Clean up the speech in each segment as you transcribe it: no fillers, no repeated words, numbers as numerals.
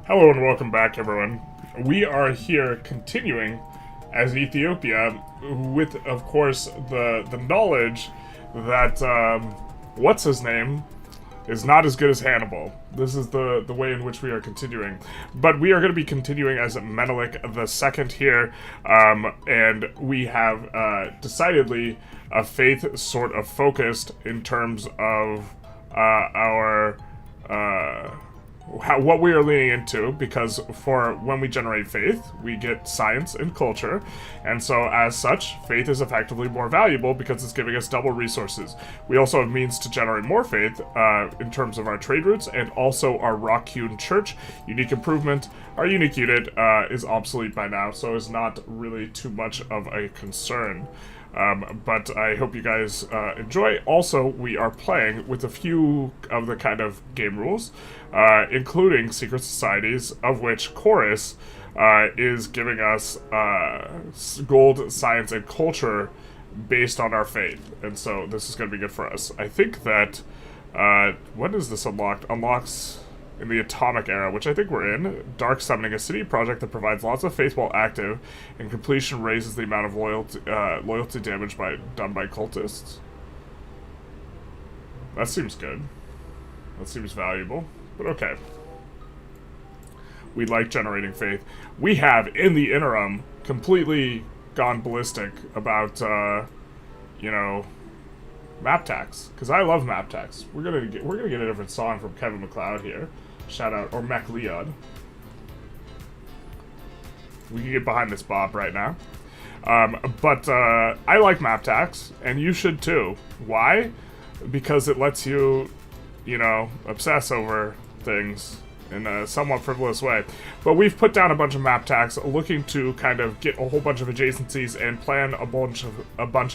Hello and welcome back, everyone. We are here continuing as Ethiopia with, of course, the knowledge that, what's his name, is not as good as Hannibal. This is the way in which we are continuing. But we are going to be continuing as Menelik II here, and we have decidedly a faith sort of focused in terms of our... what we are leaning into, because for when we generate faith, we get science and culture, and so as such, faith is effectively more valuable because it's giving us double resources. We also have means to generate more faith in terms of our trade routes, and also our rock-hewn church. Unique improvement, our unique unit is obsolete by now, so is not really too much of a concern. But I hope you guys enjoy. Also, we are playing with a few of the kind of game rules, including secret societies, of which Chorus is giving us gold, science, and culture based on our faith. And so this is going to be good for us. I think that, when is this unlocked? Unlocks in the Atomic Era, which I think we're in. Dark Summoning, a city project that provides lots of faith while active, and completion raises the amount of loyalty damage done by cultists. That seems good. That seems valuable, but okay. We like generating faith. We have, in the interim, completely gone ballistic about, you know, map tax, because I love map tax. We're gonna get a different song from Kevin MacLeod here. Shout out, or MacLeod. We can get behind this Bob right now. But I like map tax, and you should too. Why? Because it lets you, you know, obsess over things in a somewhat frivolous way. But we've put down a bunch of map tax, looking to kind of get a whole bunch of adjacencies and plan a bunch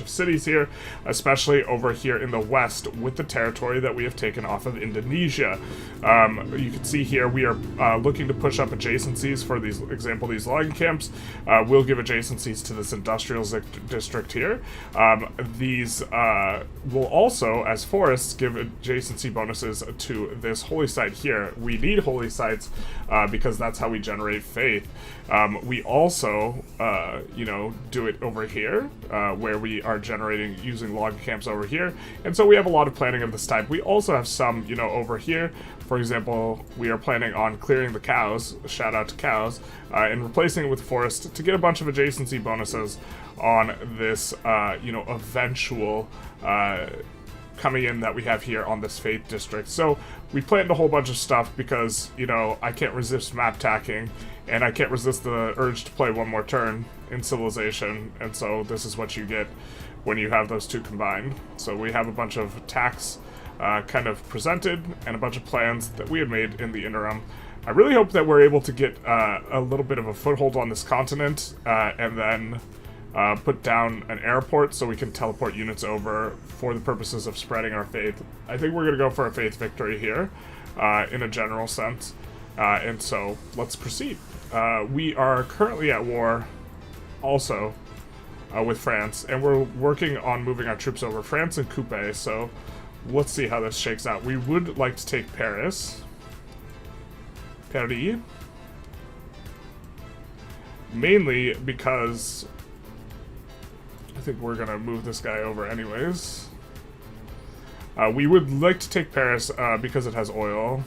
of cities here, especially over here in the west with the territory that we have taken off of Indonesia. You can see here we are looking to push up adjacencies for these logging camps. We'll give adjacencies to this industrial district here. These will also, as forests, give adjacency bonuses to this holy site here. We need holy sites because that's how we generate faith. We also, you know, do it over here where we are generating using log camps over here, and so we have a lot of planning of this type. We also have some, you know, over here. For example, we are planning on clearing the cows, shout out to cows, and replacing it with forest to get a bunch of adjacency bonuses on this, you know, eventual coming in that we have here on this faith district. So we planned a whole bunch of stuff because, you know, I can't resist map tacking, and I can't resist the urge to play one more turn in Civilization, and so this is what you get when you have those two combined. So we have a bunch of tax kind of presented, and a bunch of plans that we had made in the interim. I really hope that we're able to get a little bit of a foothold on this continent, and then put down an airport so we can teleport units over for the purposes of spreading our faith. I think we're going to go for a faith victory here, in a general sense, and so let's proceed. We are currently at war also with France, and we're working on moving our troops over. France and Coupe, so let's see how this shakes out. We would like to take Paris. Paris. Mainly because I think we're gonna move this guy over anyways. We would like to take Paris because it has oil.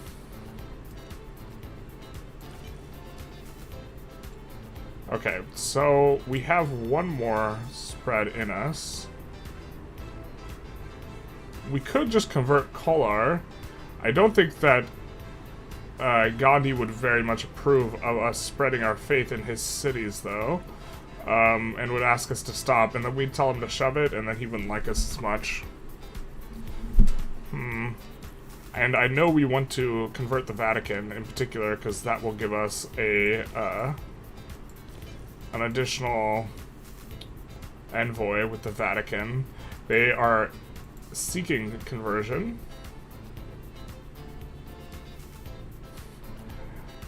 Okay, so we have one more spread in us. We could just convert Kolar. I don't think that Gandhi would very much approve of us spreading our faith in his cities, though. And would ask us to stop, and then we'd tell him to shove it, and then he wouldn't like us as much. And I know we want to convert the Vatican in particular, because that will give us a an additional envoy with the Vatican. They are seeking conversion.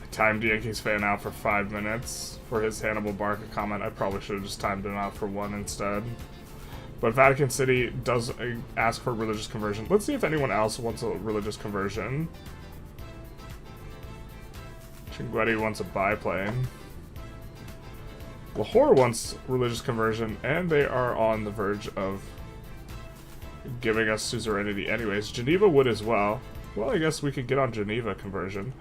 I timed Yankees fan out for 5 minutes for his Hannibal Barca comment. I probably should have just timed him out for 1 instead. But Vatican City does ask for religious conversion. Let's see if anyone else wants a religious conversion. Chinguetti wants a biplane. Lahore wants religious conversion, and they are on the verge of giving us suzerainty anyways. Geneva would as well. Well, I guess we could get on Geneva conversion.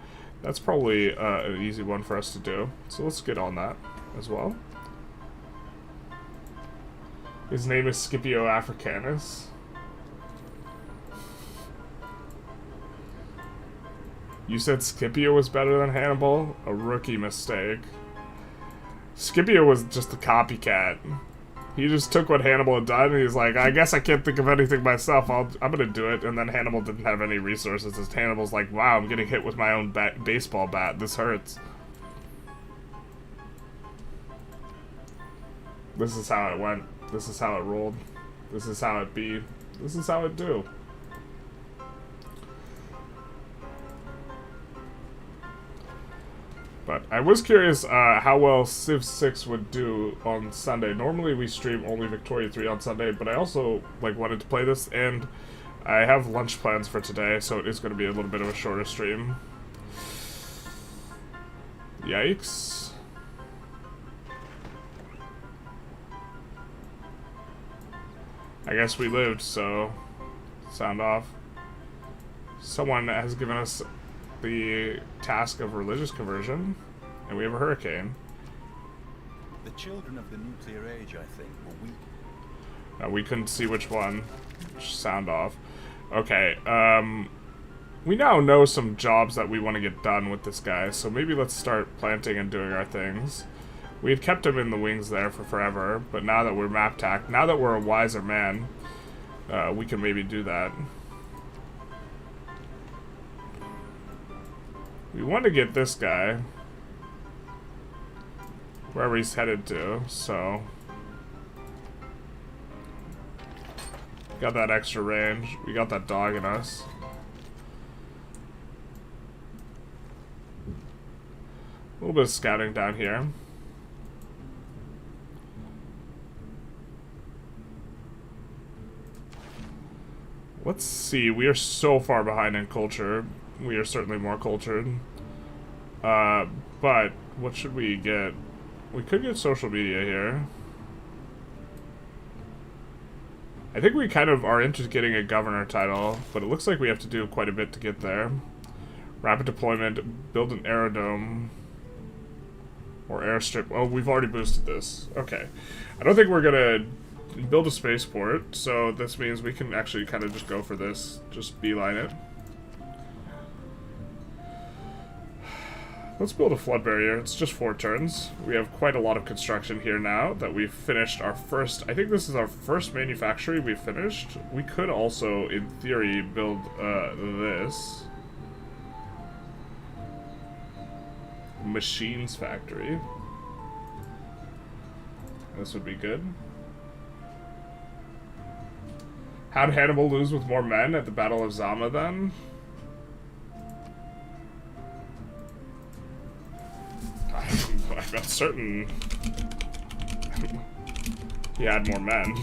That's probably an easy one for us to do. So let's get on that as well. His name is Scipio Africanus. You said Scipio was better than Hannibal? A rookie mistake. Scipio was just a copycat. He just took what Hannibal had done, and he's like, I guess I can't think of anything myself, I'm gonna do it. And then Hannibal didn't have any resources, as Hannibal's like, wow, I'm getting hit with my own baseball bat. This hurts. This is how it went. This is how it rolled. This is how it be. This is how it do. But I was curious how well Civ 6 would do on Sunday. Normally we stream only Victoria 3 on Sunday, but I also wanted to play this, and I have lunch plans for today, so it is going to be a little bit of a shorter stream. Yikes. I guess we lived, so sound off. Someone has given us the task of religious conversion, and we have a hurricane. The children of the nuclear age, I think, were weak. We couldn't see which one. Sound off. Okay, we now know some jobs that we want to get done with this guy, so maybe let's start planting and doing our things. We had kept him in the wings there for forever, but now that we're map-tacked, now that we're a wiser man, we can maybe do that. We want to get this guy wherever he's headed to, so got that extra range. We got that dog in us. A little bit of scouting down here. Let's see, we are so far behind in culture. We are certainly more cultured. But what should we get? We could get social media here. I think we kind of are into getting a governor title, but it looks like we have to do quite a bit to get there. Rapid deployment, build an aerodrome. Or airstrip. Oh, we've already boosted this. Okay. I don't think we're gonna build a spaceport, so this means we can actually kind of just go for this. Just beeline it. Let's build a flood barrier. It's just 4 turns. We have quite a lot of construction here now that we've finished our first... I think this is our first manufactory we've finished. We could also, in theory, build this. Machines factory. This would be good. How did Hannibal lose with more men at the Battle of Zama then? I'm not certain he had more men.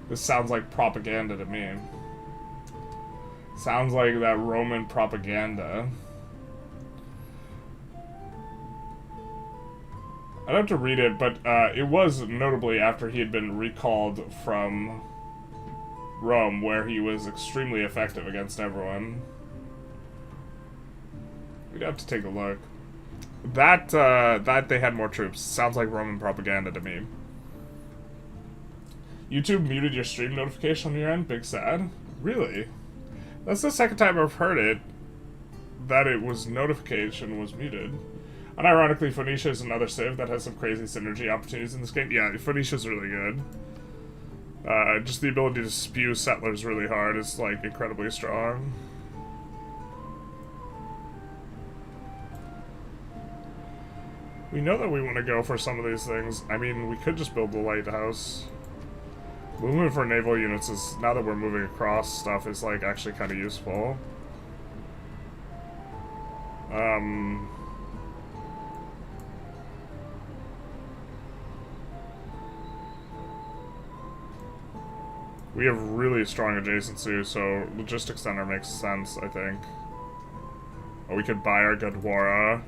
This sounds like propaganda to me. Sounds like that Roman propaganda. I'd have to read it, but it was notably after he had been recalled from Rome, where he was extremely effective against everyone. We'd have to take a look. That they had more troops. Sounds like Roman propaganda to me. YouTube muted your stream notification on your end? Big sad. Really? That's the second time I've heard it, that it was notification was muted. Unironically, Phoenicia is another civ that has some crazy synergy opportunities in this game. Yeah, Phoenicia's really good. Just the ability to spew settlers really hard is, like, incredibly strong. We know that we want to go for some of these things. I mean, we could just build the lighthouse. Moving for naval units is, now that we're moving across stuff, is, like, actually kind of useful. We have really strong adjacency, so logistics center makes sense, I think. Oh, we could buy our Gadwara,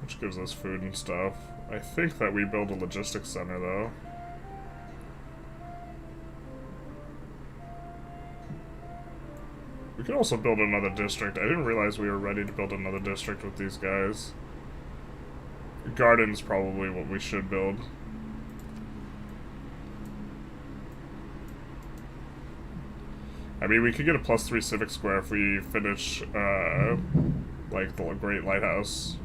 which gives us food and stuff. I think that we build a logistics center, though. We could also build another district. I didn't realize we were ready to build another district with these guys. Garden's probably what we should build. I mean, we could get a +3 civic square if we finish, like, the Great Lighthouse.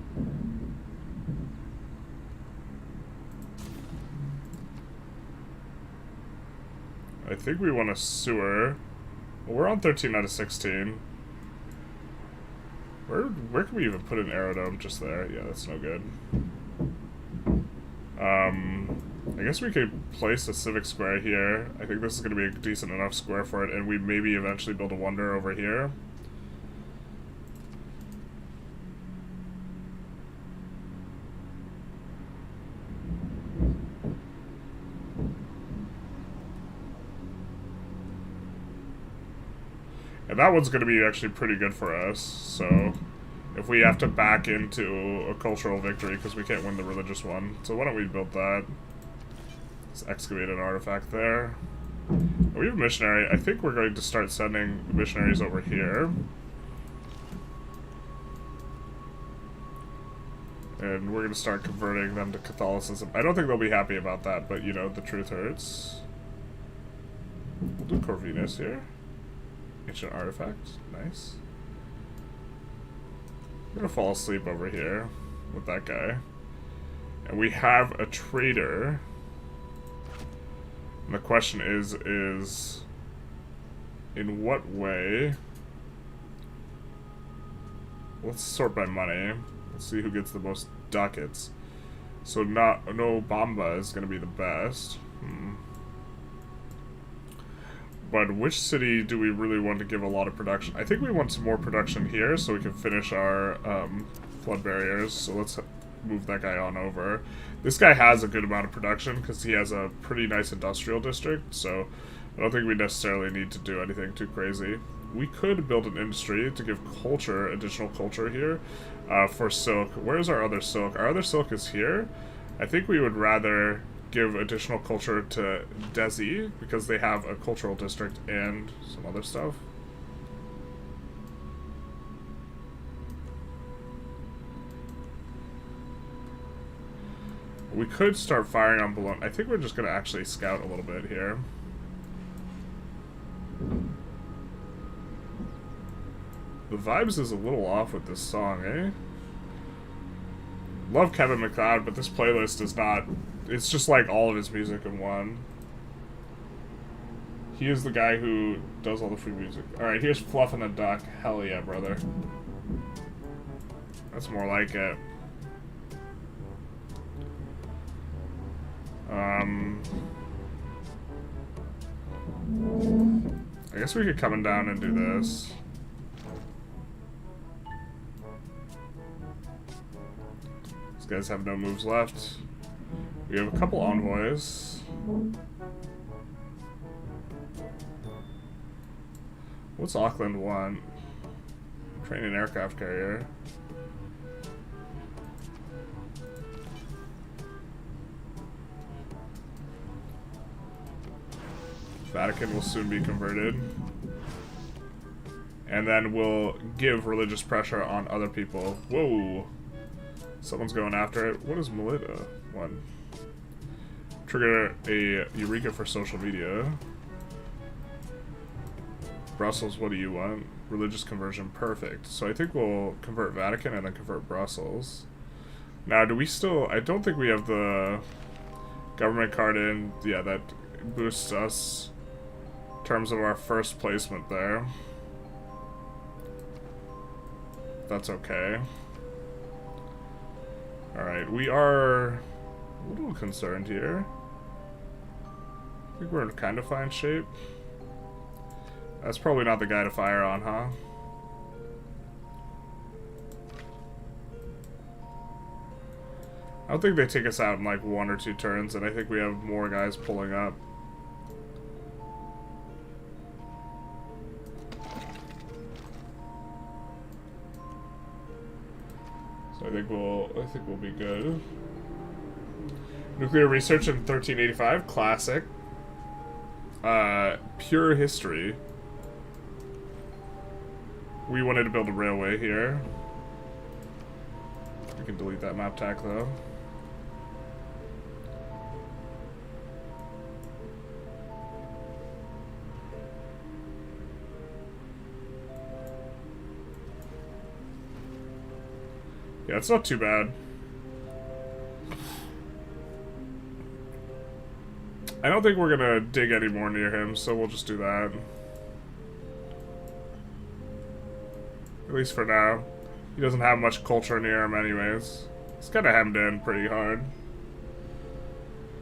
I think we want a sewer. Well, we're on 13 out of 16. Where can we even put an aerodrome? Just there? Yeah, that's no good. I guess we could place a civic square here. I think this is going to be a decent enough square for it, and we maybe eventually build a wonder over here. And that one's going to be actually pretty good for us, so if we have to back into a cultural victory because we can't win the religious one. So why don't we build that? Let's excavate an artifact there. We have a missionary. I think we're going to start sending missionaries over here. And we're going to start converting them to Catholicism. I don't think they'll be happy about that, but you know, the truth hurts. We'll do Corvinus here. Ancient artifact. Nice. I'm gonna fall asleep over here with that guy. And we have a trader. And the question is in what way? Let's sort by money. Let's see who gets the most ducats. So no Bamba is gonna be the best. But which city do we really want to give a lot of production? I think we want some more production here so we can finish our flood barriers. So let's move that guy on over. This guy has a good amount of production because he has a pretty nice industrial district. So I don't think we necessarily need to do anything too crazy. We could build an industry to give culture, additional culture here for silk. Where's our other silk? Our other silk is here. I think we would rather give additional culture to Desi because they have a cultural district and some other stuff. We could start firing on Bologna. I think we're just going to actually scout a little bit here. The vibes is a little off with this song, eh? Love Kevin MacLeod, but this playlist is not... It's just like all of his music in one. He is the guy who does all the free music. Alright, here's Fluffin' a Duck. Hell yeah, brother. That's more like it. I guess we could come down and do this. These guys have no moves left. We have a couple envoys. What's Auckland want? Train an aircraft carrier. Vatican will soon be converted. And then we'll give religious pressure on other people. Whoa! Someone's going after it. What is Melita want? Trigger a Eureka for social media. Brussels, what do you want? Religious conversion, perfect. So I think we'll convert Vatican and then convert Brussels. Now, do we still... I don't think we have the government card in. Yeah, that boosts us in terms of our first placement there. That's okay. Alright, we are a little concerned here. I think we're in kind of fine shape. That's probably not the guy to fire on, huh? I don't think they take us out in like 1 or 2 turns, and I think we have more guys pulling up. think we'll be good. Nuclear research in 1385, classic. Pure history. We wanted to build a railway here. We can delete that map tack though. Yeah, it's not too bad. I don't think we're gonna dig any more near him, so we'll just do that. At least for now. He doesn't have much culture near him anyways. He's kind of hemmed in pretty hard.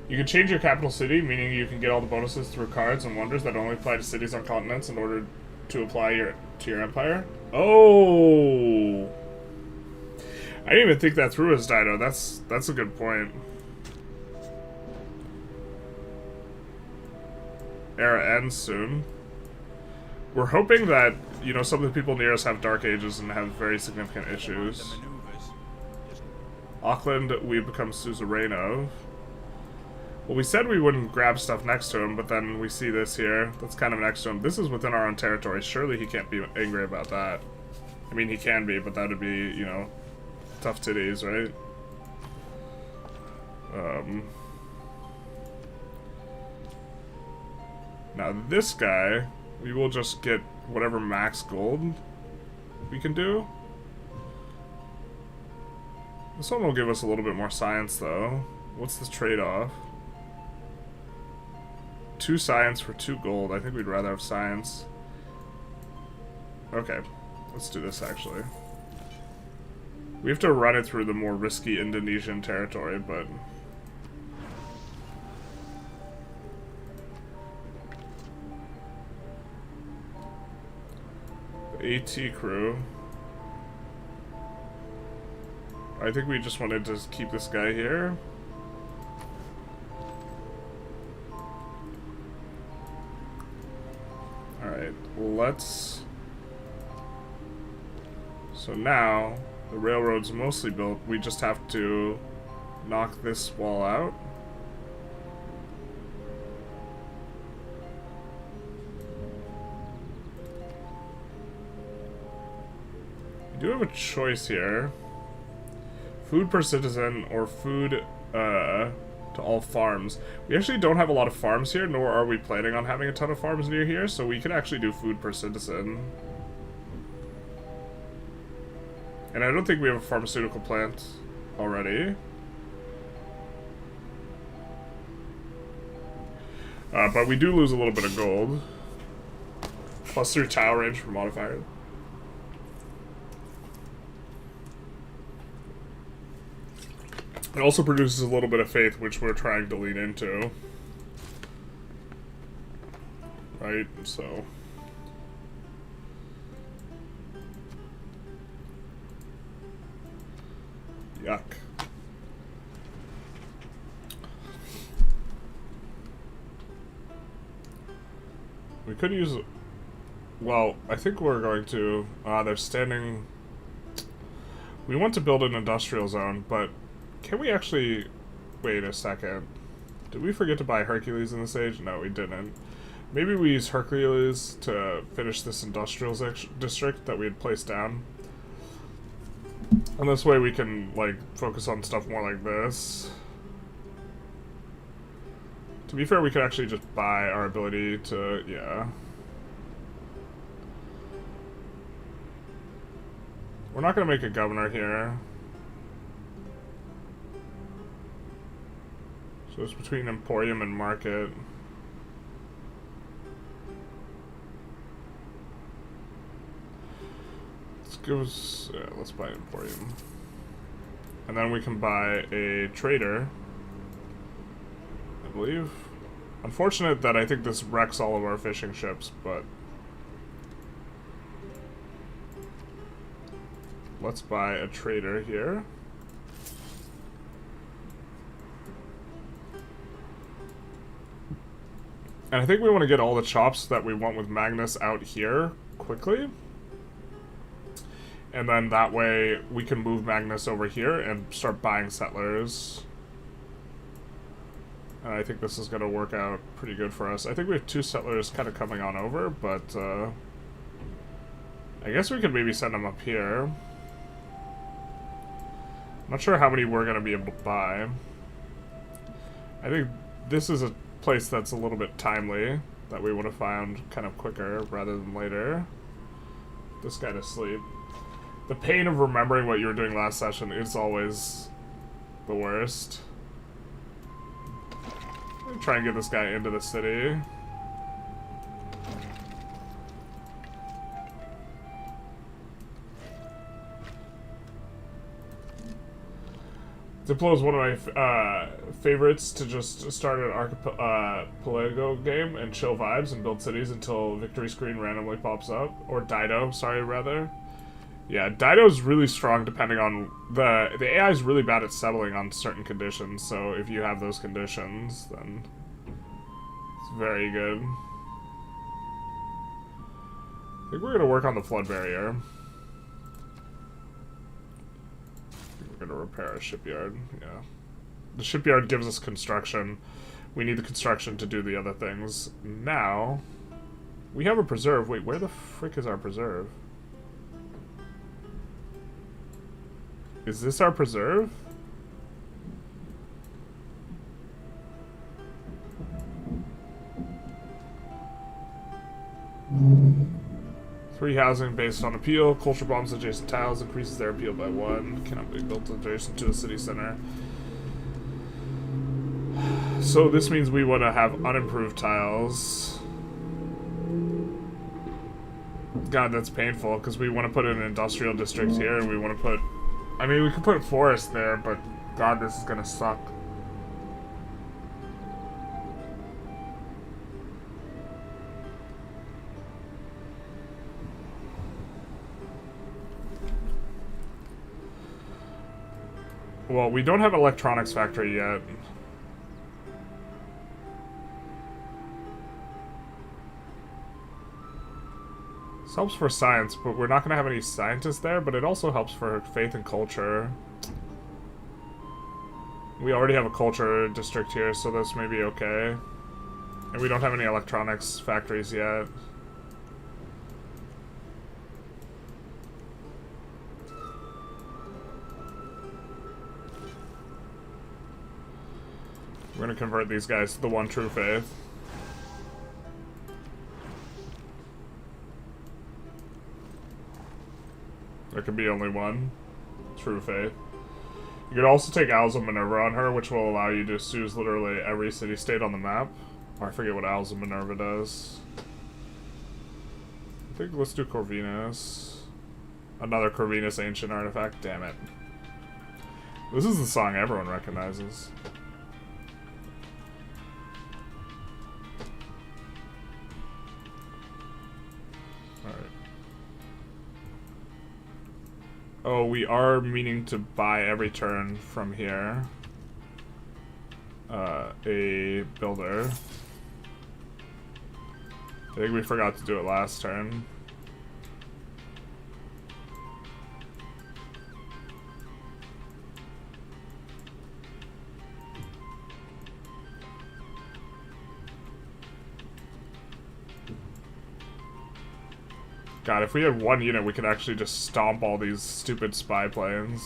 You can change your capital city, meaning you can get all the bonuses through cards and wonders that only apply to cities on continents in order to apply to your empire. Oh! I didn't even think that through as Dido. That's a good point. Era ends soon. We're hoping that, you know, some of the people near us have dark ages and have very significant issues. Auckland, we've become suzerain of. Well, we said we wouldn't grab stuff next to him, but then we see this here. That's kind of next to him. This is within our own territory. Surely he can't be angry about that. I mean, he can be, but that would be, you know, tough titties, right? Now this guy, we will just get whatever max gold we can do. This one will give us a little bit more science though. What's the trade-off? 2 science for 2 gold. I think we'd rather have science. Okay, let's do this actually. We have to run it through the more risky Indonesian territory, but... AT crew. I think we just wanted to keep this guy here. Alright, let's... So now, the railroad's mostly built. We just have to knock this wall out. We do have a choice here. Food per citizen or food to all farms. We actually don't have a lot of farms here, nor are we planning on having a ton of farms near here, so we can actually do food per citizen. And I don't think we have a pharmaceutical plant already. But we do lose a little bit of gold. +3 tile range for modifier. It also produces a little bit of faith, which we're trying to lean into. Right, so... Yuck. We could use... Well, I think we're going to... they're standing... We want to build an industrial zone, but... Can we actually... Wait a second. Did we forget to buy Hercules in this age? No, we didn't. Maybe we use Hercules to finish this industrial district that we had placed down. And this way we can, like, focus on stuff more like this. To be fair, we could actually just buy our ability to... Yeah. We're not going to make a governor here. So it's between Emporium and Market. Let's buy Emporium. And then we can buy a trader, I believe. Unfortunate that I think this wrecks all of our fishing ships, but... Let's buy a trader here. And I think we want to get all the chops that we want with Magnus out here quickly. And then that way we can move Magnus over here and start buying settlers. And I think this is going to work out pretty good for us. I think we have 2 settlers kind of coming on over, but I guess we could maybe send them up here. Not sure how many we're going to be able to buy. I think this is a place that's a little bit timely, that we would have found kind of quicker rather than later. This guy to sleep. The pain of remembering what you were doing last session is always the worst. Try and get this guy into the city. Diplo is one of my favorites to just start an archipelago game and chill vibes and build cities until victory screen randomly pops up. Or Dido, sorry, rather. Yeah, Dido's really strong depending on... The AI is really bad at settling on certain conditions, so if you have those conditions, then it's very good. I think we're going to work on the flood barrier. We're going to repair a shipyard, yeah. The shipyard gives us construction. We need the construction to do the other things. Now, we have a preserve. Wait, where the frick is our preserve? Is this our preserve? Free housing based on appeal. Culture bombs adjacent tiles. Increases their appeal by 1. Cannot be built adjacent to a city center. So this means we want to have unimproved tiles. God, that's painful, because we want to put an industrial district here, and we want to put... I mean, we could put a forest there, but God, this is gonna suck. Well, we don't have an electronics factory yet. This helps for science, but we're not going to have any scientists there, but it also helps for faith and culture. We already have a culture district here, so this may be okay. And we don't have any electronics factories yet. We're going to convert these guys to the one true faith. There can be only one true faith. You could also take Owls of Minerva on her, which will allow you to choose literally every city-state on the map. Or I forget what Owls of Minerva does. I think let's do Corvinus. Another Corvinus ancient artifact. Damn it. This is the song everyone recognizes. Oh, we are meaning to buy every turn from here. A builder. I think we forgot to do it last turn. God, if we had one unit, we could actually just stomp all these stupid spy planes.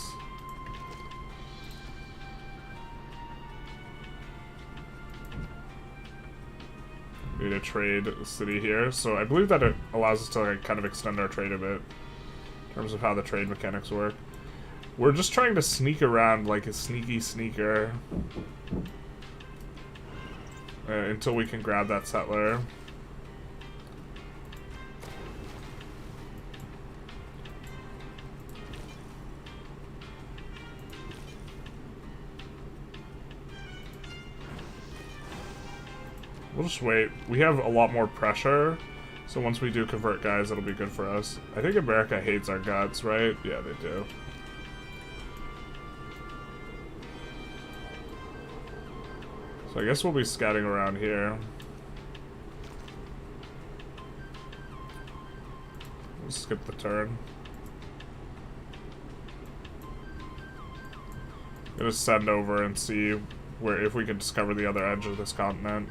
We need a trade city here, so I believe that it allows us to like, kind of extend our trade a bit in terms of how the trade mechanics work. We're just trying to sneak around like a sneaky sneaker until we can grab that settler. We'll just wait. We have a lot more pressure, so once we do convert guys, it'll be good for us. I think America hates our guts, right? Yeah, they do. So I guess we'll be scouting around here. We'll skip the turn. Gonna send over and see where if we can discover the other edge of this continent.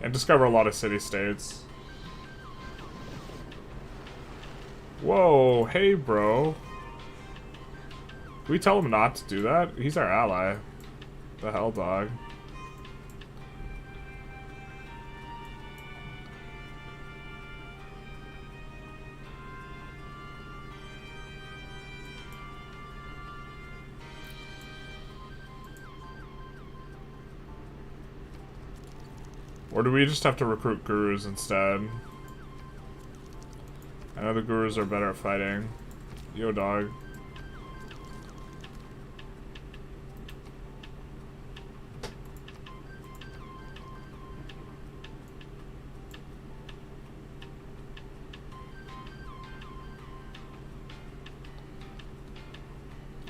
And discover a lot of city-states. Whoa, hey bro. Can we tell him not to do that? He's our ally. The hell, dog. Or do we just have to recruit gurus instead? I know the gurus are better at fighting. Yo, dog.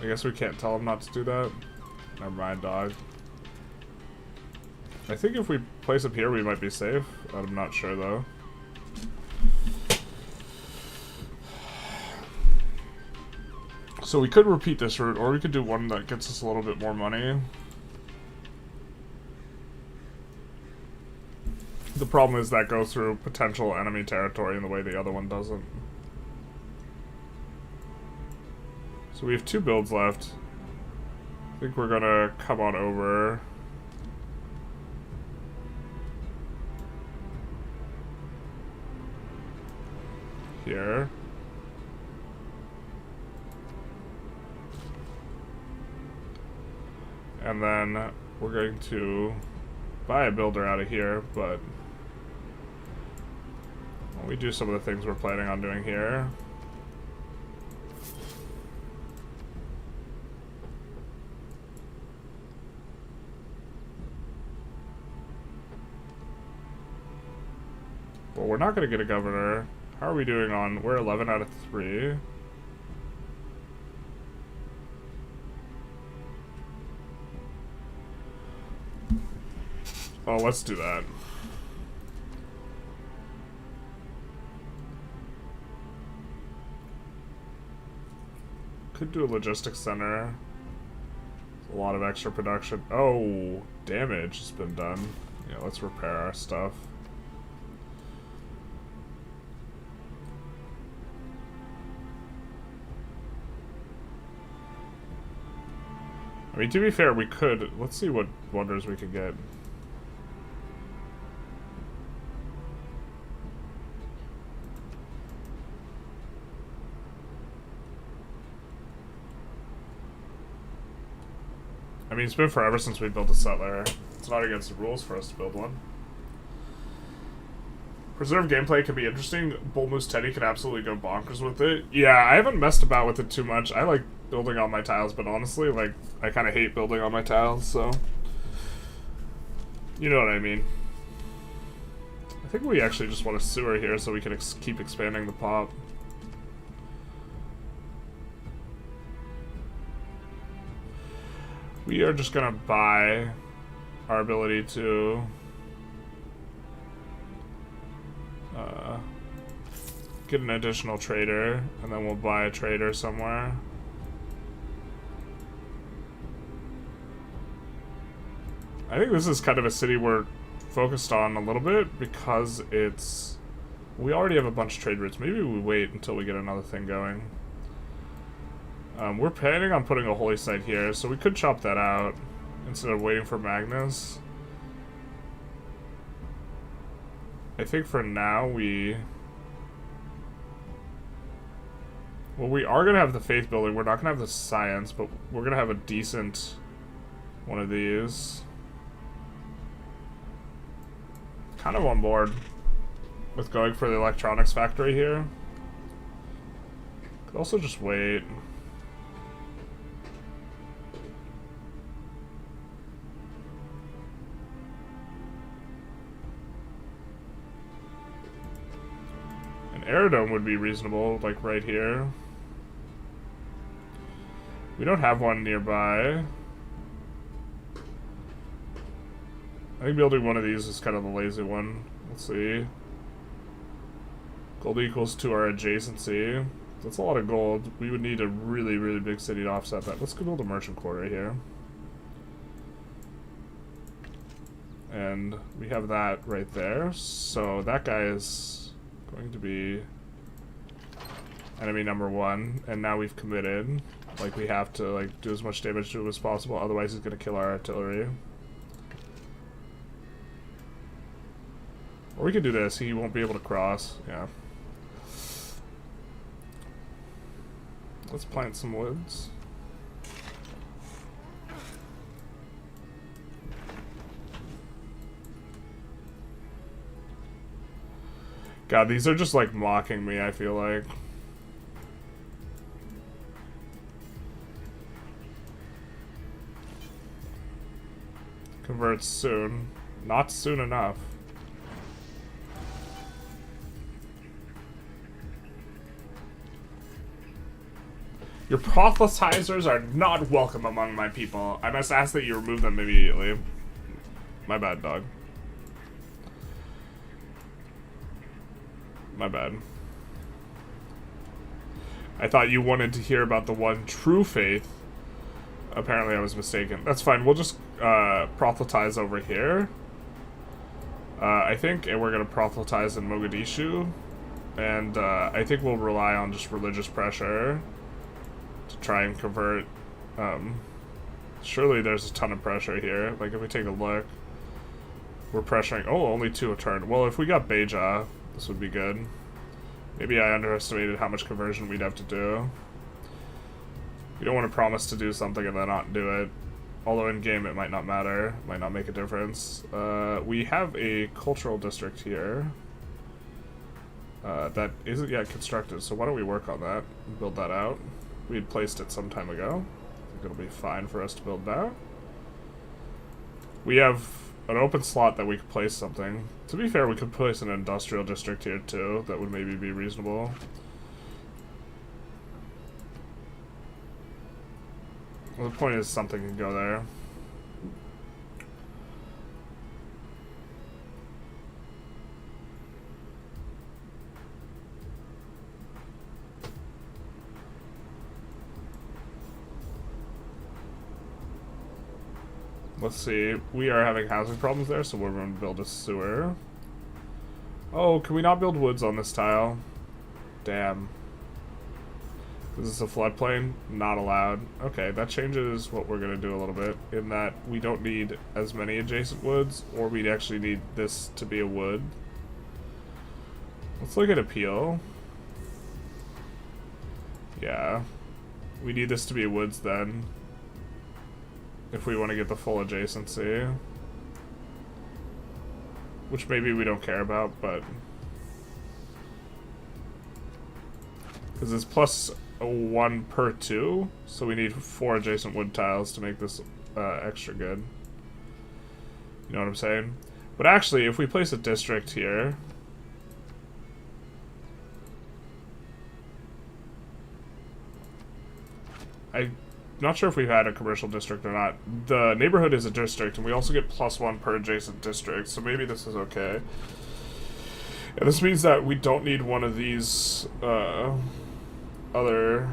I guess we can't tell him not to do that. Never mind, dog. I think if we place up here, we might be safe. I'm not sure, though. So we could repeat this route, or we could do one that gets us a little bit more money. The problem is that goes through potential enemy territory in the way the other one doesn't. So we have 2 builds left. I think we're gonna come on over. Here. And then we're going to buy a builder out of here, but we do some of the things we're planning on doing here. Well, we're not going to get a governor. How are we doing on... We're 11 out of 3. Oh, let's do that. Could do a logistics center. A lot of extra production. Oh, damage has been done. Yeah, let's repair our stuff. I mean, to be fair, we could... Let's see what wonders we can get. I mean, it's been forever since we built a settler. It's not against the rules for us to build one. Preserved gameplay can be interesting. Bull Moose Teddy could absolutely go bonkers with it. Yeah, I haven't messed about with it too much. I like building on my tiles, but honestly, like, I kind of hate building on my tiles, so... You know what I mean. I think we actually just want a sewer here so we can keep expanding the pop. We are just gonna buy our ability to get an additional trader, and then we'll buy a trader somewhere. I think this is kind of a city we're focused on a little bit because it's... We already have a bunch of trade routes. Maybe we wait until we get another thing going. We're planning on putting a holy site here, so we could chop that out instead of waiting for Magnus. I think for now we... Well, we are going to have the faith building. We're not going to have the science, but we're going to have a decent one of these. Kind of on board with going for the electronics factory here. Could also just wait. An aerodome would be reasonable, like right here. We don't have one nearby. I think building one of these is kind of the lazy one. Let's see. Gold equals to our adjacency. That's a lot of gold. We would need a really, really big city to offset that. Let's go build a merchant quarter here. And we have that right there. So that guy is going to be enemy number 1. And now we've committed. Like, we have to, like, do as much damage to him as possible. Otherwise, he's going to kill our artillery. Or we could do this. He won't be able to cross. Yeah. Let's plant some woods. God, these are just like mocking me, I feel like. Converts soon. Not soon enough. Your proselytizers are not welcome among my people. I must ask that you remove them immediately. My bad, dog. My bad. I thought you wanted to hear about the one true faith. Apparently I was mistaken. That's fine. We'll just proselytize over here. I think, and we're going to proselytize in Mogadishu. And I think we'll rely on just religious pressure to try and convert. Surely there's a ton of pressure here. Like, if we take a look, we're pressuring. Oh, only 2 a turn. Well, if we got Beja, this would be good. Maybe I underestimated how much conversion we'd have to do. You don't want to promise to do something and then not do it. Although in game it might not matter, might not make a difference. We have a cultural district here that isn't yet constructed, so why don't we work on that and build that out? We had placed it some time ago. I think it'll be fine for us to build that. We have an open slot that we could place something. To be fair, we could place an industrial district here too. That would maybe be reasonable. Well, the point is something can go there. Let's see. We are having housing problems there, so we're going to build a sewer. Oh, can we not build woods on this tile? Damn. Is this a floodplain? Not allowed. Okay, that changes what we're going to do a little bit, in that we don't need as many adjacent woods, or we'd actually need this to be a wood. Let's look at appeal. Yeah. We need this to be woods then, if we want to get the full adjacency. Which maybe we don't care about, but... because it's plus a 1 per 2, so we need 4 adjacent wood tiles to make this extra good. You know what I'm saying? But actually, if we place a district here... I'm not sure if we've had a commercial district or not. The neighborhood is a district, and we also get plus 1 per adjacent district, so maybe this is okay. And this means that we don't need one of these other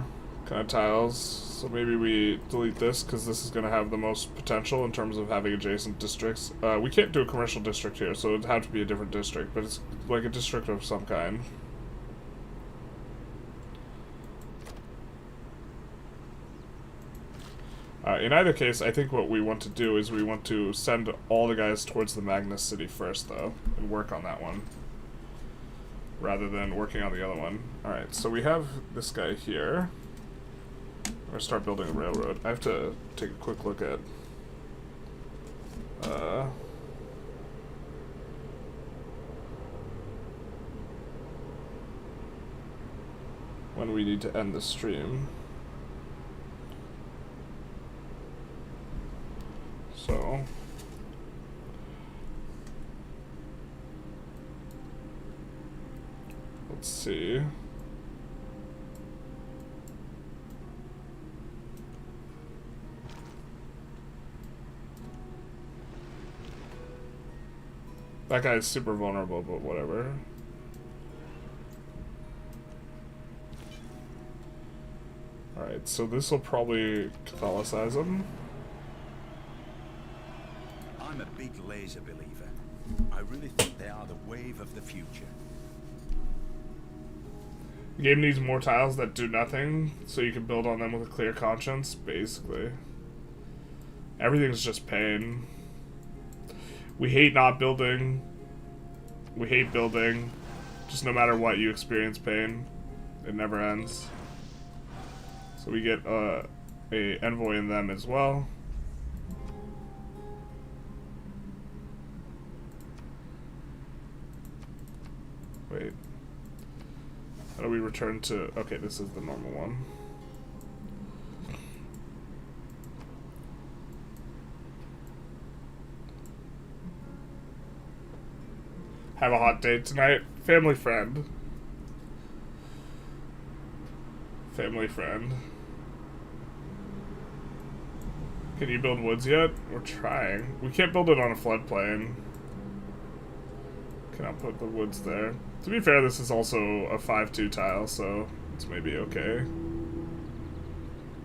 kind of tiles, so maybe we delete this, because this is going to have the most potential in terms of having adjacent districts. We can't do a commercial district here, so it'd have to be a different district, but it's like a district of some kind. In either case, I think what we want to do is we want to send all the guys towards the Magnus city first, though, and work on that one, rather than working on the other one. Alright, so we have this guy here. We're going to start building a railroad. I have to take a quick look at... when we need to end the stream. So... let's see. That guy is super vulnerable, but whatever. Alright, so this will probably Catholicize them. I'm a big laser believer. I really think they are the wave of the future. The game needs more tiles that do nothing, so you can build on them with a clear conscience, basically. Everything's just pain. We hate not building. We hate building. Just no matter what, you experience pain. It never ends. So we get a envoy in them as well. Wait. How do we return to... Okay, this is the normal one. Have a hot date tonight. Family friend. Family friend. Can you build woods yet? We're trying. We can't build it on a floodplain. Cannot put the woods there. To be fair, this is also a 5-2 tile, so it's maybe okay.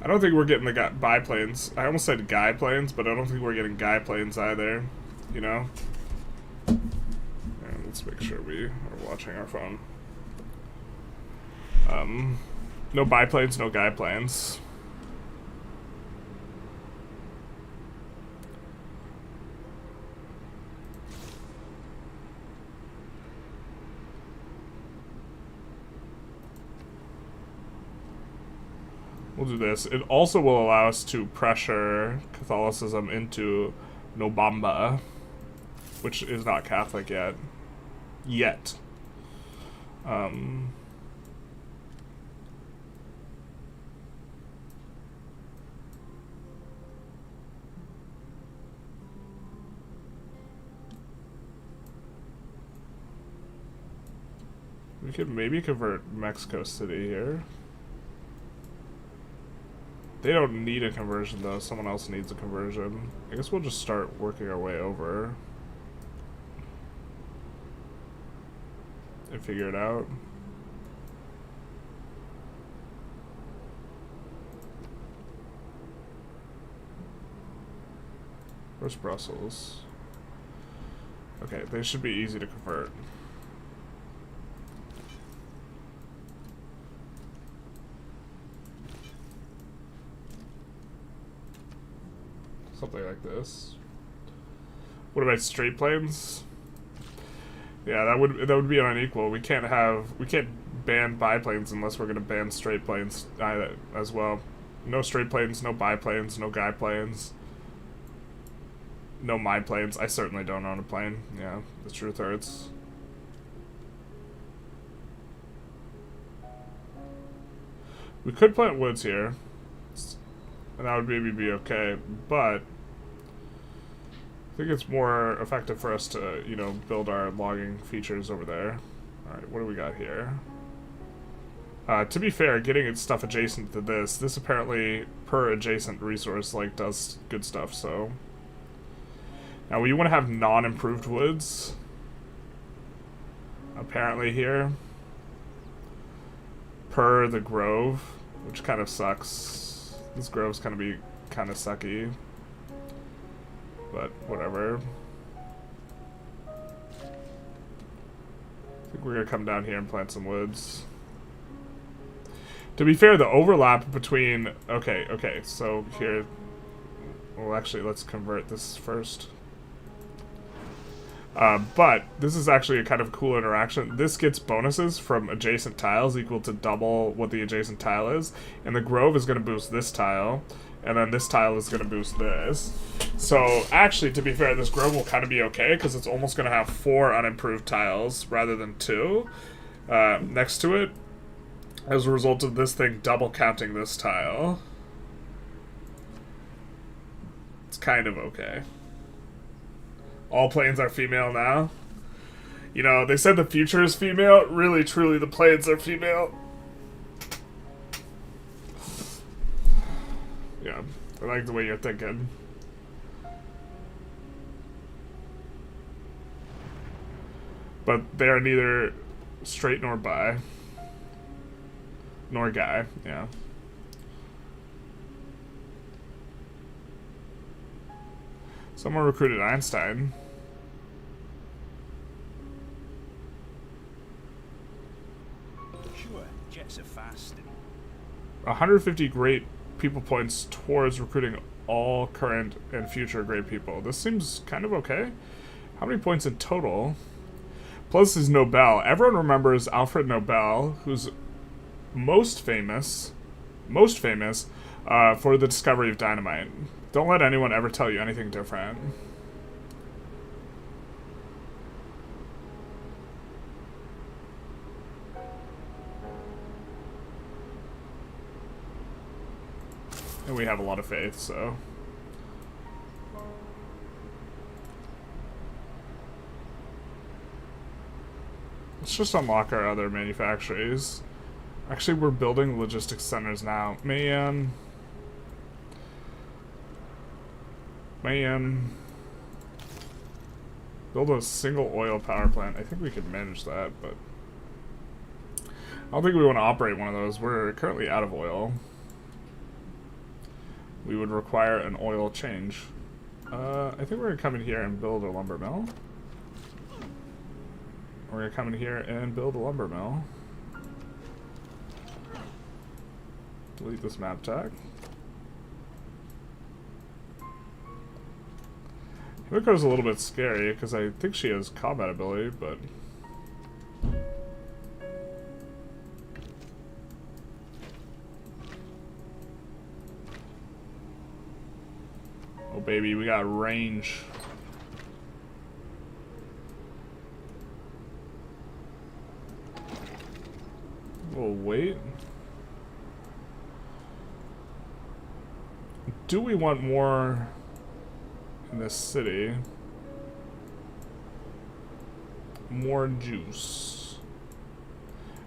I don't think we're getting the biplanes. I almost said guy planes, but I don't think we're getting guy planes either. You know? And let's make sure we are watching our phone. No biplanes, no guy planes. We'll do this. It also will allow us to pressure Catholicism into Nobamba, which is not Catholic yet. Yet. We could maybe convert Mexico City here. They don't need a conversion, though. Someone else needs a conversion. I guess we'll just start working our way over. And figure it out. Where's Brussels? Okay, they should be easy to convert. Something like this. What about straight planes? Yeah, that would be unequal. We can't ban biplanes unless we're gonna ban straight planes as well. No straight planes, no biplanes, no guy planes. No my planes. I certainly don't own a plane. Yeah, the truth hurts. We could plant woods here. And that would maybe be okay, but I think it's more effective for us to, you know, build our logging features over there. Alright, what do we got here? To be fair, getting stuff adjacent to this apparently, per adjacent resource, like, does good stuff, so... Now, we want to have non-improved woods. Apparently here. Per the grove, which kind of sucks. This grove's gonna be kind of sucky, but whatever. I think we're gonna come down here and plant some woods. To be fair, the overlap between... Okay, so here... Well, actually, let's convert this first. But this is actually a kind of cool interaction. This gets bonuses from adjacent tiles equal to double what the adjacent tile is. And the grove is going to boost this tile. And then this tile is going to boost this. So actually, to be fair, this grove will kind of be okay because it's almost going to have 4 unimproved tiles rather than 2 next to it. As a result of this thing double counting this tile. It's kind of okay. All planes are female now. You know, they said the future is female. Really, truly, the planes are female. Yeah, I like the way you're thinking. But they are neither straight nor bi. Nor guy, yeah. Someone recruited Einstein. Sure, jets are fast. 150 great people points towards recruiting all current and future great people. This seems kind of okay. How many points in total? Plus is Nobel. Everyone remembers Alfred Nobel, who's most famous for the discovery of dynamite. Don't let anyone ever tell you anything different. And we have a lot of faith, so... let's just unlock our other manufactories. Actually, we're building logistics centers now. Man. Build a single oil power plant. I think we could manage that, but... I don't think we want to operate one of those. We're currently out of oil. We would require an oil change. I think we're going to come in here and build a lumber mill. We're going to come in here and build a lumber mill. Delete this map tag. Himiko's a little bit scary because I think she has combat ability, but... oh baby, we got range. We'll wait. Do we want more in this city? More juice.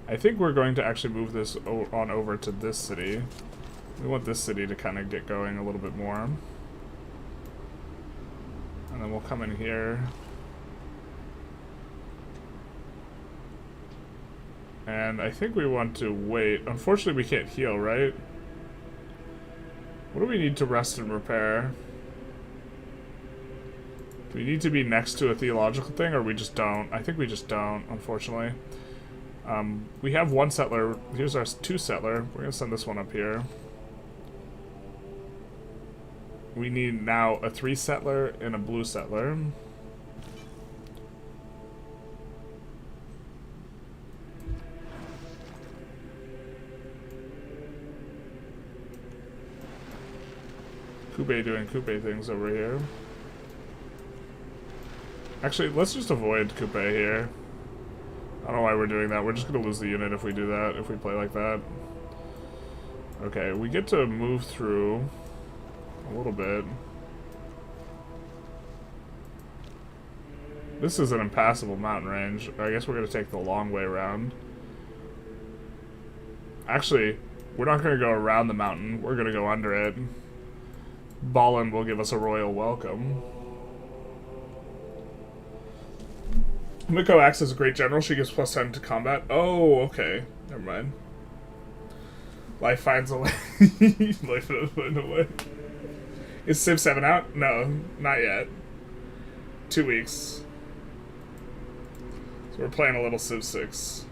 I think we're going to actually move this on over to this city. We want this city to kind of get going a little bit more. And then we'll come in here. And I think we want to wait. Unfortunately, we can't heal, right? What do we need to rest and repair? Do we need to be next to a theological thing, or we just don't? I think we just don't, unfortunately. We have one settler. Here's our 2 settler. We're going to send this one up here. We need now a 3 settler and a blue settler. Coupe doing Coupe things over here. Actually, let's just avoid Coupe here. I don't know why we're doing that. We're just going to lose the unit if we do that, if we play like that. Okay, we get to move through a little bit. This is an impassable mountain range. I guess we're going to take the long way around. Actually, we're not going to go around the mountain. We're going to go under it. Balin will give us a royal welcome. Miko acts as a great general. She gives +10 to combat. Oh, okay. Never mind. Life finds a way. Life finds a way. Is Civ 7 out? No, not yet. 2 weeks. So we're playing a little Civ 6.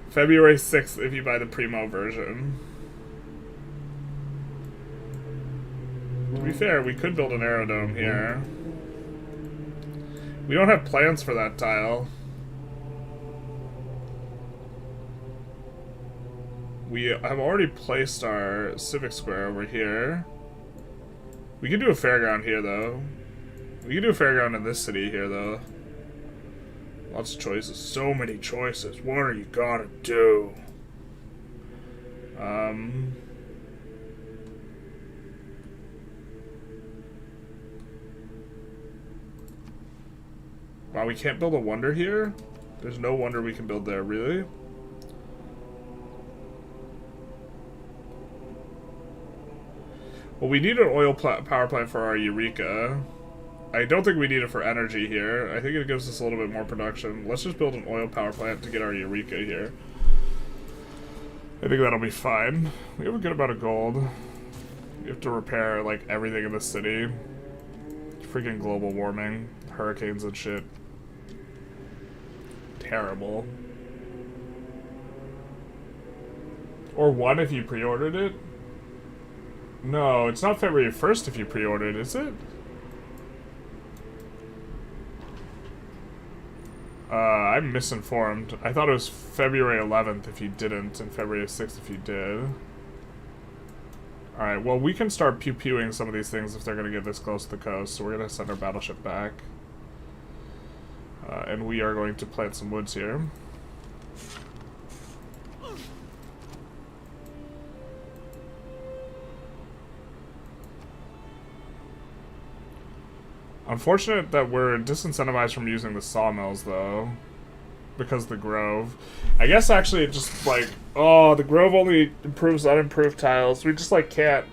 February 6th if you buy the Primo version. To be fair, we could build an aerodome here. We don't have plans for that tile. We have already placed our civic square over here. We could do a fairground here, though. We could do a fairground in this city here, though. Lots of choices. So many choices. What are you gonna do? Wow, we can't build a wonder here? There's no wonder we can build there, really? Well, we need an oil power plant for our Eureka. I don't think we need it for energy here. I think it gives us a little bit more production. Let's just build an oil power plant to get our Eureka here. I think that'll be fine. We have a good amount of gold. We have to repair, like, everything in the city. Freaking global warming, hurricanes and shit. Terrible. Or 1 if you pre-ordered it? No, it's not February 1st if you pre-ordered, is it? I'm misinformed. I thought it was February 11th if you didn't, and February 6th if you did. Alright, well, we can start pew-pewing some of these things if they're going to get this close to the coast, so we're going to send our battleship back. And we are going to plant some woods here. Unfortunate that we're disincentivized from using the sawmills, though. Because of the grove. I guess actually it just, like... Oh, the grove only improves unimproved tiles. We just, like, can't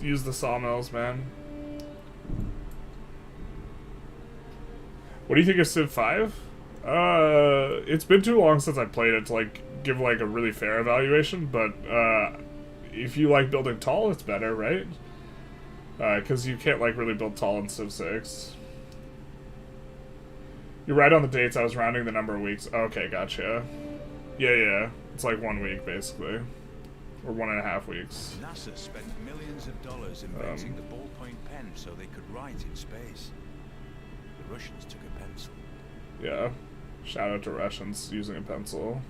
use the sawmills, man. What do you think of Civ 5? It's been too long since I played it to, like, give, like, a really fair evaluation. But, if you like building tall, it's better, right? Because you can't, like, really build tall in Civ 6. You're right on the dates. I was rounding the number of weeks. Okay, gotcha. Yeah. It's like 1 week, basically. Or 1.5 weeks. NASA spent millions of dollars inventing the ballpoint pen so they could write in space. The Russians took a pencil. Yeah. Shout out to Russians using a pencil.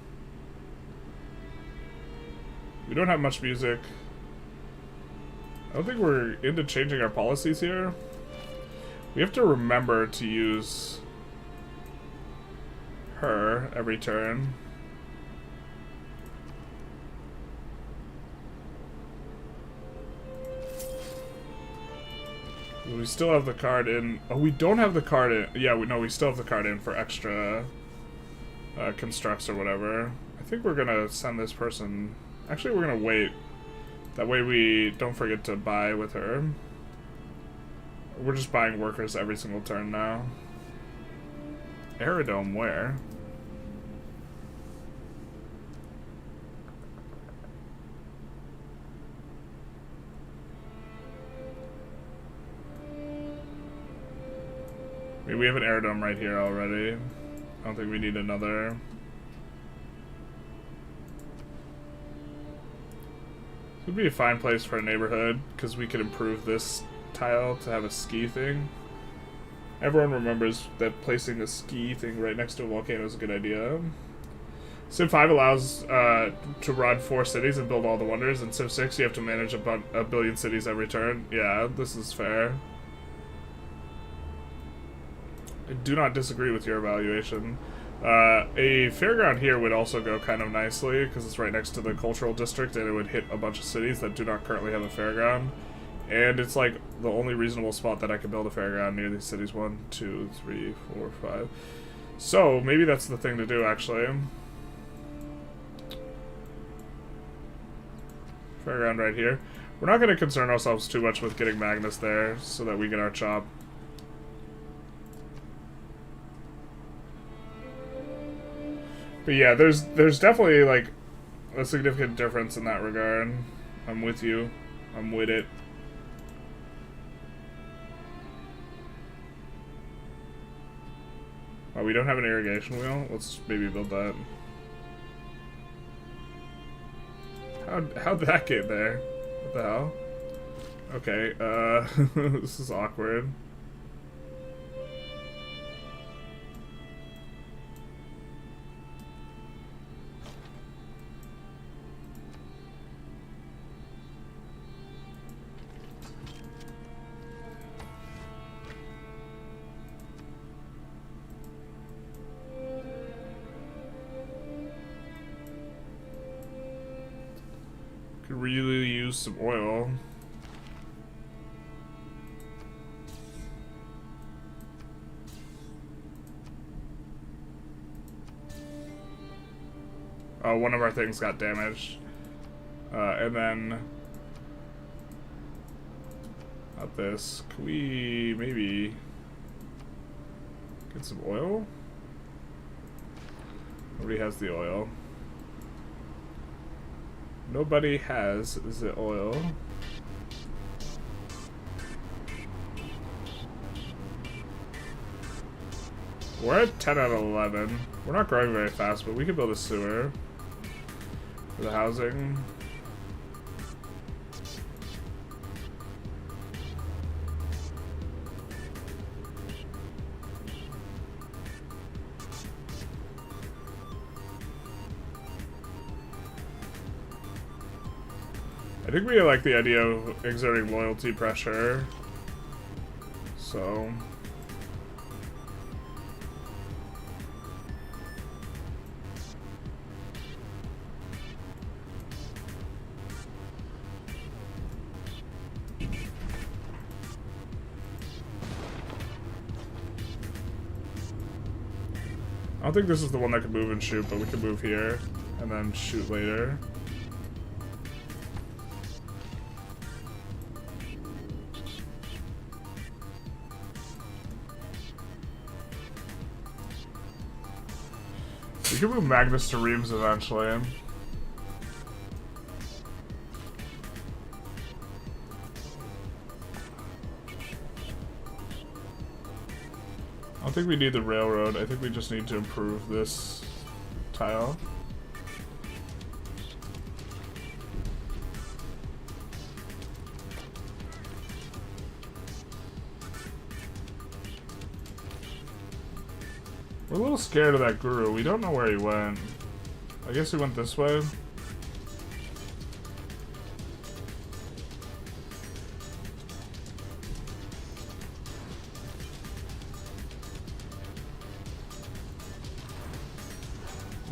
We don't have much music. I don't think we're into changing our policies here. We have to remember to use her every turn. We still have the card in. Oh, we don't have the card in. Yeah, we still have the card in for extra constructs or whatever. I think we're gonna send this person. Actually, we're gonna wait. That way we don't forget to buy with her. We're just buying workers every single turn now. Aerodome where? I mean, we have an aerodome right here already. I don't think we need another. This would be a fine place for a neighborhood, because we could improve this tile to have a ski thing. Everyone remembers that placing a ski thing right next to a volcano is a good idea. Civ 5 allows to run 4 cities and build all the wonders. In Civ 6, you have to manage a billion cities every turn. Yeah, this is fair. I do not disagree with your evaluation. A fairground here would also go kind of nicely, because it's right next to the cultural district, and it would hit a bunch of cities that do not currently have a fairground. And it's like the only reasonable spot that I could build a fairground near these cities. 1, 2, 3, 4, 5. So maybe that's the thing to do, actually. Fairground right here. We're not going to concern ourselves too much with getting Magnus there, so that we get our chop. But yeah, there's definitely, like, a significant difference in that regard. I'm with you. I'm with it. Oh, we don't have an irrigation wheel? Let's maybe build that. How'd that get there? What the hell? Okay, this is awkward. Could really use some oil. Oh, one of our things got damaged. And then... Not this. Can we maybe... get some oil? Nobody has the oil. Nobody has the oil. We're at 10 out of 11. We're not growing very fast, but we could build a sewer for the housing. I think we like the idea of exerting loyalty pressure. So... I don't think this is the one that can move and shoot, but we can move here and then shoot later. We can move Magnus to Reims eventually. I don't think we need the railroad. I think we just need to improve this tile. We're a little scared of that guru. We don't know where he went. I guess he went this way.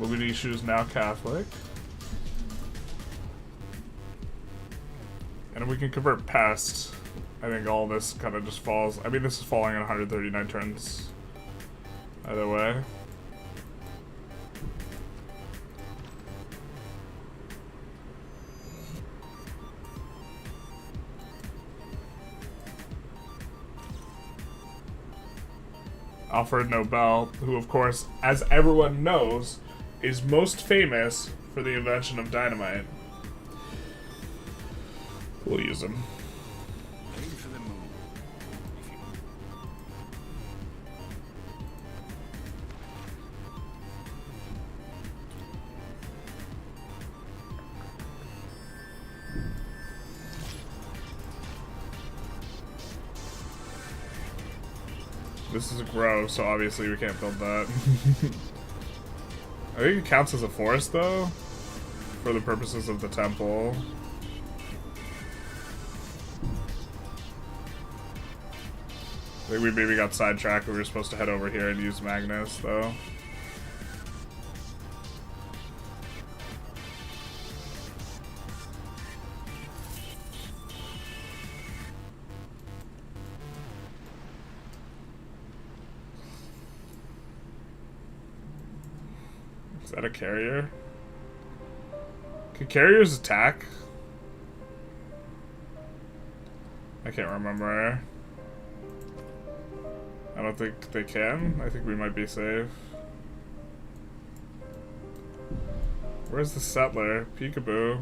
Mogadishu is now Catholic. And we can convert past. I think all this kind of just falls. I mean, this is falling in 139 turns. Either way. Alfred Nobel, who of course, as everyone knows, is most famous for the invention of dynamite. We'll use him. Aim for the moon. This is a grove, so obviously we can't build that. I think it counts as a forest, though, for the purposes of the temple. I think we maybe got sidetracked. We were supposed to head over here and use Magnus, though. Is that a carrier? Can carriers attack? I can't remember. I don't think they can. I think we might be safe. Where's the settler? Peekaboo.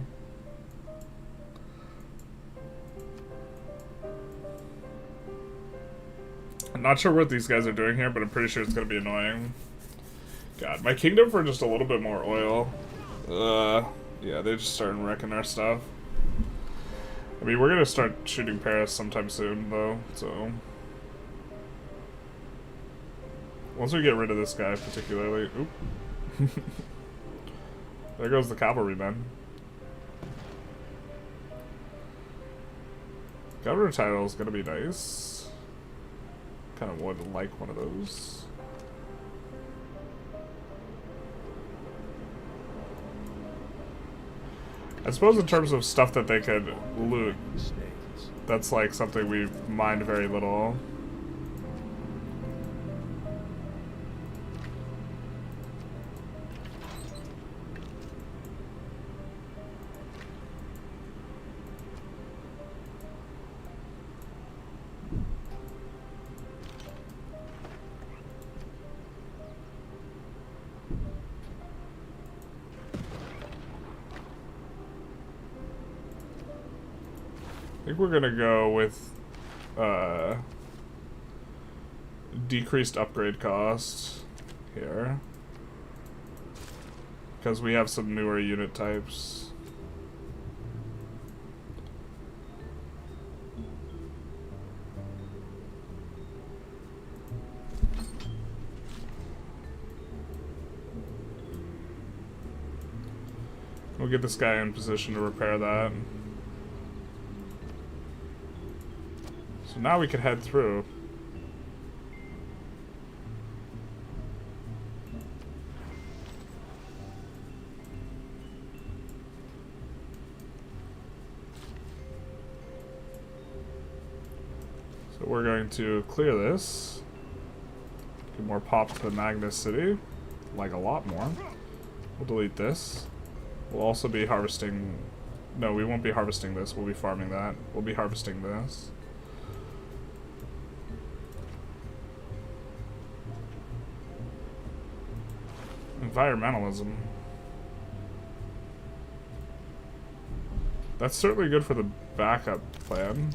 I'm not sure what these guys are doing here, but I'm pretty sure it's gonna be annoying. God, my kingdom for just a little bit more oil. Yeah, they're just starting wrecking our stuff. I mean, we're gonna start shooting Paris sometime soon, though, so... Once we get rid of this guy, particularly... Oop. There goes the cavalryman. Governor title is gonna be nice. Kind of would like one of those. I suppose in terms of stuff that they could loot, that's like something we mind very little. I think we're gonna go with decreased upgrade cost here. Because we have some newer unit types. We'll get this guy in position to repair that. So now we can head through. So we're going to clear this. Get more pop to Magnus City. Like a lot more. We'll delete this. We'll also be harvesting... No, we won't be harvesting this. We'll be farming that. We'll be harvesting this. Environmentalism. That's certainly good for the backup plan.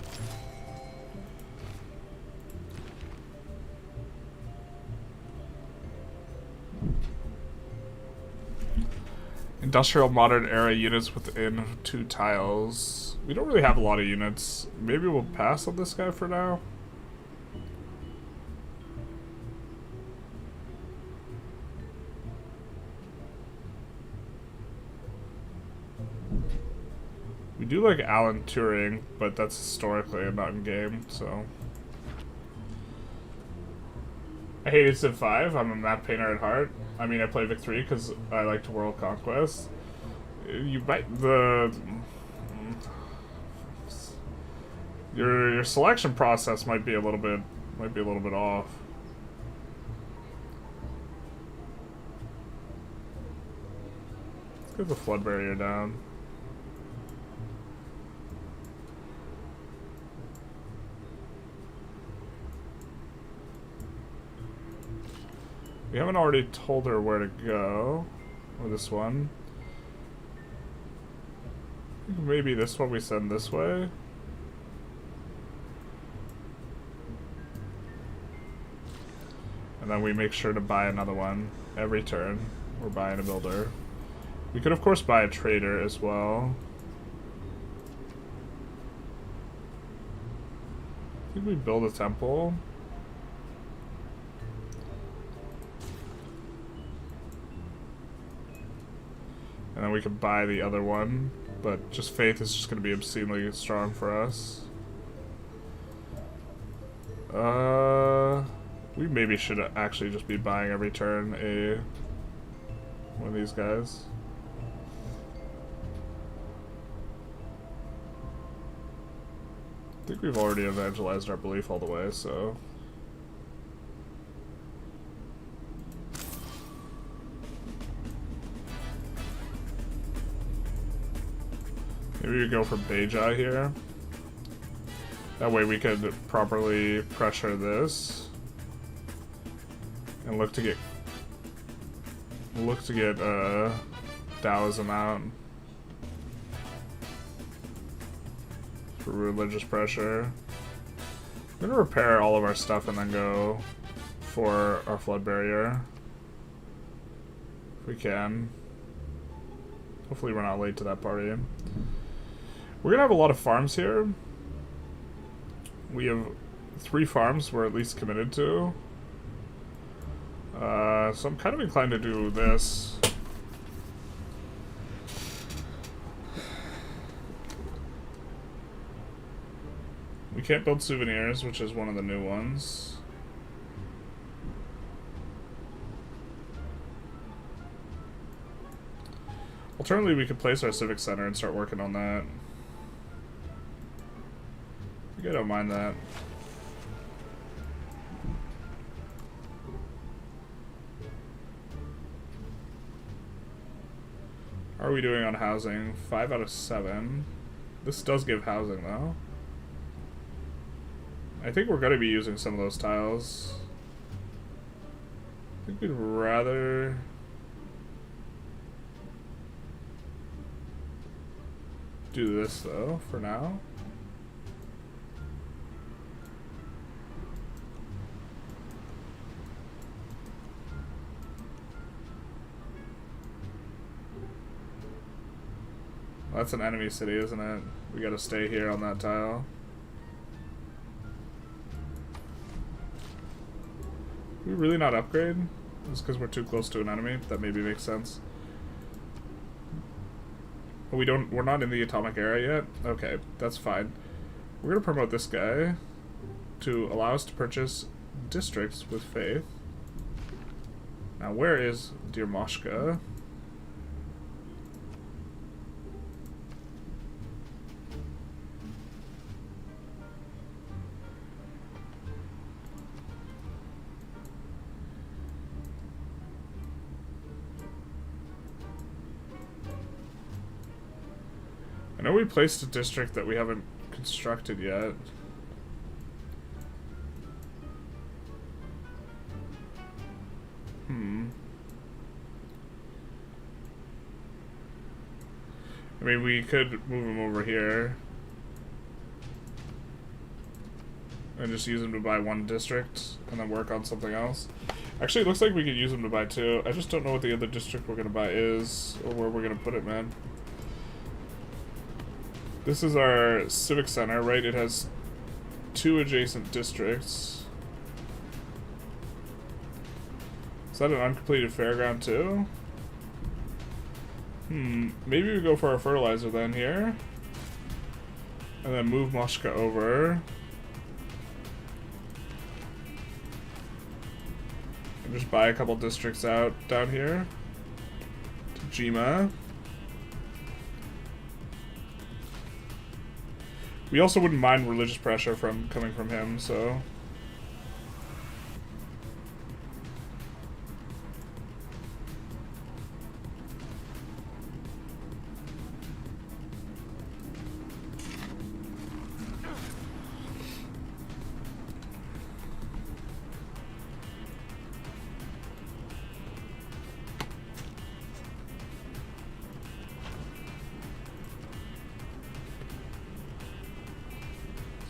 Industrial modern era units within 2 tiles. We don't really have a lot of units. Maybe we'll pass on this guy for now. We do like Alan Turing, but that's historically and not in game, so. I hated Civ 5. I'm a map painter at heart. I mean, I play Vic 3 because I like to world conquest. You might your selection process might be a little bit off. Let's get the flood barrier down. We haven't already told her where to go. Or this one. Maybe this one we send this way. And then we make sure to buy another one every turn. We're buying a builder. We could of course buy a trader as well. I think we build a temple. And then we could buy the other one, but just faith is just going to be obscenely strong for us. We maybe should actually just be buying every turn one of these guys. I think we've already evangelized our belief all the way, so... Maybe we go for Beja here. That way we could properly pressure this. And look to get Taoism out. For religious pressure. I'm gonna repair all of our stuff and then go for our flood barrier. If we can. Hopefully we're not late to that party. We're gonna have a lot of farms here. We have 3 farms we're at least committed to. So I'm kind of inclined to do this. We can't build souvenirs, which is one of the new ones. Alternatively, we could place our civic center and start working on that. I think I don't mind that. How are we doing on housing? 5 out of 7. This does give housing, though. I think we're going to be using some of those tiles. I think we'd rather... do this, though, for now. That's an enemy city, isn't it? We gotta stay here on that tile. Did we really not upgrade? Just because we're too close to an enemy? That maybe makes sense. But we're not in the atomic era yet? Okay, that's fine. We're gonna promote this guy to allow us to purchase districts with faith. Now where is Dear Moshka? I know we placed a district that we haven't constructed yet. I mean, we could move him over here and just use him to buy one district and then work on something else. Actually, it looks like we could use him to buy two. I just don't know what the other district we're going to buy is or where we're going to put it, man. This is our civic center, right? It has 2 adjacent districts. Is that an uncompleted fairground too? Maybe we go for our fertilizer then here. And then move Moshka over. And just buy a couple districts out down here. To Jima. We also wouldn't mind religious pressure coming from him, so...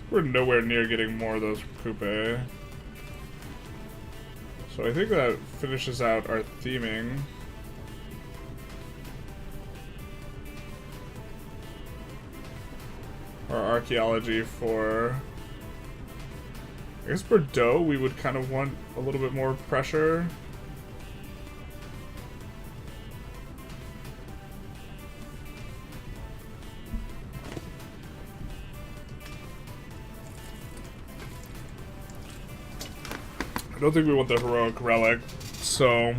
We're nowhere near getting more of those coupe. So I think that finishes out our theming. Our archaeology for... I guess Bordeaux, we would kind of want a little bit more pressure. I don't think we want the heroic relic, so...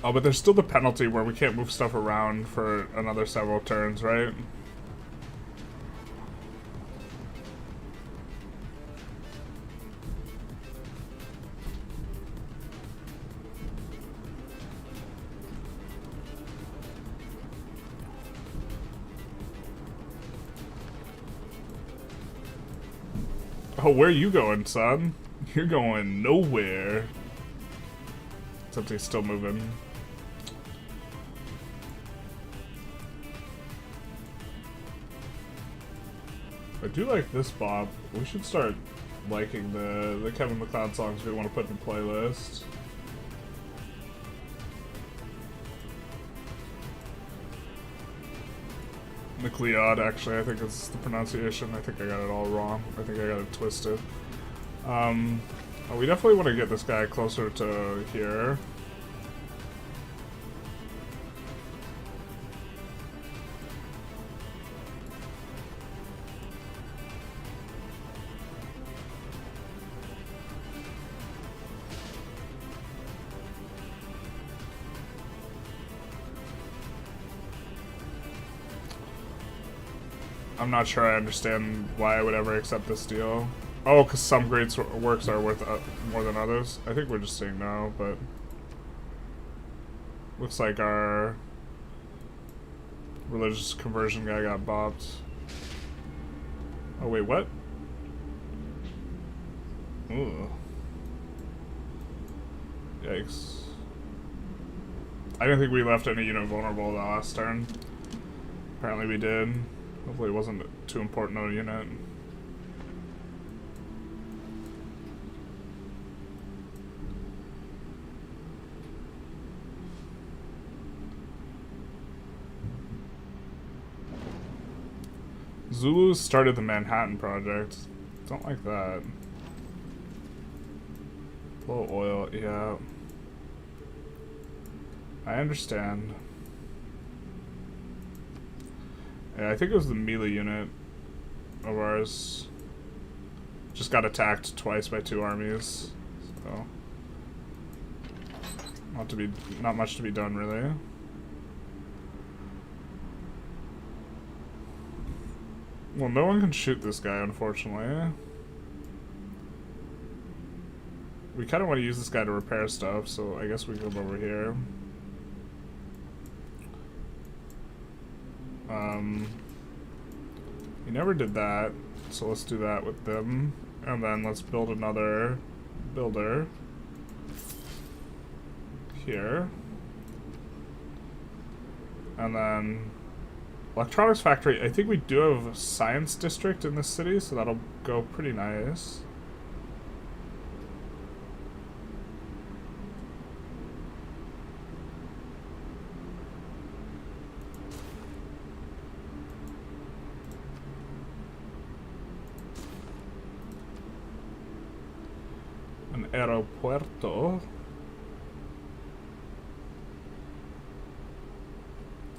Oh, but there's still the penalty where we can't move stuff around for another several turns, right? Oh, where are you going, son? You're going nowhere. Except he's still moving. I do like this bop. We should start liking the Kevin MacLeod songs we want to put in the playlist. MacLeod, actually, I think it's the pronunciation. I think I got it all wrong. I think I got it twisted. We definitely want to get this guy closer to here. I'm not sure I understand why I would ever accept this deal. Oh, because some great works are worth more than others. I think we're just saying no, but... Looks like our religious conversion guy got bopped. Oh, wait, what? Ooh. Yikes. I didn't think we left any unit vulnerable the last turn. Apparently we did. Hopefully it wasn't too important of a unit. Zulus started the Manhattan Project. Don't like that. Low oil, yeah. I understand. Yeah, I think it was the melee unit of ours. Just got attacked twice by 2 armies. So not much to be done really. Well, no one can shoot this guy, unfortunately. We kind of want to use this guy to repair stuff, so I guess we go over here. We never did that, so let's do that with them. And then let's build another builder here. And then electronics factory. I think we do have a science district in this city, so that'll go pretty nice. An aeropuerto.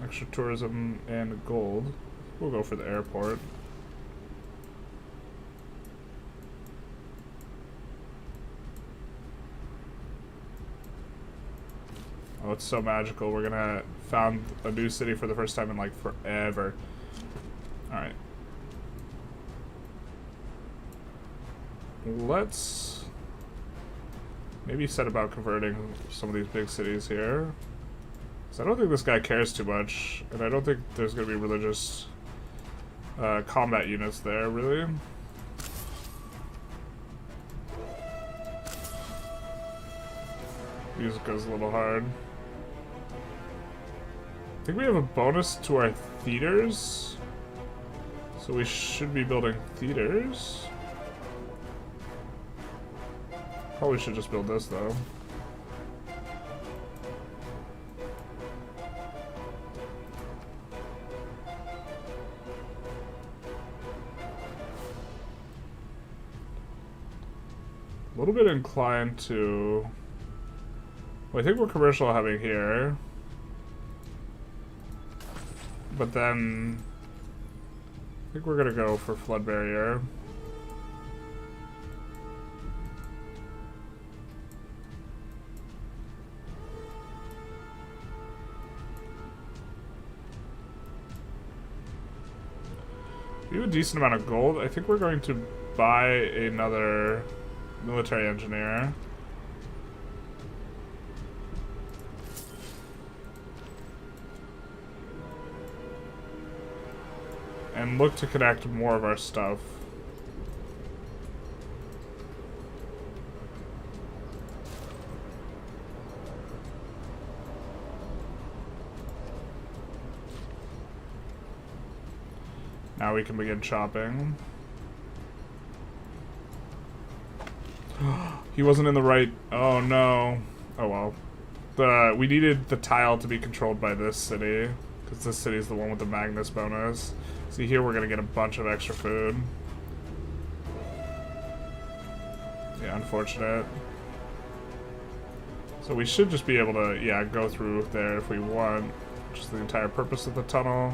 Extra tourism and gold. We'll go for the airport. Oh, it's so magical. We're gonna found a new city for the first time in like forever. Alright. Let's maybe set about converting some of these big cities here. I don't think this guy cares too much, and I don't think there's going to be religious combat units there, really. Music goes a little hard. I think we have a bonus to our theaters, so we should be building theaters. Probably should just build this, though. A little bit inclined to... Well, I think we're commercial having here. But then... I think we're gonna go for flood barrier. We have a decent amount of gold. I think we're going to buy another military engineer. And look to connect more of our stuff. Now we can begin chopping. He wasn't in the right... Oh no. Oh well. We needed the tile to be controlled by this city, because this city is the one with the Magnus bonus. See, here we're gonna get a bunch of extra food. Yeah, unfortunate. So we should just be able to, yeah, go through there if we want. Which is the entire purpose of the tunnel.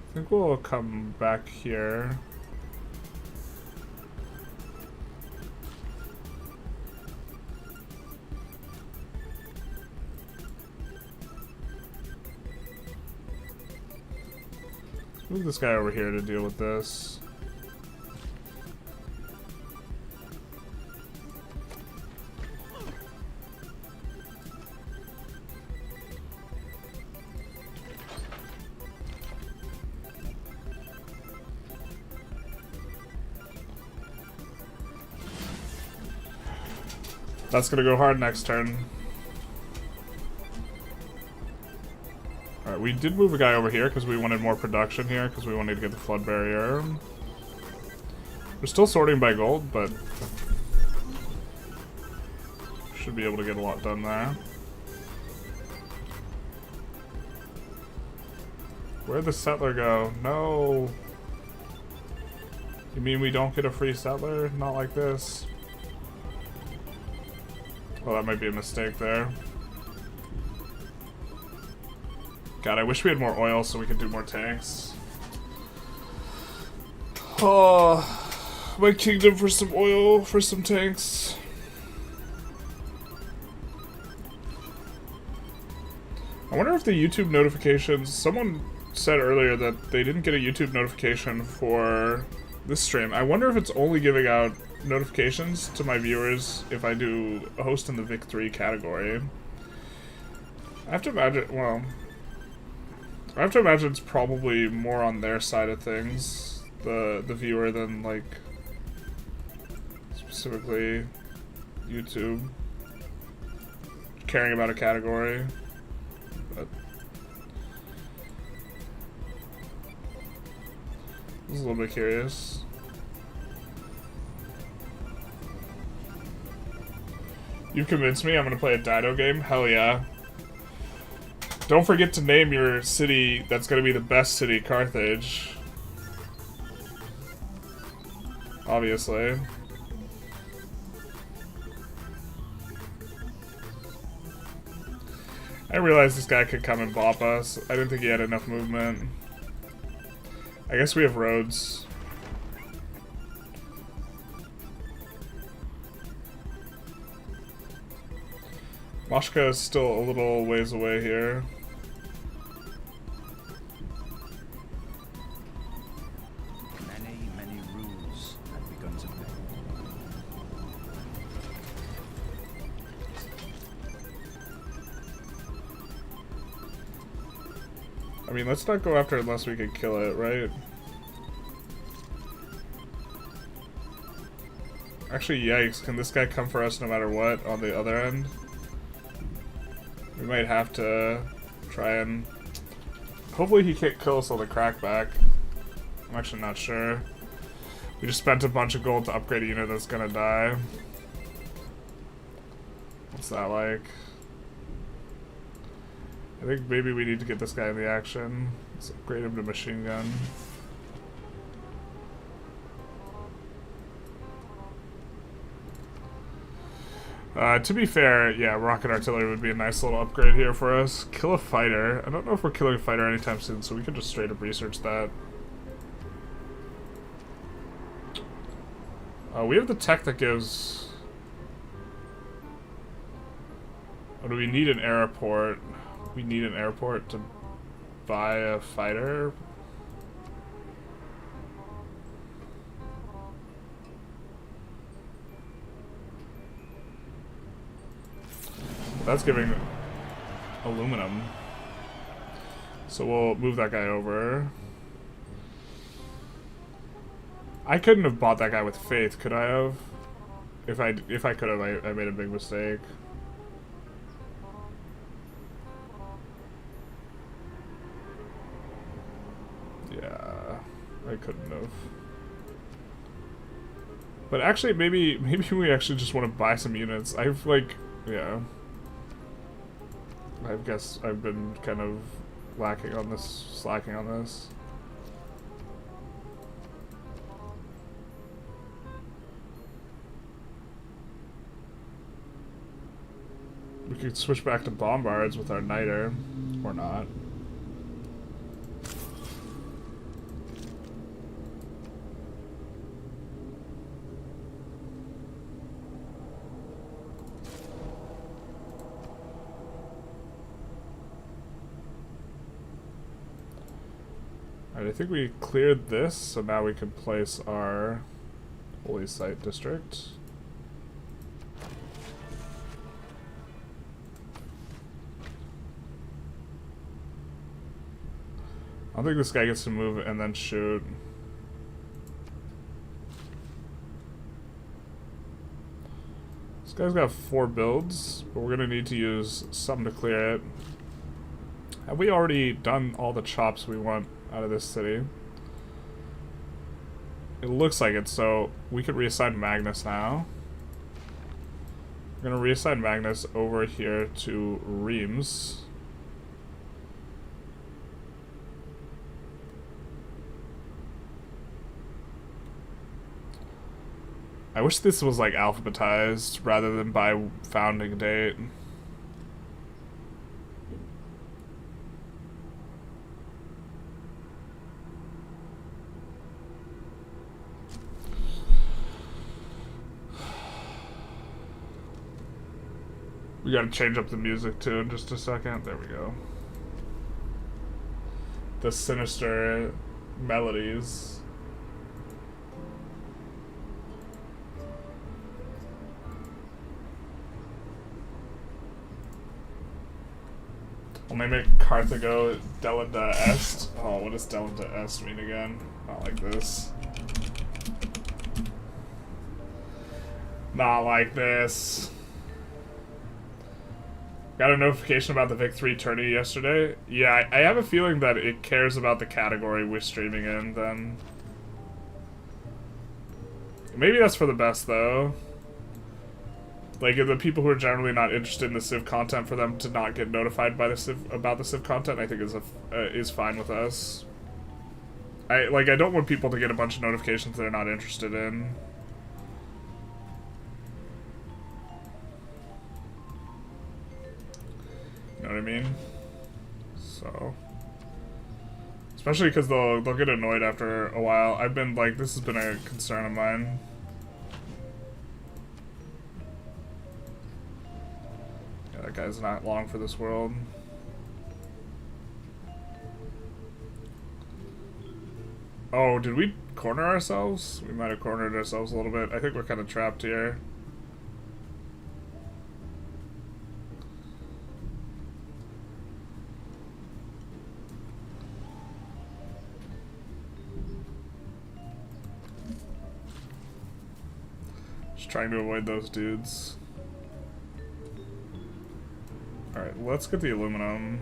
I think we'll come back here. Let's move this guy over here to deal with this. That's gonna go hard next turn. we did move a guy over here because we wanted more production here, because we wanted to get the flood barrier. We're still sorting by gold, but should be able to get a lot done there. Where'd the settler go? No. You mean we don't get a free settler? Not like this. Well, that might be a mistake there. God, I wish we had more oil so we could do more tanks. Oh, my kingdom for some oil, for some tanks. I wonder if the YouTube notifications... Someone said earlier that they didn't get a YouTube notification for this stream. I wonder if it's only giving out notifications to my viewers if I do a host in the Vic 3 category. I have to imagine... Well... I have to imagine it's probably more on their side of things, the viewer, than, like, specifically YouTube caring about a category. But I was a little bit curious. You convinced me I'm gonna play a Dido game? Hell yeah. Don't forget to name your city that's going to be the best city, Carthage. Obviously. I realized this guy could come and bop us. I didn't think he had enough movement. I guess we have roads. Moshka is still a little ways away here. Many rules have begun to play. I mean, let's not go after it unless we can kill it, right? Actually, yikes. Can this guy come for us no matter what on the other end? We might have to try and... Hopefully he can't kill us on the crackback. I'm actually not sure. We just spent a bunch of gold to upgrade a unit that's gonna die. What's that like? I think maybe we need to get this guy in the action. Let's upgrade him to machine gun. To be fair, yeah, rocket artillery would be a nice little upgrade here for us. Kill a fighter. I don't know if we're killing a fighter anytime soon, so we can just straight up research that. We have the tech that gives... Oh, do we need an airport? We need an airport to buy a fighter? That's giving aluminum. So we'll move that guy over. I couldn't have bought that guy with faith, could I have? If I could have, I made a big mistake. Yeah, I couldn't have. But actually, maybe we actually just want to buy some units. I've like, yeah. I guess I've been kind of slacking on this. We could switch back to bombards with our niter, or not. Alright, I think we cleared this, so now we can place our Holy Site District. I don't think this guy gets to move and then shoot. This guy's got 4 builds, but we're gonna need to use some to clear it. Have we already done all the chops we want out of this city? It looks like it, so we could reassign Magnus now. We're gonna reassign Magnus over here to Reims. I wish this was like alphabetized rather than by founding date. We gotta change up the music too in just a second. There we go. The sinister melodies. I'll name it Carthago Delenda Est. Oh, what does Delenda Est mean again? Not like this. Not like this. Got a notification about the Vic 3 tourney yesterday. Yeah, I have a feeling that it cares about the category we're streaming in, then. Maybe that's for the best, though. Like, the people who are generally not interested in the Civ content, for them to not get notified by the Civ, about the Civ content, I think is fine with us. I don't want people to get a bunch of notifications they're not interested in. You know what I mean? So, especially because they'll get annoyed after a while. I've been like, this has been a concern of mine. Yeah, that guy's not long for this world. Oh, did we corner ourselves? We might have cornered ourselves a little bit. I think we're kind of trapped here. Trying to avoid those dudes. Alright, let's get the aluminum.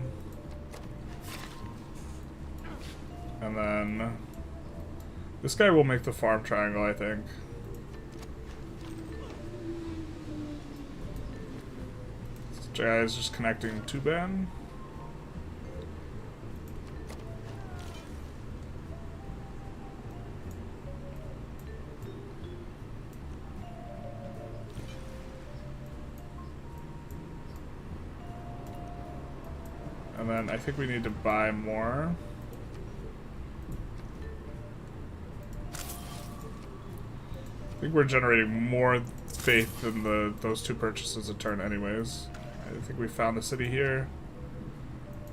And then this guy will make the farm triangle, I think. This guy is just connecting to Ben. And then I think we need to buy more. I think we're generating more faith than those two purchases a turn anyways. I think we found the city here.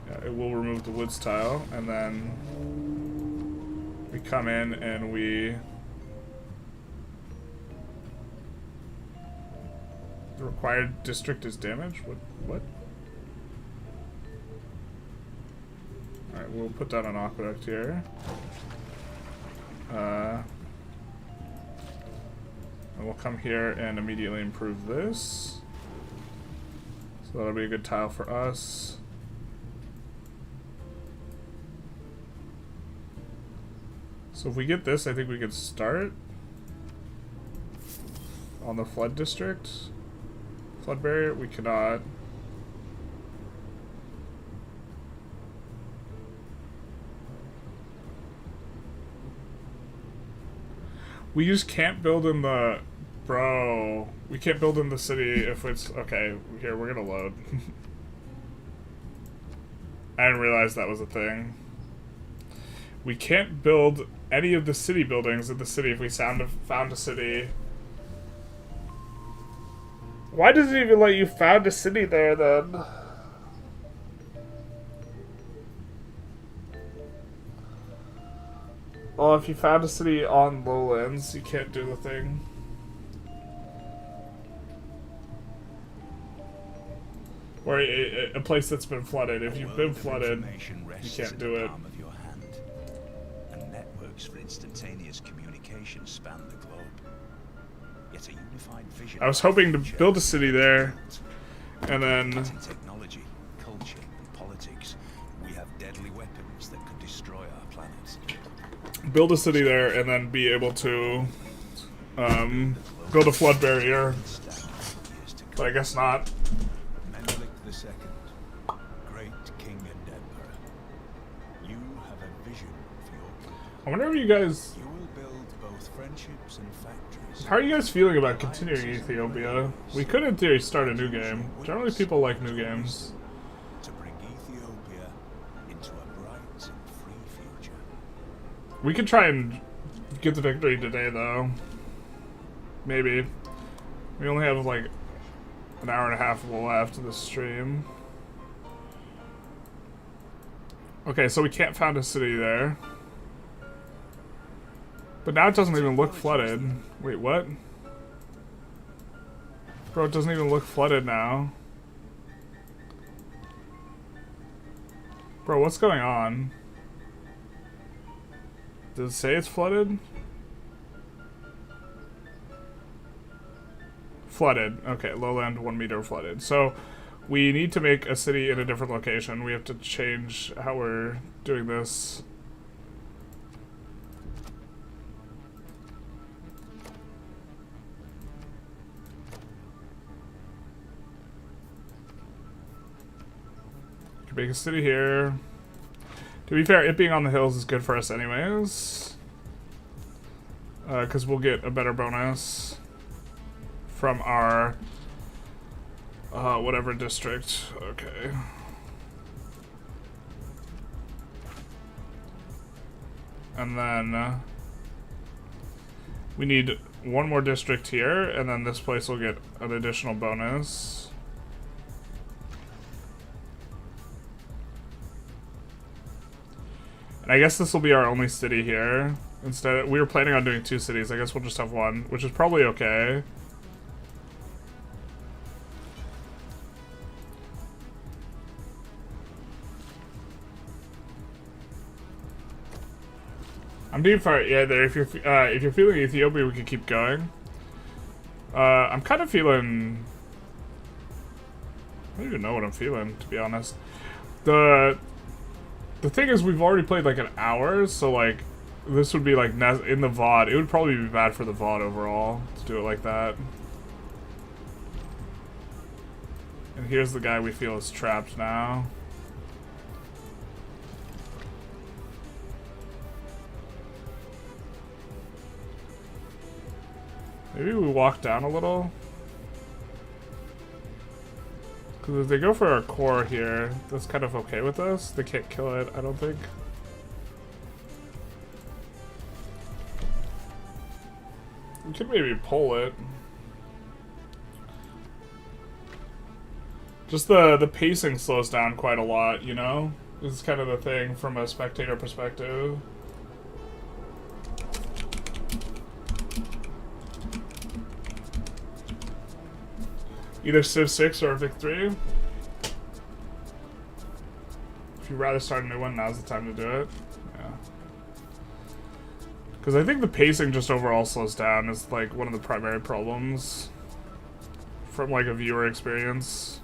Yeah, it will remove the woods tile, and then we come in and we... The required district is damaged? What? Alright, we'll put down an aqueduct here. And we'll come here and immediately improve this. So that'll be a good tile for us. So if we get this, I think we could start on the flood district. Flood barrier, we cannot. We just can't build in the... Bro, we can't build in the city if it's... Okay, here, we're gonna load. I didn't realize that was a thing. We can't build any of the city buildings in the city if we found a city. Why does it even let you found a city there, then? Well, if you found a city on lowlands, you can't do the thing. Or a place that's been flooded. If you've been flooded, you can't do it. And networks for instantaneous communication span the globe. Yet a unified vision. I was hoping to build a city there, and then in technology, culture, and politics, we deadly weapons that could destroy our planet. Build a city there and then be able to build a flood barrier. But I guess not. Menelik II, great king and emperor. You have a vision for your kingdom. I wonder if you guys... You will build both friendships and factories. How are you guys feeling about continuing Ethiopia? We could, in theory, start a new game. Generally, people like new games. To bring Ethiopia into a bright and free future. We could try and get the victory today, though. Maybe. We only have, like, an hour and a half left of the stream. Okay, so we can't found a city there. But now it doesn't even look flooded. Wait, what? Bro, it doesn't even look flooded now. Bro, what's going on? Does it say it's flooded? Flooded. Okay, lowland 1 meter flooded. So we need to make a city in a different location. We have to change how we're doing this. Make a city here. To be fair, it being on the hills is good for us anyways. Because we'll get a better bonus from our whatever district. Okay. And then we need one more district here, and then this place will get an additional bonus. And I guess this will be our only city here. Instead, we were planning on doing 2 cities. I guess we'll just have 1, which is probably okay. I'm deep for yeah. There, if you're feeling Ethiopia, we can keep going. I'm kind of feeling. I don't even know what I'm feeling, to be honest. The thing is, we've already played like an hour, so like, this would be like in the VOD. It would probably be bad for the VOD overall to do it like that. And here's the guy we feel is trapped now. Maybe we walk down a little. Because if they go for our core here, that's kind of okay with us. They can't kill it, I don't think. We could maybe pull it. Just the pacing slows down quite a lot, you know? This is kind of the thing from a spectator perspective. Either Civ 6 or Vic 3. If you'd rather start a new one, now's the time to do it. Yeah. Because I think the pacing just overall slows down is like one of the primary problems from like a viewer experience.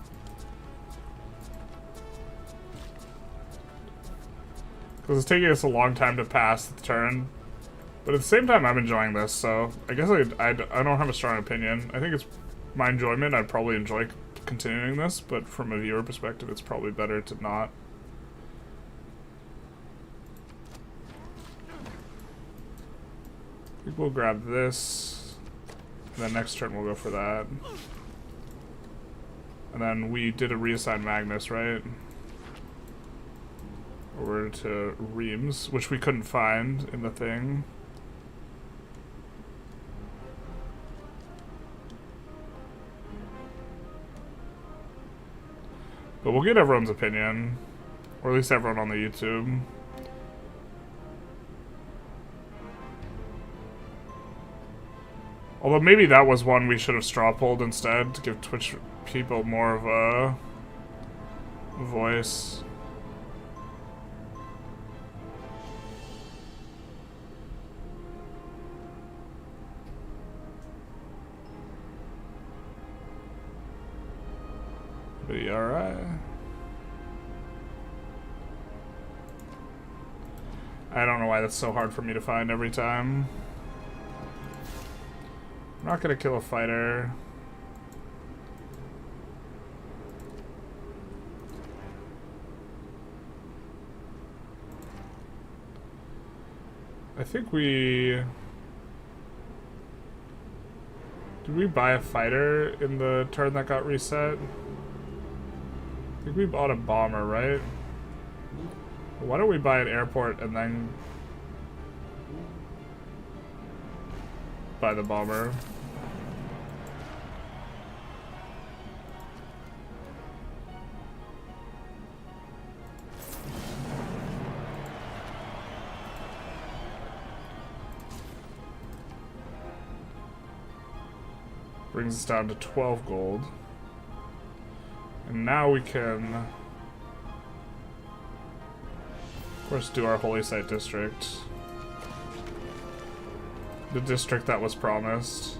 Because it's taking us a long time to pass the turn. But at the same time, I'm enjoying this, so I guess I don't have a strong opinion. I think it's my enjoyment. I'd probably enjoy continuing this, but from a viewer perspective, it's probably better to not. I think we'll grab this, and then next turn we'll go for that. And then we did a reassign Magnus, right? Over to Reims, which we couldn't find in the thing. But we'll get everyone's opinion, or at least everyone on the YouTube. Although maybe that was one we should have straw polled instead to give Twitch people more of a voice. But yeah, alright. I don't know why that's so hard for me to find every time. I'm not gonna kill a fighter. I think we... Did we buy a fighter in the turn that got reset? I think we bought a bomber, right? Why don't we buy an airport and then buy the bomber? Brings us down to 12 gold. And now we can, of course, do our Holy Site District. The district that was promised.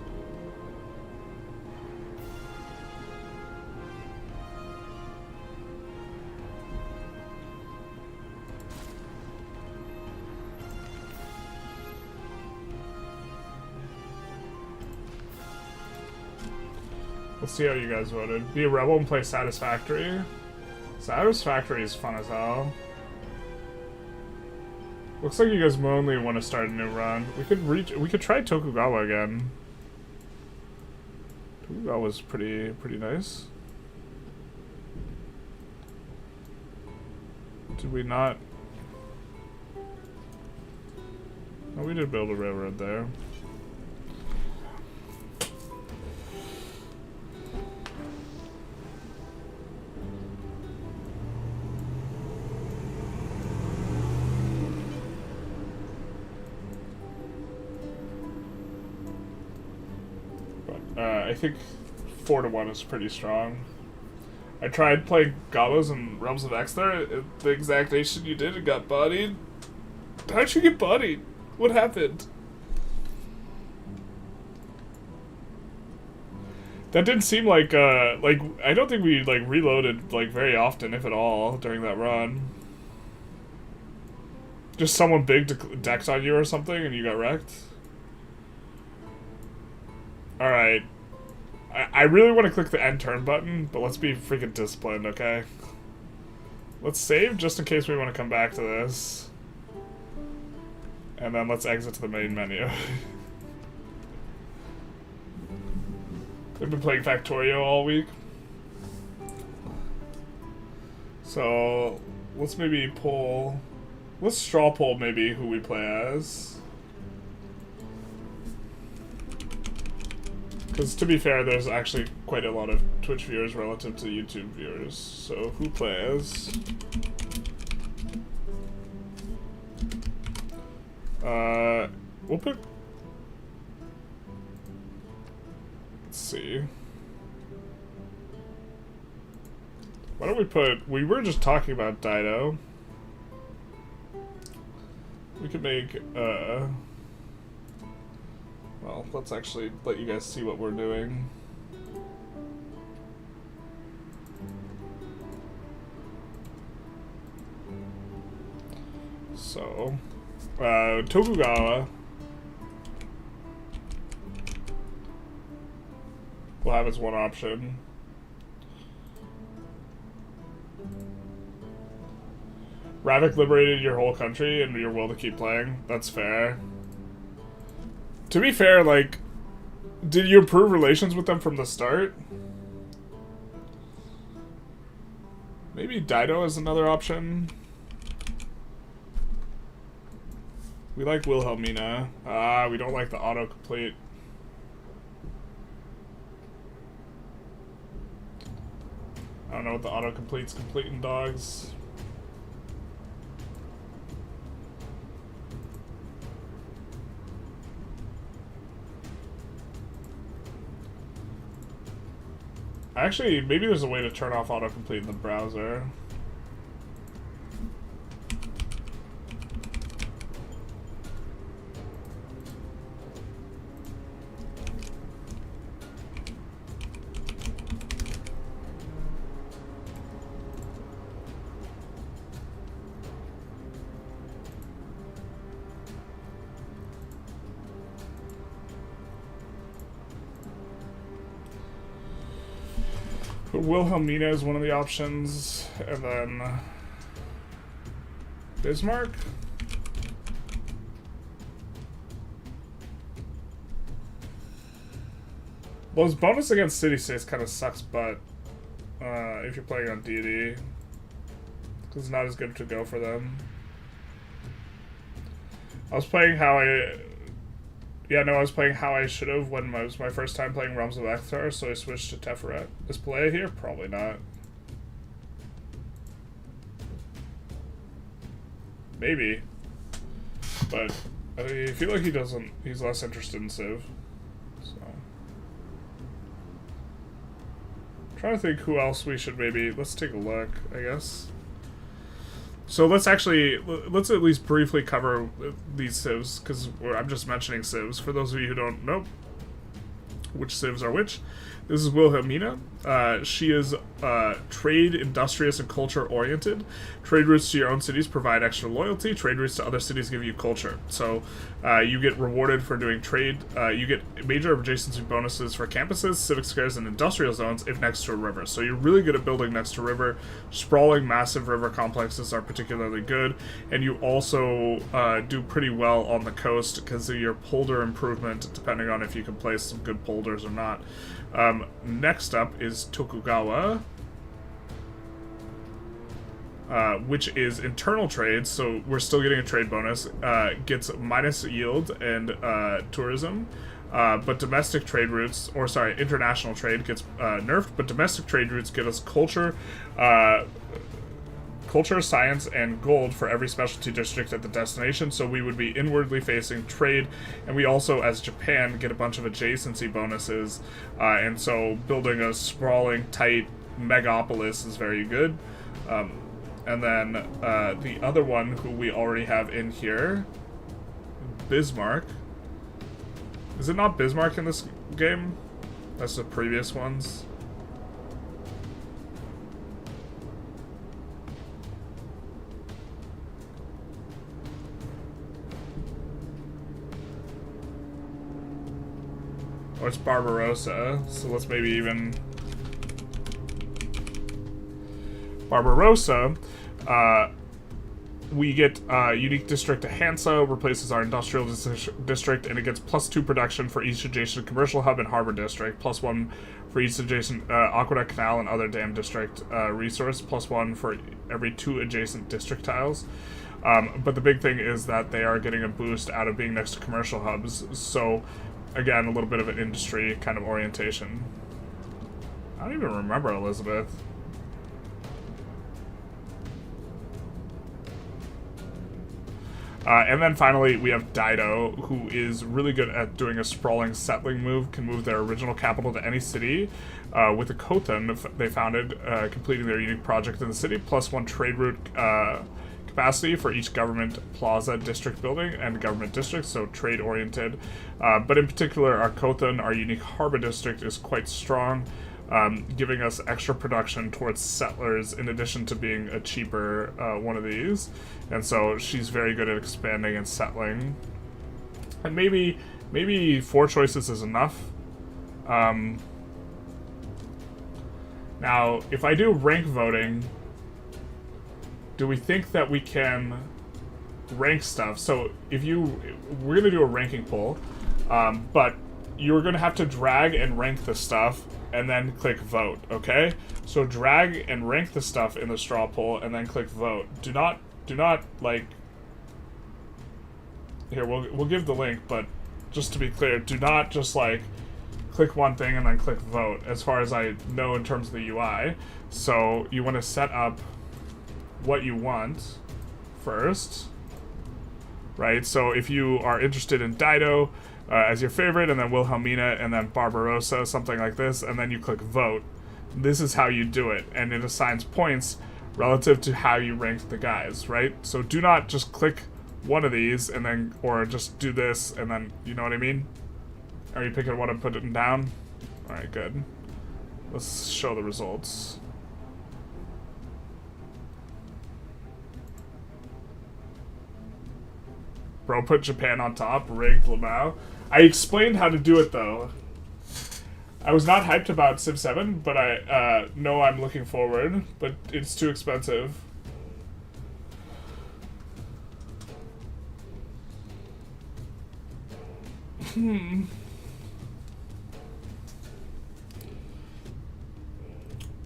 Let's see how you guys voted. Be a rebel and play Satisfactory. Satisfactory is fun as hell. Looks like you guys only want to start a new run. We could try Tokugawa again. Tokugawa was pretty nice. Did we not? Oh, we did build a railroad there. I think 4-1 is pretty strong. I tried playing Galos and Realms of X there. The exact nation you did and got bodied. How'd you get bodied? What happened? That didn't seem like I don't think we reloaded very often, if at all, during that run. Just someone big decked on you or something and you got wrecked. Alright. I really want to click the end turn button, but let's be freaking disciplined, okay? Let's save just in case we want to come back to this. And then let's exit to the main menu. We've been playing Factorio all week. So, let's maybe pull... Let's straw poll maybe who we play as. Because to be fair, there's actually quite a lot of Twitch viewers relative to YouTube viewers. So, who plays? We'll pick... Let's see. Why don't we put... We were just talking about Dido. We could make, well, let's actually let you guys see what we're doing. So, Tokugawa will have as one option. Ravik liberated your whole country and your will to keep playing. That's fair. To be fair, did you improve relations with them from the start? Maybe Dido is another option. We like Wilhelmina. We don't like the autocomplete. I don't know what the autocomplete's completing dogs. Actually, maybe there's a way to turn off autocomplete in the browser. Wilhelmina is one of the options, and then Bismarck. Well, his bonus against city-states kind of sucks, but if you're playing on deity, because it's not as good to go for them. I was playing how I... Yeah, no, I was playing how I should have when it was my first time playing Realms of Ekthar, so I switched to Teferet. Is Palea here? Probably not. Maybe. But I feel like he's less interested in Civ. So. I'm trying to think who else we should maybe... Let's take a look, I guess. So let's at least briefly cover these civs, because I'm just mentioning civs. For those of you who don't know which civs are which, this is Wilhelmina. She is trade, industrious, and culture-oriented. Trade routes to your own cities provide extra loyalty. Trade routes to other cities give you culture. So you get rewarded for doing trade. You get major adjacency bonuses for campuses, civic squares, and industrial zones if next to a river. So you're really good at building next to a river. Sprawling, massive river complexes are particularly good. And you also do pretty well on the coast because of your polder improvement, depending on if you can place some good polders or not. Next up is Tokugawa, which is internal trade, so we're still getting a trade bonus. Gets minus yield and tourism, but domestic trade routes, or sorry, international trade gets nerfed, but domestic trade routes get us culture, science, and gold for every specialty district at the destination, so we would be inwardly facing trade, and we also, as Japan, get a bunch of adjacency bonuses, and so building a sprawling, tight megapolis is very good. And then the other one, who we already have in here, Bismarck. Is it not Bismarck in this game? That's the previous ones. Or it's Barbarossa, so let's maybe even... Barbarossa, we get unique district to Hansa, replaces our industrial district, and it gets +2 production for each adjacent commercial hub and harbor district, +1 for each adjacent aqueduct, canal, and other dam district resource, +1 for every 2 adjacent district tiles. But the big thing is that they are getting a boost out of being next to commercial hubs, so again, a little bit of an industry kind of orientation. I don't even remember Elizabeth. And then finally, we have Dido, who is really good at doing a sprawling settling move, can move their original capital to any city. With the Khotun they founded, completing their unique project in the city, +1 trade route capacity for each government plaza district building and government district, so trade-oriented. But in particular, our Khotun, our unique harbor district, is quite strong, giving us extra production towards settlers in addition to being a cheaper one of these. And so she's very good at expanding and settling. And maybe 4 choices is enough. Now, if I do rank voting, do we think that we can rank stuff? So we're gonna do a ranking poll, but you're gonna have to drag and rank the stuff and then click vote, okay? So drag and rank the stuff in the straw poll and then click vote. Do not like, here, we'll give the link, but just to be clear, do not just like click one thing and then click vote, as far as I know in terms of the UI. So you want to set up what you want first, right? So if you are interested in Dido as your favorite, and then Wilhelmina, and then Barbarossa, something like this, and then you click vote, this is how you do it, and it assigns points relative to how you ranked the guys, right? So do not just click one of these and then, or just do this and then, you know what I mean? Are you picking one and putting it down? Alright, good. Let's show the results. Bro, put Japan on top, rigged Lamau. I explained how to do it, though. I was not hyped about Civ 7, but I know I'm looking forward, but it's too expensive.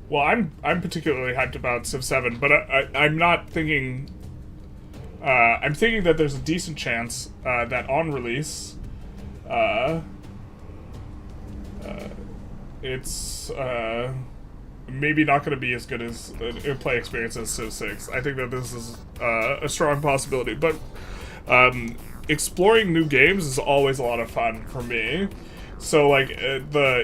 Well, I'm particularly hyped about Civ 7, but I'm not thinking. I'm thinking that there's a decent chance that on release, it's maybe not going to be as good as a play experience as Civ 6. I think that this is a strong possibility, but exploring new games is always a lot of fun for me. So, like,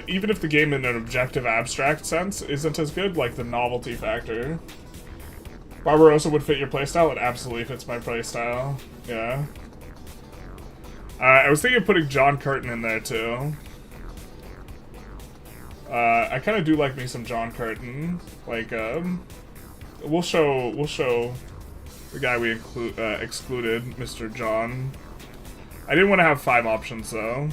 even if the game in an objective, abstract sense isn't as good, like, the novelty factor. Barbarossa would fit your playstyle? It absolutely fits my playstyle. Yeah. I was thinking of putting John Curtin in there, too. I kind of do like me some John Curtin. Like, we'll show the guy we excluded, Mr. John. I didn't want to have 5 options, though.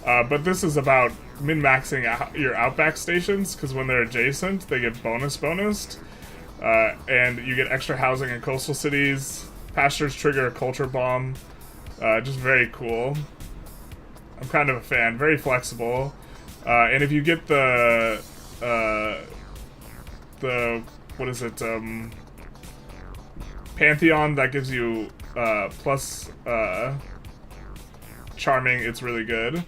But this is about min-maxing your Outback stations, because when they're adjacent, they get bonused. And you get extra housing in coastal cities. Pastures trigger a culture bomb. Just very cool. I'm kind of a fan. Very flexible. And if you get the what is it? Pantheon, that gives you plus charming. It's really good.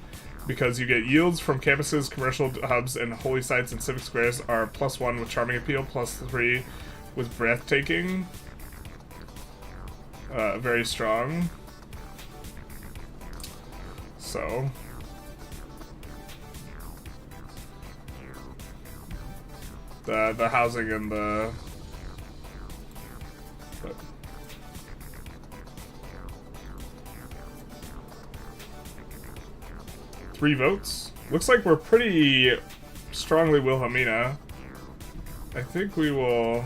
Because you get yields from campuses, commercial hubs, and holy sites and civic squares are +1 with charming appeal, +3 with breathtaking. Very strong. So the housing and the 3 votes. Looks like we're pretty strongly Wilhelmina. I think we will.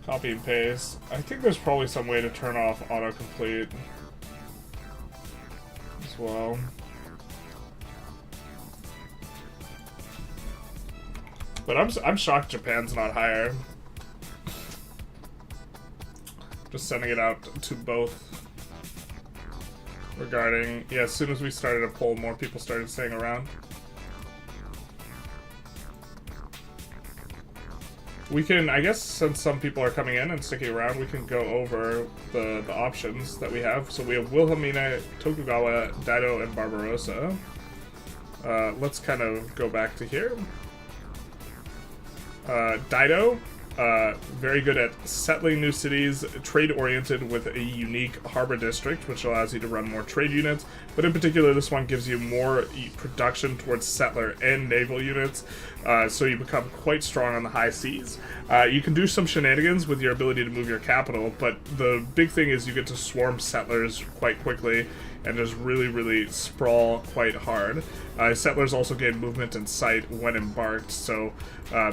Copy and paste. I think there's probably some way to turn off autocomplete as well. But I'm shocked Japan's not higher. Just sending it out to both regarding, yeah, as soon as we started a poll, more people started staying around. We can, I guess, since some people are coming in and sticking around, we can go over the options that we have. So we have Wilhelmina, Tokugawa, Daido, and Barbarossa. Let's kind of go back to here. Daido, very good at settling new cities, trade-oriented with a unique harbor district, which allows you to run more trade units, but in particular this one gives you more production towards settler and naval units, so you become quite strong on the high seas. You can do some shenanigans with your ability to move your capital, but the big thing is you get to swarm settlers quite quickly, and just really sprawl quite hard. Settlers also gain movement and sight when embarked, so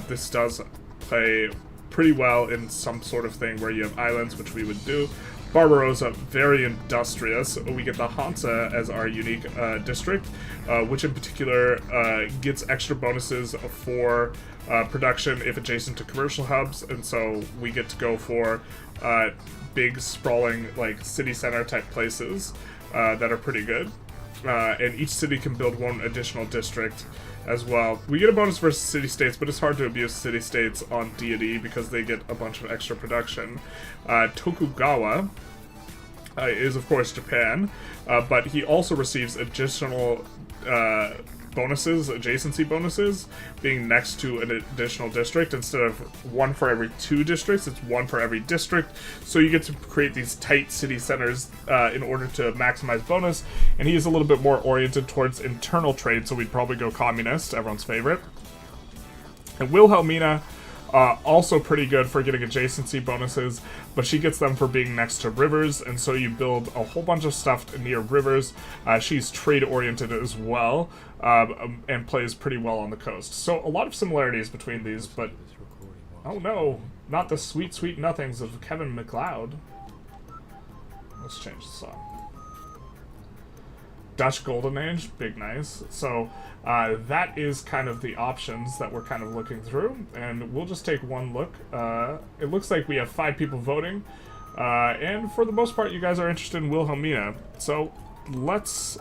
this does play pretty well in some sort of thing where you have islands, which we would do. Barbarossa, very industrious. We get the Hansa as our unique district, which in particular gets extra bonuses for production if adjacent to commercial hubs, and so we get to go for big, sprawling, like, city center type places that are pretty good. And each city can build one additional district as well. We get a bonus versus city-states, but it's hard to abuse city-states on D&D because they get a bunch of extra production. Tokugawa is, of course, Japan, but he also receives additional bonuses, adjacency bonuses, being next to an additional district. Instead of 1 for every 2 districts, it's 1 for every district, so you get to create these tight city centers in order to maximize bonus, and he is a little bit more oriented towards internal trade, so we'd probably go communist, everyone's favorite. And Wilhelmina, also pretty good for getting adjacency bonuses, but she gets them for being next to rivers, and so you build a whole bunch of stuff near rivers. She's trade-oriented as well, and plays pretty well on the coast. So a lot of similarities between these, but... Oh no, not the sweet, sweet nothings of Kevin MacLeod. Let's change the song. Dutch Golden Age, big nice. So that is kind of the options that we're kind of looking through, and we'll just take one look. It looks like we have 5 people voting, and for the most part, you guys are interested in Wilhelmina. So let's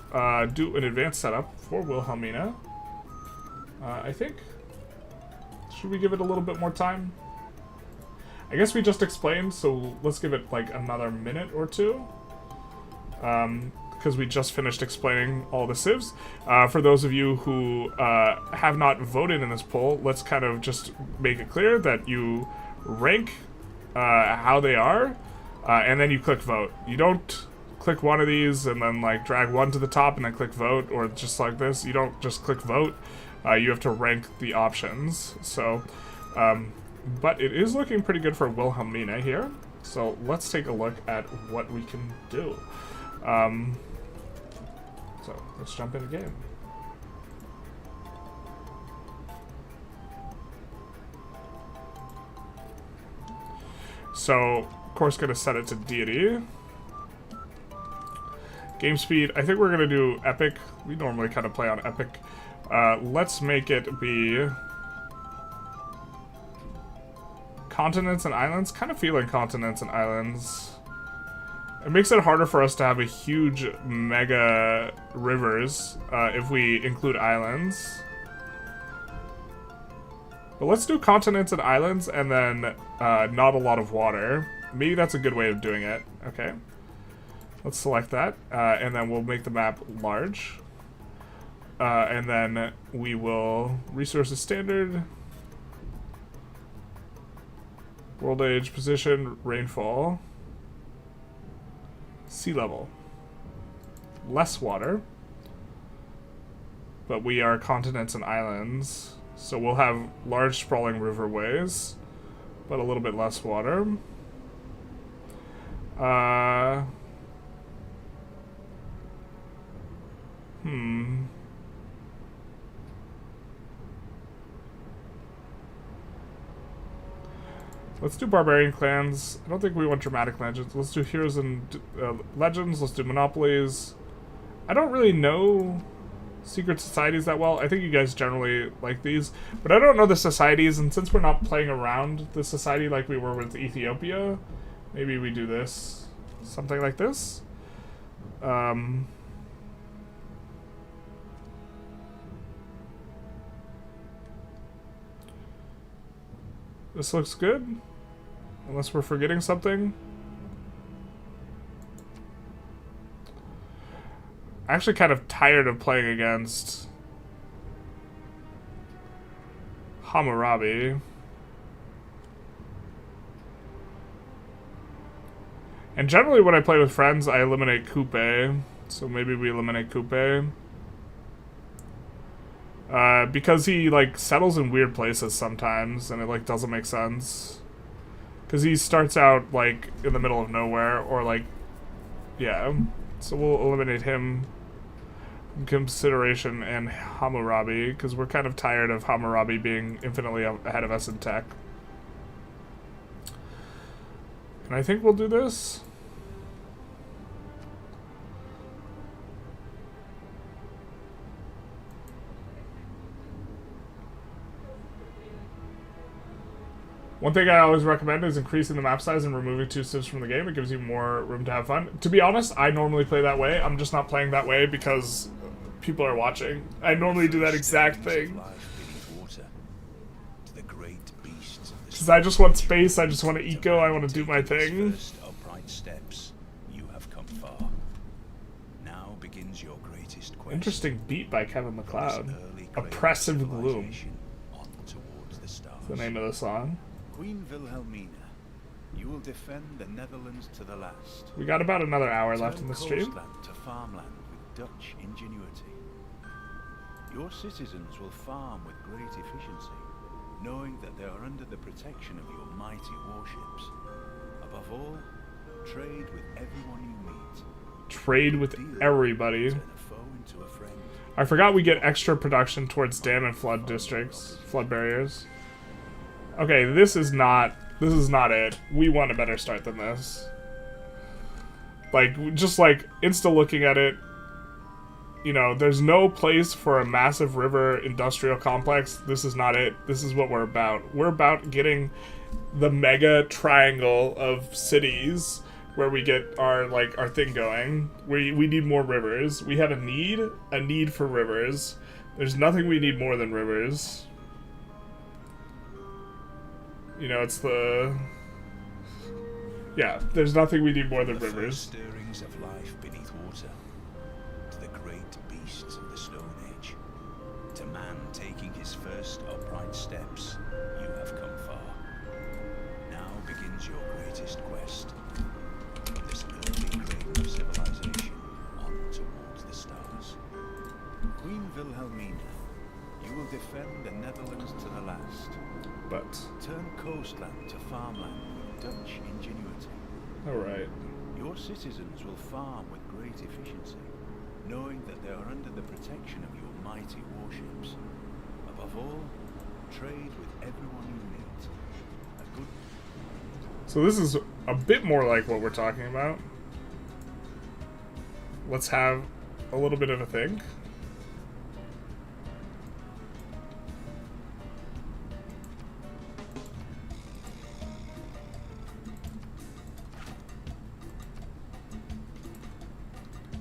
do an advanced setup for Wilhelmina. I think, should we give it a little bit more time? I guess we just explained, so let's give it like another minute or two. Because we just finished explaining all the civs. For those of you who have not voted in this poll, let's kind of just make it clear that you rank how they are, and then you click vote. You don't click one of these and then like drag one to the top and then click vote, or just like this. You don't just click vote. You have to rank the options. So, but it is looking pretty good for Wilhelmina here. So let's take a look at what we can do. So let's jump in the game. So, of course, gonna set it to deity. Game speed, I think we're gonna do epic. We normally kind of play on epic. Let's make it be continents and islands. Kind of feeling continents and islands. It makes it harder for us to have a huge mega rivers if we include islands. But let's do continents and islands and then not a lot of water. Maybe that's a good way of doing it. Okay. Let's select that, and then we'll make the map large. And then we will resources standard, world age, position, rainfall, sea level, less water, but we are continents and islands, so we'll have large sprawling riverways, but a little bit less water. Let's do barbarian clans. I don't think we want dramatic legends. Let's do heroes and legends. Let's do monopolies. I don't really know secret societies that well. I think you guys generally like these, but I don't know the societies, and since we're not playing around the society like we were with Ethiopia, maybe we do this. Something like this. This looks good. Unless we're forgetting something. I'm actually kind of tired of playing against Hammurabi. And generally when I play with friends, I eliminate Coupe. So maybe we eliminate Coupe. Because he, like, settles in weird places sometimes, and it, like, doesn't make sense. Because he starts out, like, in the middle of nowhere, or, like, yeah. So we'll eliminate him in consideration, and Hammurabi, because we're kind of tired of Hammurabi being infinitely ahead of us in tech. And I think we'll do this. One thing I always recommend is increasing the map size and removing 2 civs from the game. It gives you more room to have fun. To be honest, I normally play that way. I'm just not playing that way because people are watching. I normally do that exact thing. Because I just want space, I just want to eco, I want to do my thing. Interesting beat by Kevin MacLeod. Oppressive Gloom. That's the name of the song. Queen Wilhelmina, you will defend the Netherlands to the last. We got about another hour left in the stream. To farmland with Dutch ingenuity. Your citizens will farm with great efficiency, knowing that they are under the protection of your mighty warships. Above all, trade with everyone you meet. Trade with everybody. I forgot we get extra production towards dam and flood districts, flood barriers. Okay, this is not it. We want a better start than this. Like, just like insta looking at it, you know, there's no place for a massive river industrial complex. This is not it. This is what we're about. We're about getting the mega triangle of cities where we get our thing going. We need more rivers. We have a need for rivers. There's nothing we need more than rivers. You know, it's the... Yeah, there's nothing we need more than rivers. Stirrings of life beneath water, to the great beasts of the Stone Age, to man taking his first upright steps, you have come far. Now begins your greatest quest. From this early cradle of civilization on towards the stars. Queen Wilhelmina, you will defend the Netherlands to the last. But turn coastland to farmland with Dutch ingenuity. Alright. Your citizens will farm with great efficiency, knowing that they are under the protection of your mighty warships. Above all, trade with everyone you meet. A good... So this is a bit more like what we're talking about. Let's have a little bit of a think.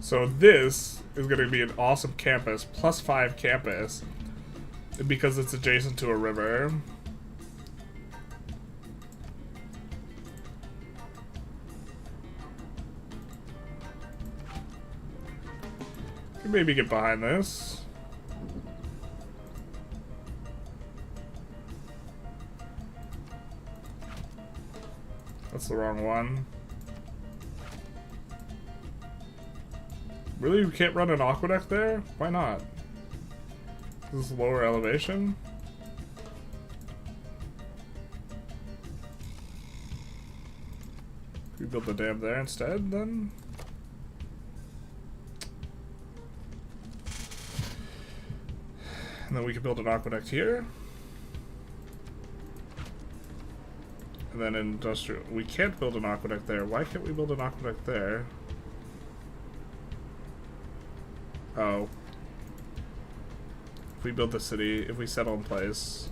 So this is going to be an awesome campus, +5 campus, because it's adjacent to a river. Can maybe get behind this. That's the wrong one. Really? We can't run an aqueduct there? Why not? This is lower elevation? We build the dam there instead, then? And then we can build an aqueduct here. And then industrial... We can't build an aqueduct there. Why can't we build an aqueduct there? Oh. If we build the city, if we settle in place.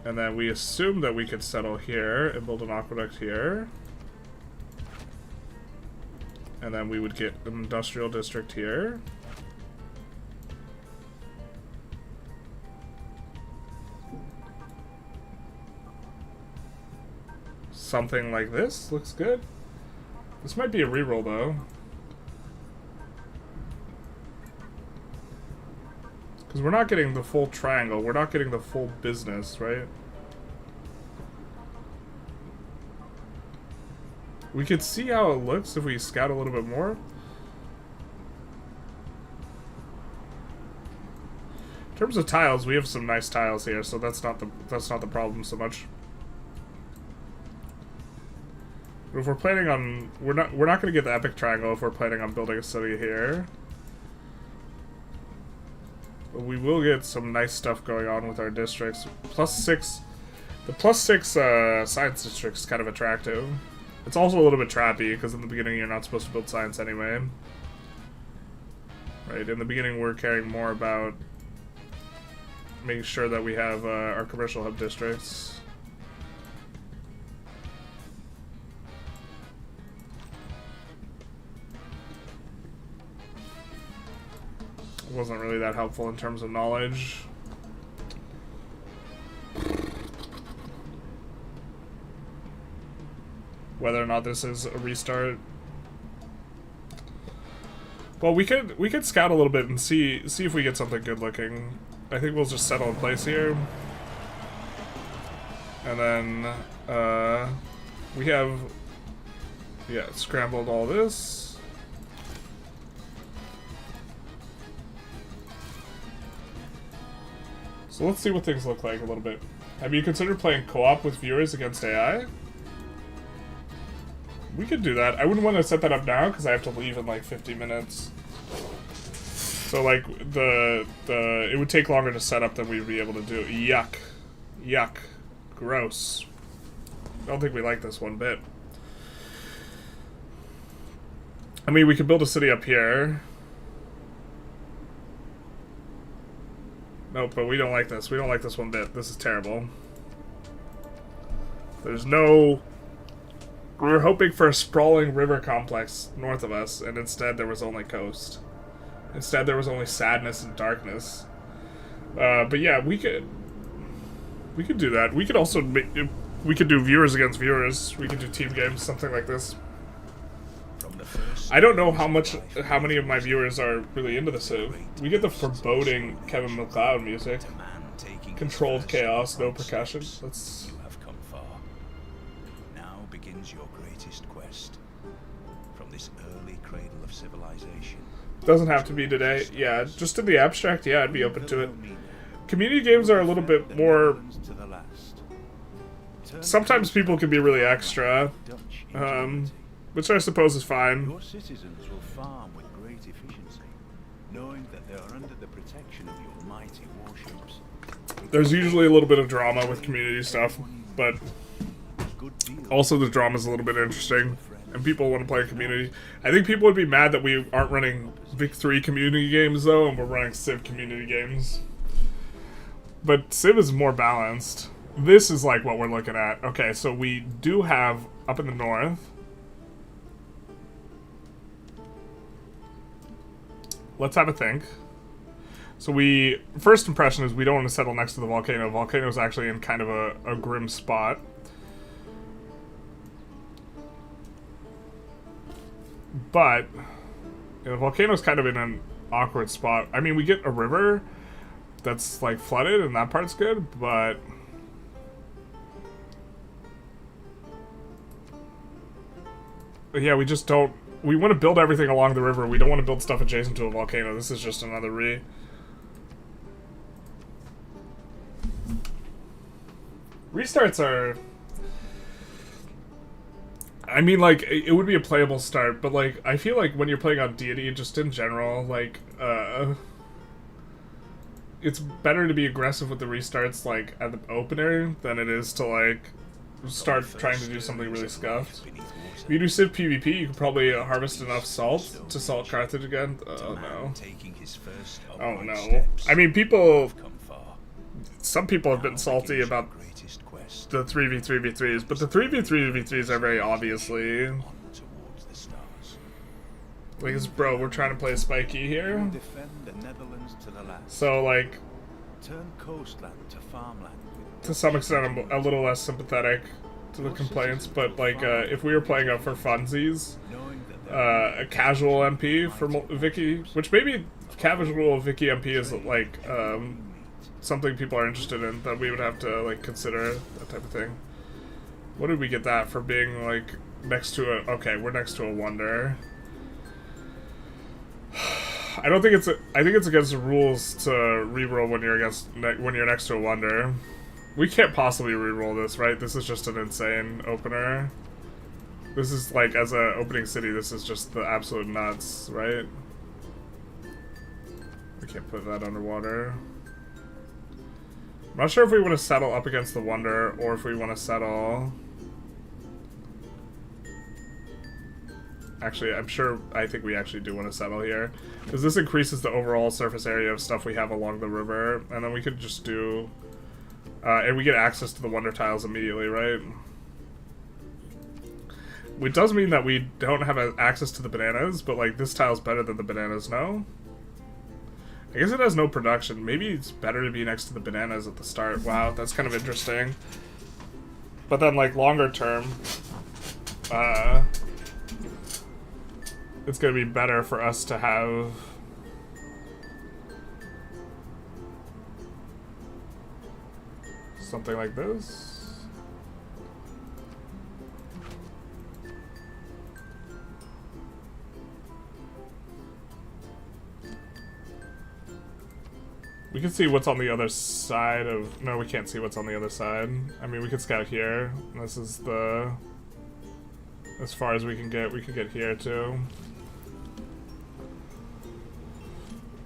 And then we assume that we could settle here and build an aqueduct here. And then we would get an industrial district here. Something like this looks good. This might be a reroll, though. Because we're not getting the full triangle. We're not getting the full business, right? We could see how it looks if we scout a little bit more. In terms of tiles, we have some nice tiles here, so that's not the problem so much. But if we're planning on, we're not going to get the epic triangle if we're planning on building a city here. But we will get some nice stuff going on with our districts. +6, the +6 science district is kind of attractive. It's also a little bit trappy because in the beginning you're not supposed to build science anyway. Right, in the beginning we're caring more about making sure that we have our commercial hub districts. Wasn't really that helpful in terms of knowledge. Whether or not this is a restart. Well, we could scout a little bit and see if we get something good looking. I think we'll just settle in place here. And then we have scrambled all this. So let's see what things look like a little bit. Have you considered playing co-op with viewers against AI? We could do that. I wouldn't want to set that up now because I have to leave in like 50 minutes. So like it would take longer to set up than we'd be able to do. Yuck. Yuck. Gross. I don't think we like this one bit. I mean, we could build a city up here. Nope, but we don't like this. We don't like this one bit. This is terrible. There's no... We were hoping for a sprawling river complex north of us, and instead there was only coast. Instead there was only sadness and darkness. But yeah, we could do that. We could also make... We could do viewers against viewers. We could do team games, something like this. I don't know how many of my viewers are really into the Civ. We get the foreboding Kevin MacLeod music. Controlled chaos, no percussion. Let's... You have come far. Now begins your greatest quest. From this early cradle of civilization. Doesn't have to be today. Yeah, just in the abstract, yeah, I'd be open to it. Community games are a little bit more... Sometimes people can be really extra. Which I suppose is fine. Your citizens will farm with great efficiency, knowing that they are under the protection of your mighty warships. There's usually a little bit of drama with community stuff, but also the drama's a little bit interesting, and people want to play a community. I think people would be mad that we aren't running Vic 3 community games, though, and we're running Civ community games. But Civ is more balanced. This is like what we're looking at. Okay, so we do have, up in the north... Let's have a think. So first impression is we don't want to settle next to the volcano. Volcano is actually in kind of a grim spot. But, the volcano's kind of in an awkward spot. I mean, we get a river that's, like, flooded, and that part's good, but... yeah, we just don't... We want to build everything along the river. We don't want to build stuff adjacent to a volcano. This is just another Restarts are... I mean, like, it would be a playable start, but, like, I feel like when you're playing on Deity, just in general, like, it's better to be aggressive with the restarts, like, at the opener than it is to, like, start trying to do something really scuffed. If you do Civ PvP, you could probably harvest enough salt to salt Carthage again. Oh no. Oh no. I mean, some people have been salty about the 3v3v3s, but the 3v3v3s are very obviously... Like, bro, we're trying to play spiky here. So, like... To some extent, I'm a little less sympathetic to the complaints, but like if we were playing for funsies, a casual MP for Vicky, which maybe casual Vicky MP is like something people are interested in, that we would have to like consider, that type of thing. What did we get that for being like next to a... Okay, we're next to a wonder. I don't think I think it's against the rules to reroll when you're next to a wonder. We can't possibly reroll this, right? This is just an insane opener. This is like, as a opening city, this is just the absolute nuts, right? We can't put that underwater. I'm not sure if we want to settle up against the wonder, or if we want to settle... Actually, I think we actually do want to settle here. Because this increases the overall surface area of stuff we have along the river, and then we could just do... and we get access to the wonder tiles immediately, right? Which does mean that we don't have access to the bananas, but like this tile's better than the bananas, no? I guess it has no production. Maybe it's better to be next to the bananas at the start. Wow, that's kind of interesting. But then like longer term, it's gonna be better for us to have... something like this. We can see what's on the other side of... No, we can't see what's on the other side. I mean, we could scout here. This is the... As far as we can get. We could get here, too.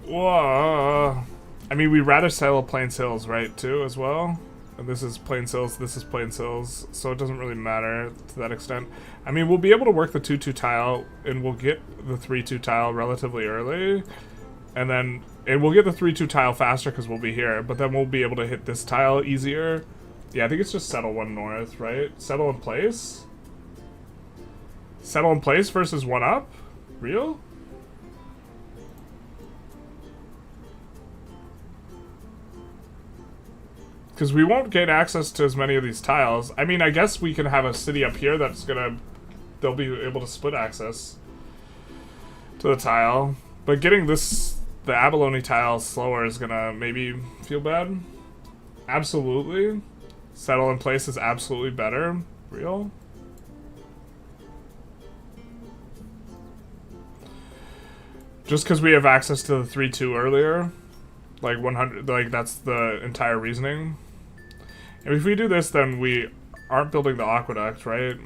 Whoa. I mean, we'd rather settle Plains Hills, right, too, as well? And this is plain sills, this is plain sills, so it doesn't really matter to that extent. I mean, we'll be able to work the 2-2 tile, and we'll get the 3-2 tile relatively early. And then, we'll get the 3-2 tile faster because we'll be here, but then we'll be able to hit this tile easier. Yeah, I think it's just settle 1 north, right? Settle in place? Settle in place versus 1 up? Real? Because we won't gain access to as many of these tiles. I mean, I guess we can have a city up here that's gonna... They'll be able to split access to the tile. But getting this... The abalone tile slower is gonna maybe feel bad. Absolutely. Settle in place is absolutely better. Real? Just because we have access to the 3-2 earlier. Like 100... Like, that's the entire reasoning. And if we do this, then we aren't building the aqueduct, right?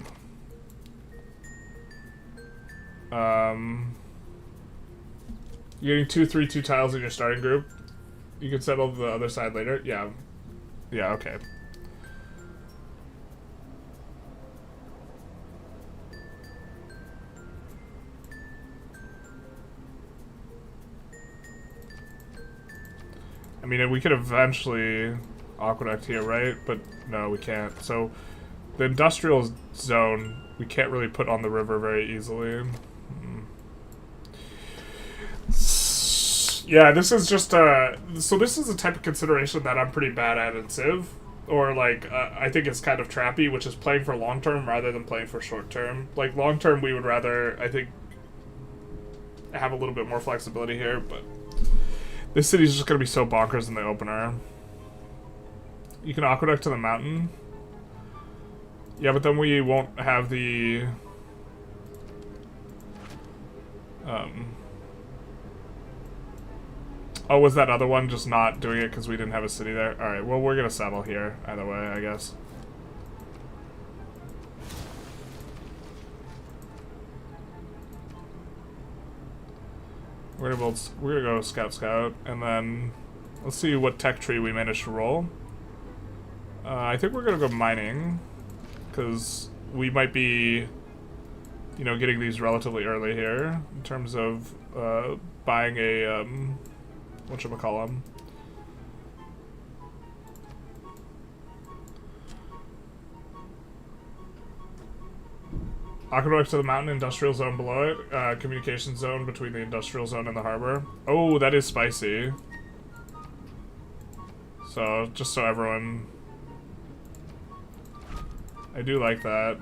You're getting 2 3-2 tiles in your starting group. You can settle the other side later. Yeah. Yeah, okay. I mean, we could eventually aqueduct here, right? But no, we can't. So the industrial zone, we can't really put on the river very easily. Yeah, this is just so this is a type of consideration that I'm pretty bad at in Civ. Or, like, I think it's kind of trappy, which is playing for long-term rather than playing for short-term. Like, long-term, we would rather, I think, have a little bit more flexibility here, but this city's just going to be so bonkers in the opener. You can aqueduct to the mountain. Yeah, but then we won't have the... Oh, was that other one just not doing it because we didn't have a city there? Alright, well, we're going to settle here, either way, I guess. We're gonna go scout, and then let's see what tech tree we managed to roll. I think we're gonna go mining, because we might be, you know, getting these relatively early here in terms of buying a whatchamacallem. Aqueduct to the mountain, industrial zone below it, communication zone between the industrial zone and the harbor. Oh, that is spicy. So, just so everyone... I do like that.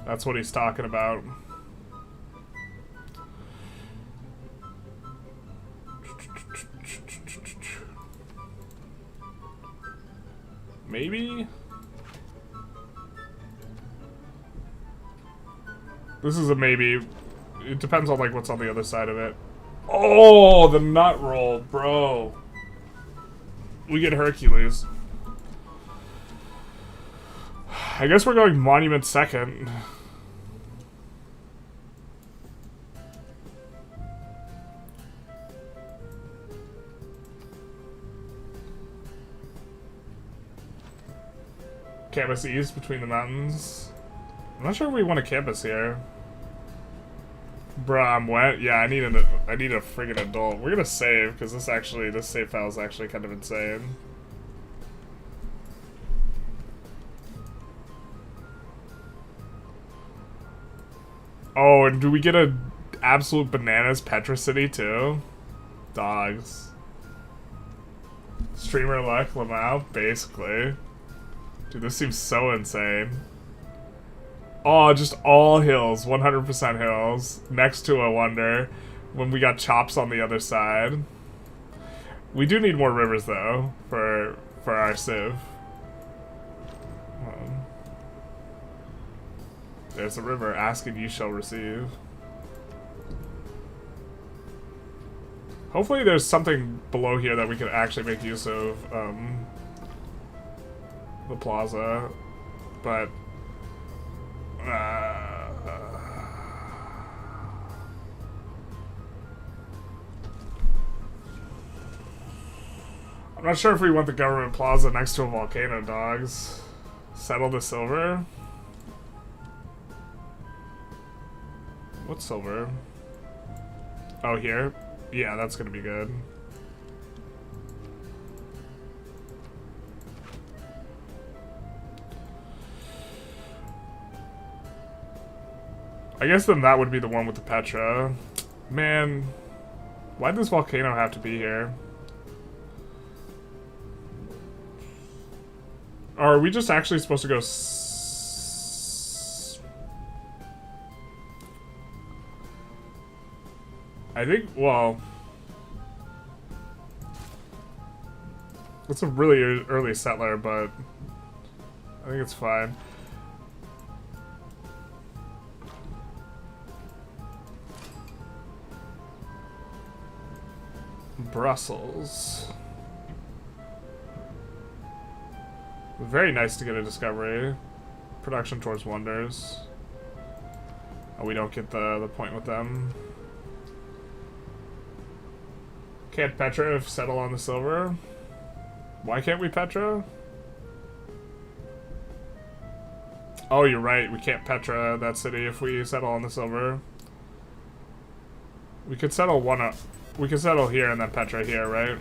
That's what he's talking about. Maybe? This is a maybe. It depends on, like, what's on the other side of it. Oh, the nut roll, bro. We get Hercules. I guess we're going Monument second. Campus east between the mountains. I'm not sure if we want a campus here. Bruh, I'm wet. Yeah, I need a friggin' adult. We're gonna save, because this save file is actually kind of insane. Oh, and do we get a absolute bananas Petra City too? Dogs. Streamer luck, Lamau, basically. Dude, this seems so insane. Oh, just all hills, 100% hills, next to a wonder, when we got chops on the other side. We do need more rivers, though, for our Civ. There's a river, ask and you shall receive. Hopefully there's something below here that we can actually make use of, the plaza, but not sure if we want the government plaza next to a volcano, dogs. Settle the silver. What's silver? Oh, here? Yeah, that's gonna be good. I guess then that would be the one with the Petra. Man, why'd this volcano have to be here? Or are we just actually supposed to go I think, well... It's a really early settler, but... I think it's fine. Brussels. Very nice to get a discovery. Production towards wonders. Oh, we don't get the point with them. Can't Petra settle on the silver? Why can't we Petra? Oh, you're right. We can't Petra that city if we settle on the silver. We could settle one up. We could settle here and then Petra here, right?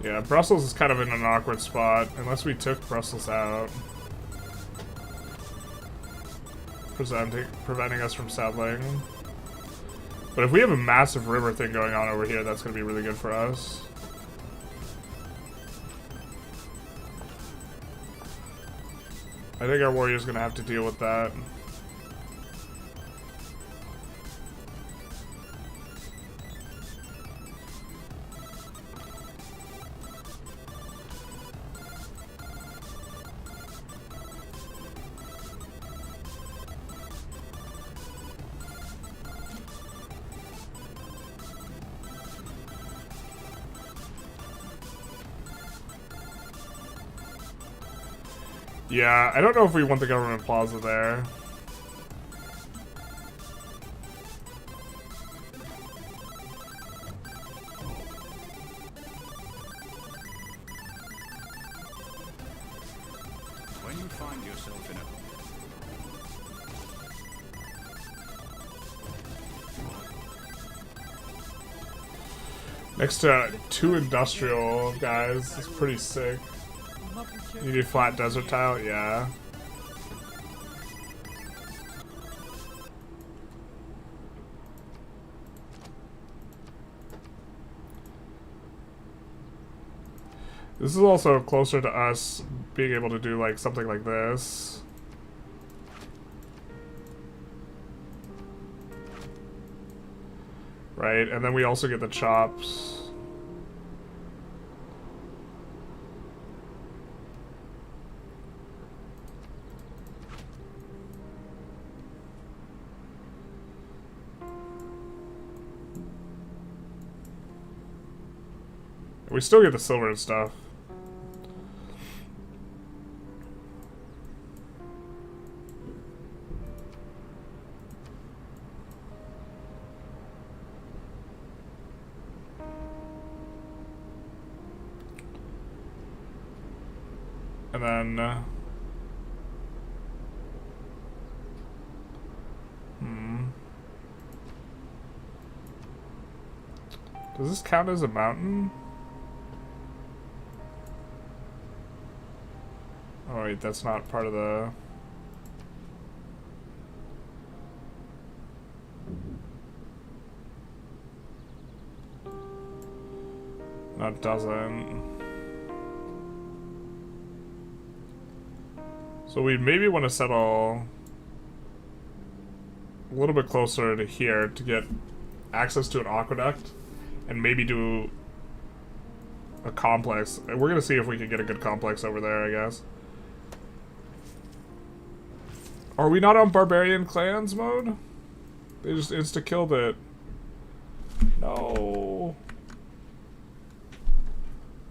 Yeah, Brussels is kind of in an awkward spot, unless we took Brussels out. Preventing us from settling. But if we have a massive river thing going on over here, that's going to be really good for us. I think our warrior's going to have to deal with that. Yeah, I don't know if we want the government plaza there. When you find yourself in a... Next to 2 industrial guys, it's pretty sick. You need flat desert tile? Yeah. This is also closer to us being able to do like something like this. Right, and then we also get the chops. We still get the silver and stuff. And then... Does this count as a mountain? Oh wait, that's not part of the... No, it doesn't. So we maybe want to settle a little bit closer to here to get access to an aqueduct and maybe do a complex. We're going to see if we can get a good complex over there, I guess. Are we not on barbarian clans mode? They just insta-killed it. No.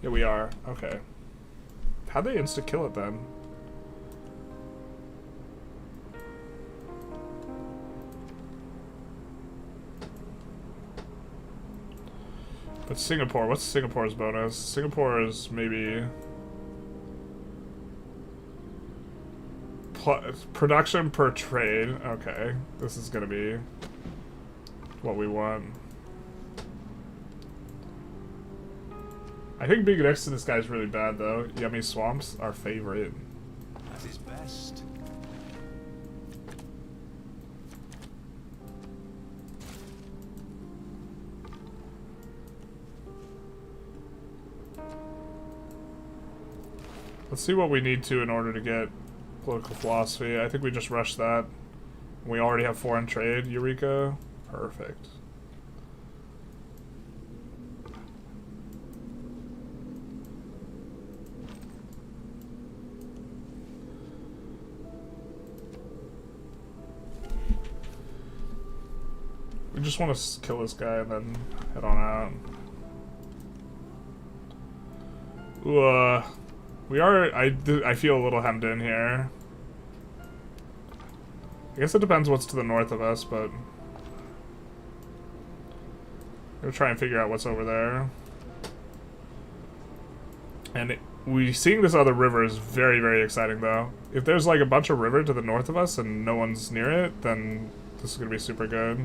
Yeah, we are. Okay. How'd they insta-kill it then? But Singapore, what's Singapore's bonus? Singapore is maybe... production per trade. Okay, this is gonna be what we want. I think being next to this guy's really bad, though. Yummy Swamps, our favorite. At his best. Let's see what we need to in order to get political philosophy. I think we just rushed that. We already have foreign trade. Eureka. Perfect. We just want to kill this guy and then head on out. Ooh, we are... I feel a little hemmed in here. I guess it depends what's to the north of us, but... we'll try and figure out what's over there. And seeing this other river is very, very exciting, though. If there's like a bunch of river to the north of us and no one's near it, then this is going to be super good.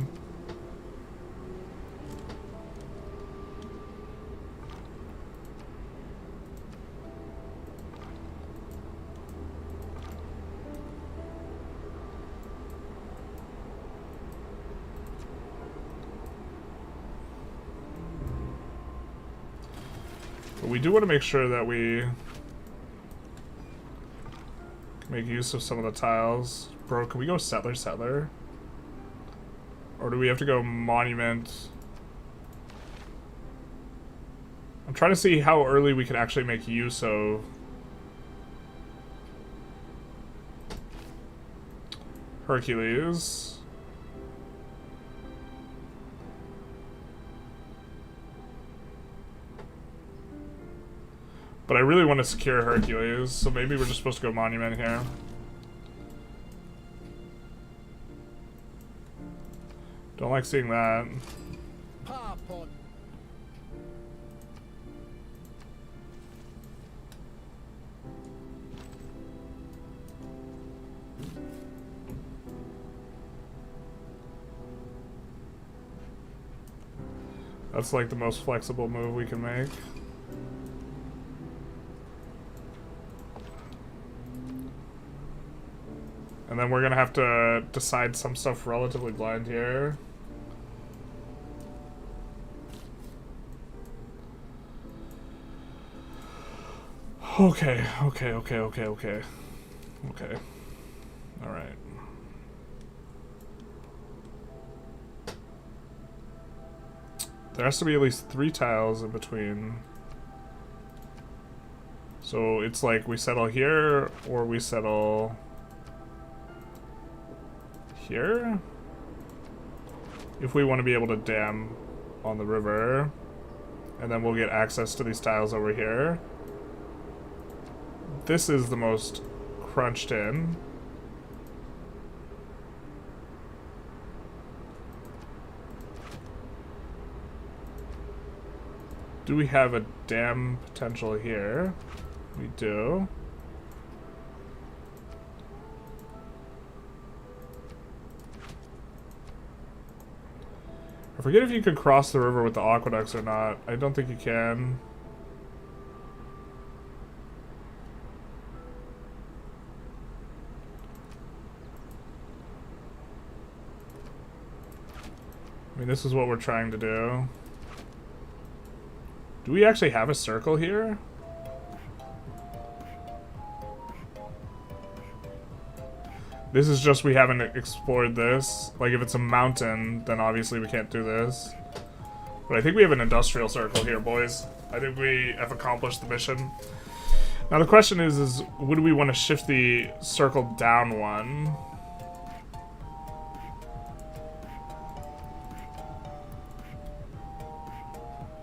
But we do want to make sure that we can make use of some of the tiles. Bro, can we go settler? Or do we have to go monument? I'm trying to see how early we can actually make use of Hercules. But I really want to secure Hercules, so maybe we're just supposed to go monument here. Don't like seeing that. That's like the most flexible move we can make. And then we're gonna have to decide some stuff relatively blind here. Okay. Alright. There has to be at least 3 tiles in between. So it's like we settle here, or we settle here? If we want to be able to dam on the river. And then we'll get access to these tiles over here. This is the most crunched in. Do we have a dam potential here? We do. I forget if you can cross the river with the aqueducts or not. I don't think you can. I mean, this is what we're trying to do. Do we actually have a circle here? This is just we haven't explored this. Like, if it's a mountain, then obviously we can't do this. But I think we have an industrial circle here, boys. I think we have accomplished the mission. Now the question is would we want to shift the circle down one?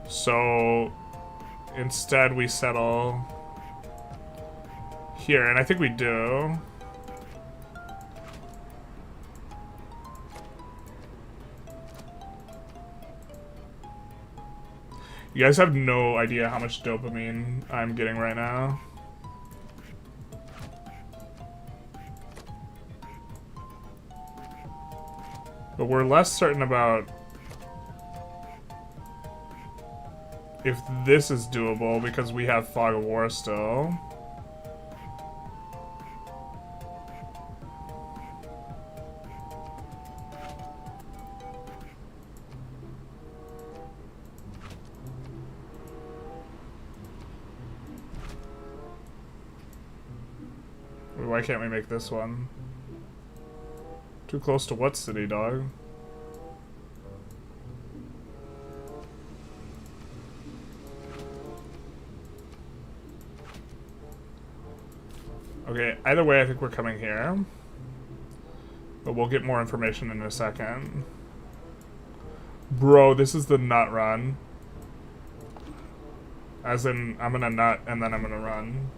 So instead we settle here, and I think we do. You guys have no idea how much dopamine I'm getting right now. But we're less certain about if this is doable because we have Fog of War still. Why can't we make this one? Too close to what city, dog? Okay, either way, I think we're coming here. But we'll get more information in a second. Bro, this is the nut run. As in, I'm gonna nut and then I'm gonna run.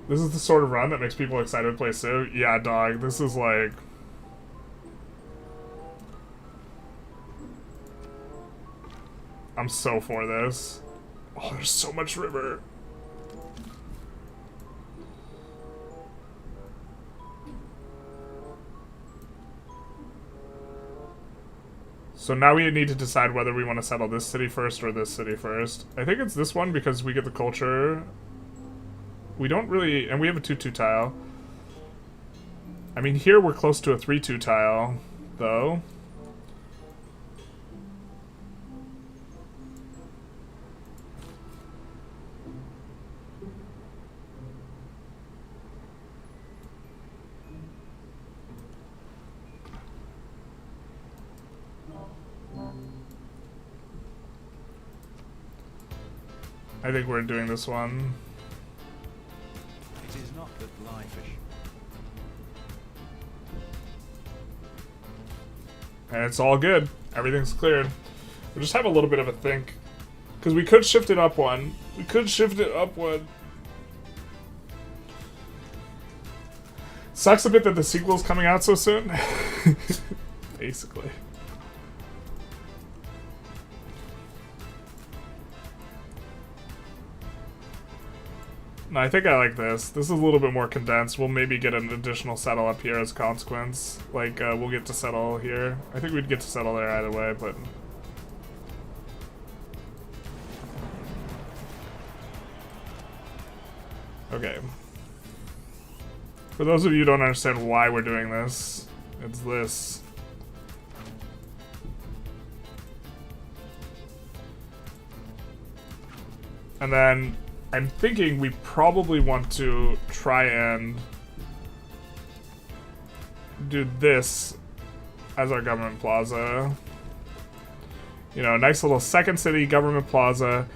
This is the sort of run that makes people excited to play Civ. Yeah, dog, this is like... I'm so for this. Oh, there's so much river. So now we need to decide whether we want to settle this city first or this city first. I think it's this one because we get the culture. We don't really... And we have a 2-2 tile. I mean, here we're close to a 3-2 tile, though. I think we're doing this one. It is not that life is... And it's all good. Everything's cleared. We'll just have a little bit of a think. Because we could shift it up one. We could shift it up one. Sucks a bit that the sequel's coming out so soon. Basically. No, I think I like this. This is a little bit more condensed. We'll maybe get an additional settle up here as a consequence. Like, we'll get to settle here. I think we'd get to settle there either way, but... Okay. For those of you who don't understand why we're doing this, it's this. And then... I'm thinking we probably want to try and do this as our government plaza. You know, a nice little second city government plaza,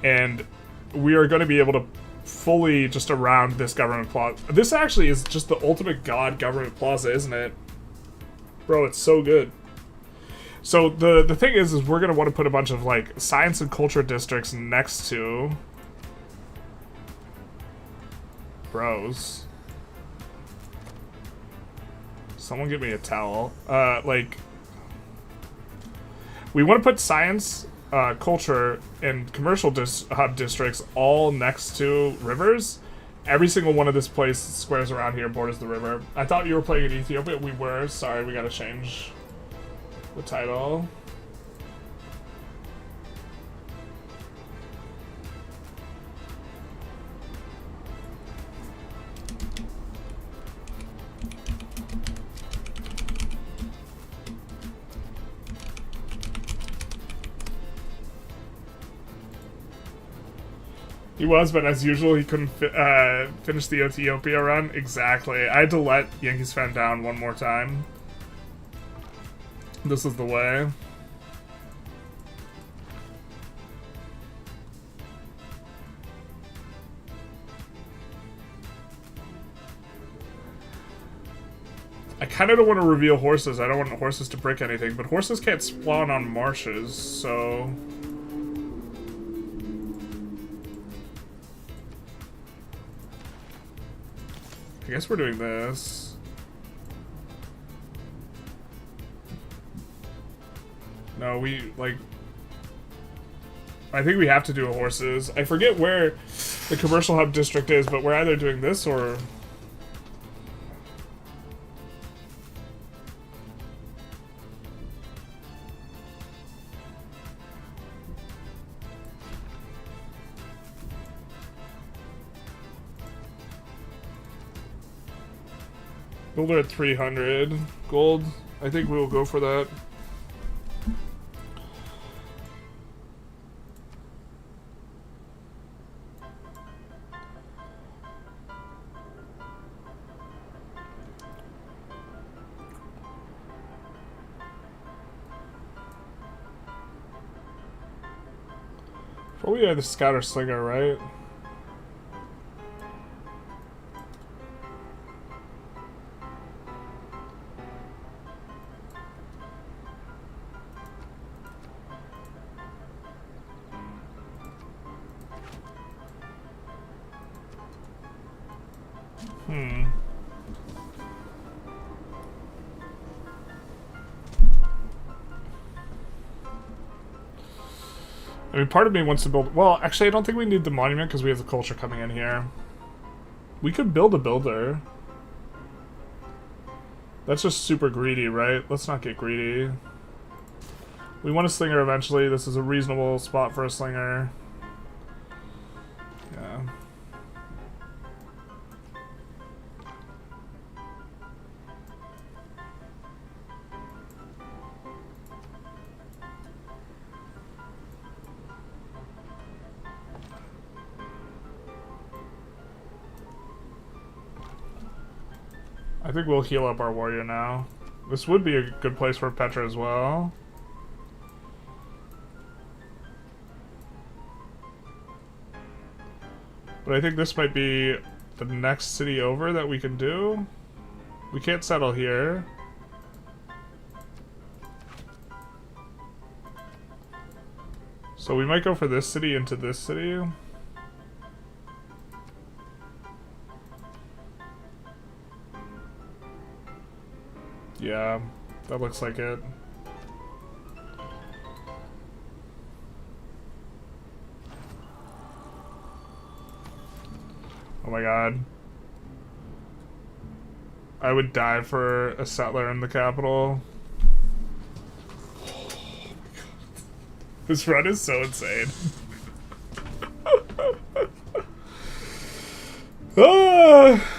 and we are going to be able to fully just around this government plaza. This actually is just the ultimate god government plaza, isn't it? Bro, it's so good. So the thing is we're going to want to put a bunch of like science and culture districts next to... Bros. Someone give me a towel. Like, we want to put science, culture, and commercial hub districts all next to rivers. Every single one of this place squares around here borders the river. I thought you were playing in Ethiopia. We were. Sorry, we gotta change the title. He was, but as usual, he couldn't finish the Ethiopia run. Exactly. I had to let Yankees fan down one more time. This is the way. I kind of don't want to reveal horses. I don't want horses to break anything, but horses can't spawn on marshes, so... I guess we're doing this. No, we, like... I think we have to do horses. I forget where the commercial hub district is, but we're either doing this or... Builder at 300 gold. I think we'll go for that. Probably the scouter slinger, right? I mean, part of me wants to build... Well, actually, I don't think we need the monument because we have the culture coming in here. We could build a builder. That's just super greedy, right? Let's not get greedy. We want a slinger eventually. This is a reasonable spot for a slinger. Yeah. I think we'll heal up our warrior now. This would be a good place for Petra as well. But I think this might be the next city over that we can do. We can't settle here. So we might go for this city into this city. Yeah, that looks like it. Oh my god. I would die for a settler in the capital. This run is so insane. Ah!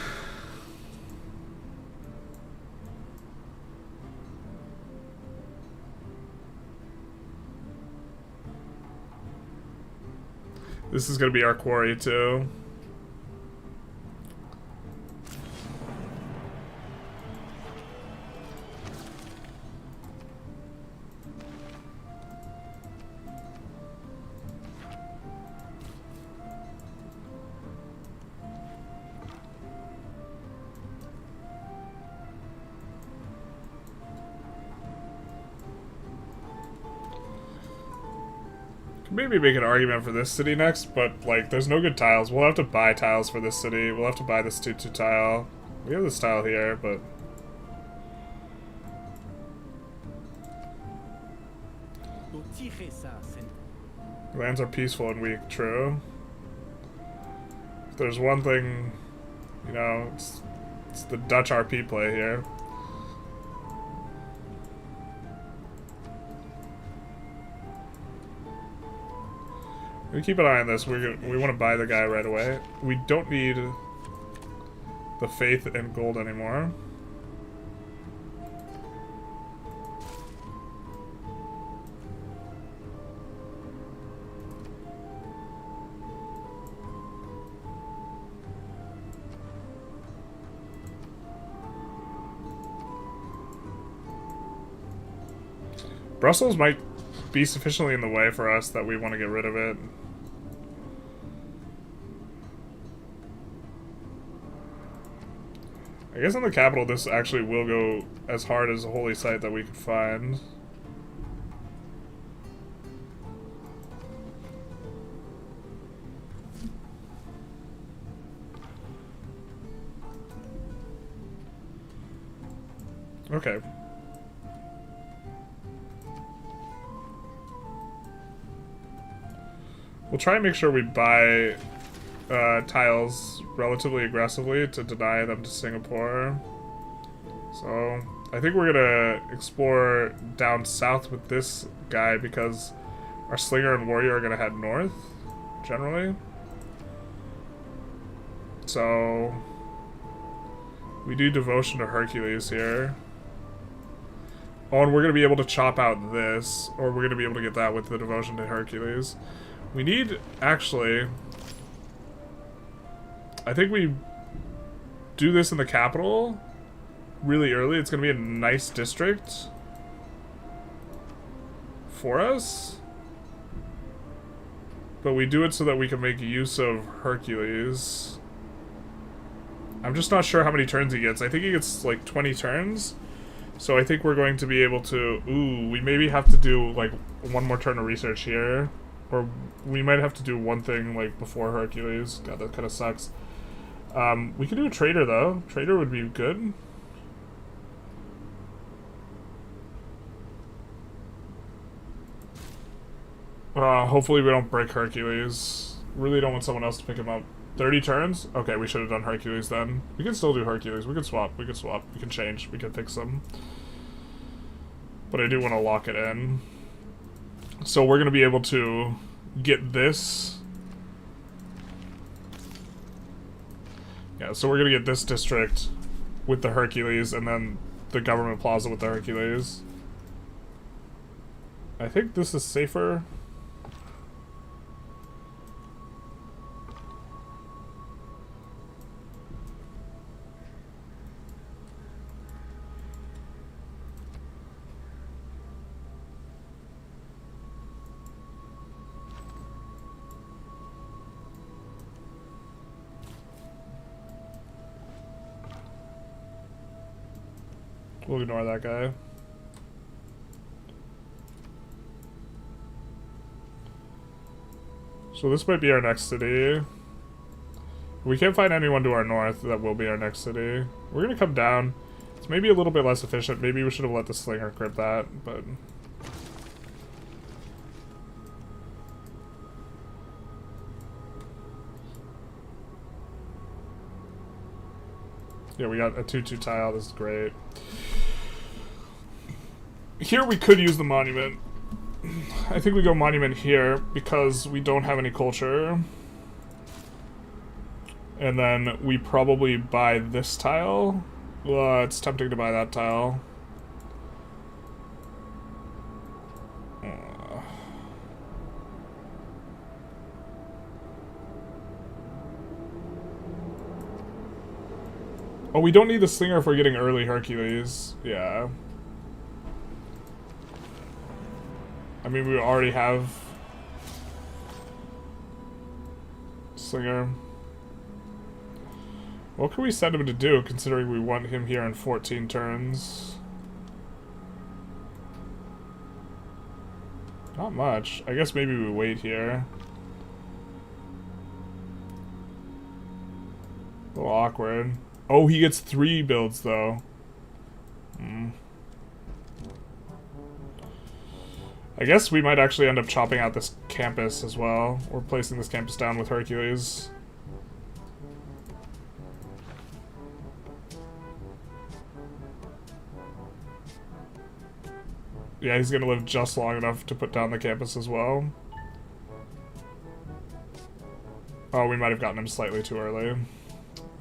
This is gonna be our quarry too. Maybe make an argument for this city next, but like there's no good tiles. We'll have to buy tiles for this city. We'll have to buy this 2-2 tile. We have this tile here, but lands are peaceful and weak, true. If there's one thing, you know, it's the Dutch RP play here. We keep an eye on this. We want to buy the guy right away. We don't need the faith and gold anymore. Brussels might be sufficiently in the way for us that we want to get rid of it. I guess in the capital this actually will go as hard as a holy site that we could find. Okay. We'll try and make sure we buy tiles relatively aggressively to deny them to Singapore. So I think we're gonna explore down south with this guy because our slinger and warrior are gonna head north, generally. So we do devotion to Hercules here. Oh, and we're gonna be able to chop out this, or we're gonna be able to get that with the devotion to Hercules. We need, actually, I think we do this in the capital really early. It's gonna be a nice district for us. But we do it so that we can make use of Hercules. I'm just not sure how many turns he gets. I think he gets like 20 turns. So I think we're going to be able to... Ooh, we maybe have to do like one more turn of research here. Or we might have to do one thing like before Hercules. God, that kind of sucks. We could do a trader though. Trader would be good. Hopefully we don't break Hercules. Really don't want someone else to pick him up. 30 turns? Okay, we should have done Hercules then. We can still do Hercules. We can swap. We can swap. We can change. We can fix them. But I do want to lock it in. So we're going to be able to get this. Yeah, so we're going to get this district with the Hercules and then the government plaza with the Hercules. I think this is safer. We'll ignore that guy. So this might be our next city. We can't find anyone to our north. That will be our next city. We're gonna come down. It's maybe a little bit less efficient. Maybe we should have let the slinger grip that, but... Yeah, we got a 2-2 tile. This is great. Here we could use the monument. I think we go monument here because we don't have any culture. And then we probably buy this tile. It's tempting to buy that tile. Oh, we don't need the slinger if we're getting early Hercules. Yeah. I mean, we already have slinger. What can we send him to do, considering we want him here in 14 turns? Not much. I guess maybe we wait here. A little awkward. Oh, he gets 3 builds, though. I guess we might actually end up chopping out this campus as well. Or placing this campus down with Hercules. Yeah, he's gonna live just long enough to put down the campus as well. Oh, we might have gotten him slightly too early.